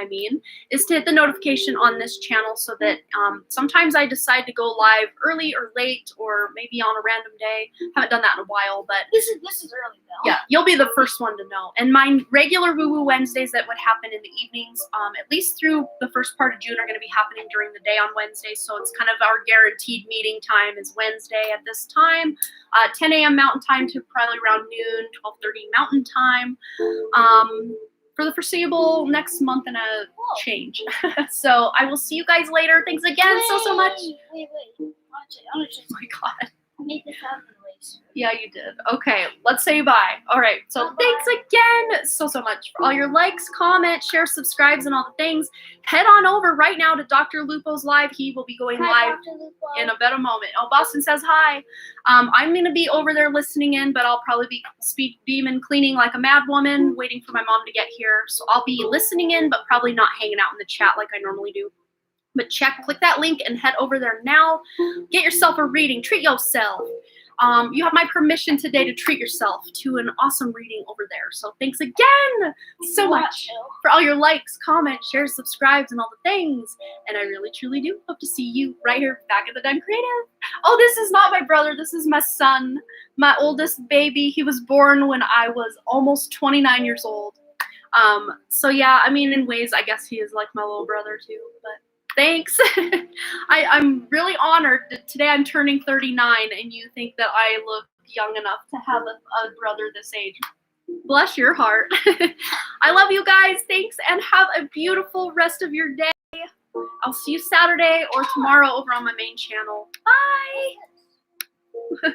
is to hit the notification on this channel, so that sometimes I decide to go live early or late, or maybe on a random day. Haven't done that in a while, but This is early though. yeah, you'll be the first one to know. And my regular Woo Woo Wednesdays that would happen in the evenings, at least through the first part of June, are going to be happening during the day on Wednesday. So it's kind of our guaranteed meeting time is Wednesday at this time, 10 a.m. Mountain Time to probably around noon, 12:30 Mountain Time. For the foreseeable next month and a change. So I will see you guys later. Thanks again so much. Wait. I want to Oh my God. I made this happen ways. Yeah, you did. Okay, let's say bye. All right, so thanks again so much for all your likes, comments, shares, subscribes, and all the things. Head on over right now to Dr. Lupo's live. He will be going live in a better moment. Oh, Boston says hi. I'm going to be over there listening in, but I'll probably be speed demon cleaning like a mad woman, waiting for my mom to get here. So I'll be listening in, but probably not hanging out in the chat like I normally do. But click that link and head over there now. Get yourself a reading. Treat yourself. You have my permission today to treat yourself to an awesome reading over there. So thanks again so much for all your likes, comments, shares, subscribes, and all the things. And I really, truly do hope to see you right here back at the Done Creative. Oh, this is not my brother. This is my son, my oldest baby. He was born when I was almost 29 years old. So yeah, I mean, in ways, I guess he is like my little brother too, but thanks. I'm really honored that today I'm turning 39 and you think that I look young enough to have a brother this age. Bless your heart. I love you guys. Thanks, and have a beautiful rest of your day. I'll see you Saturday or tomorrow over on my main channel. Bye.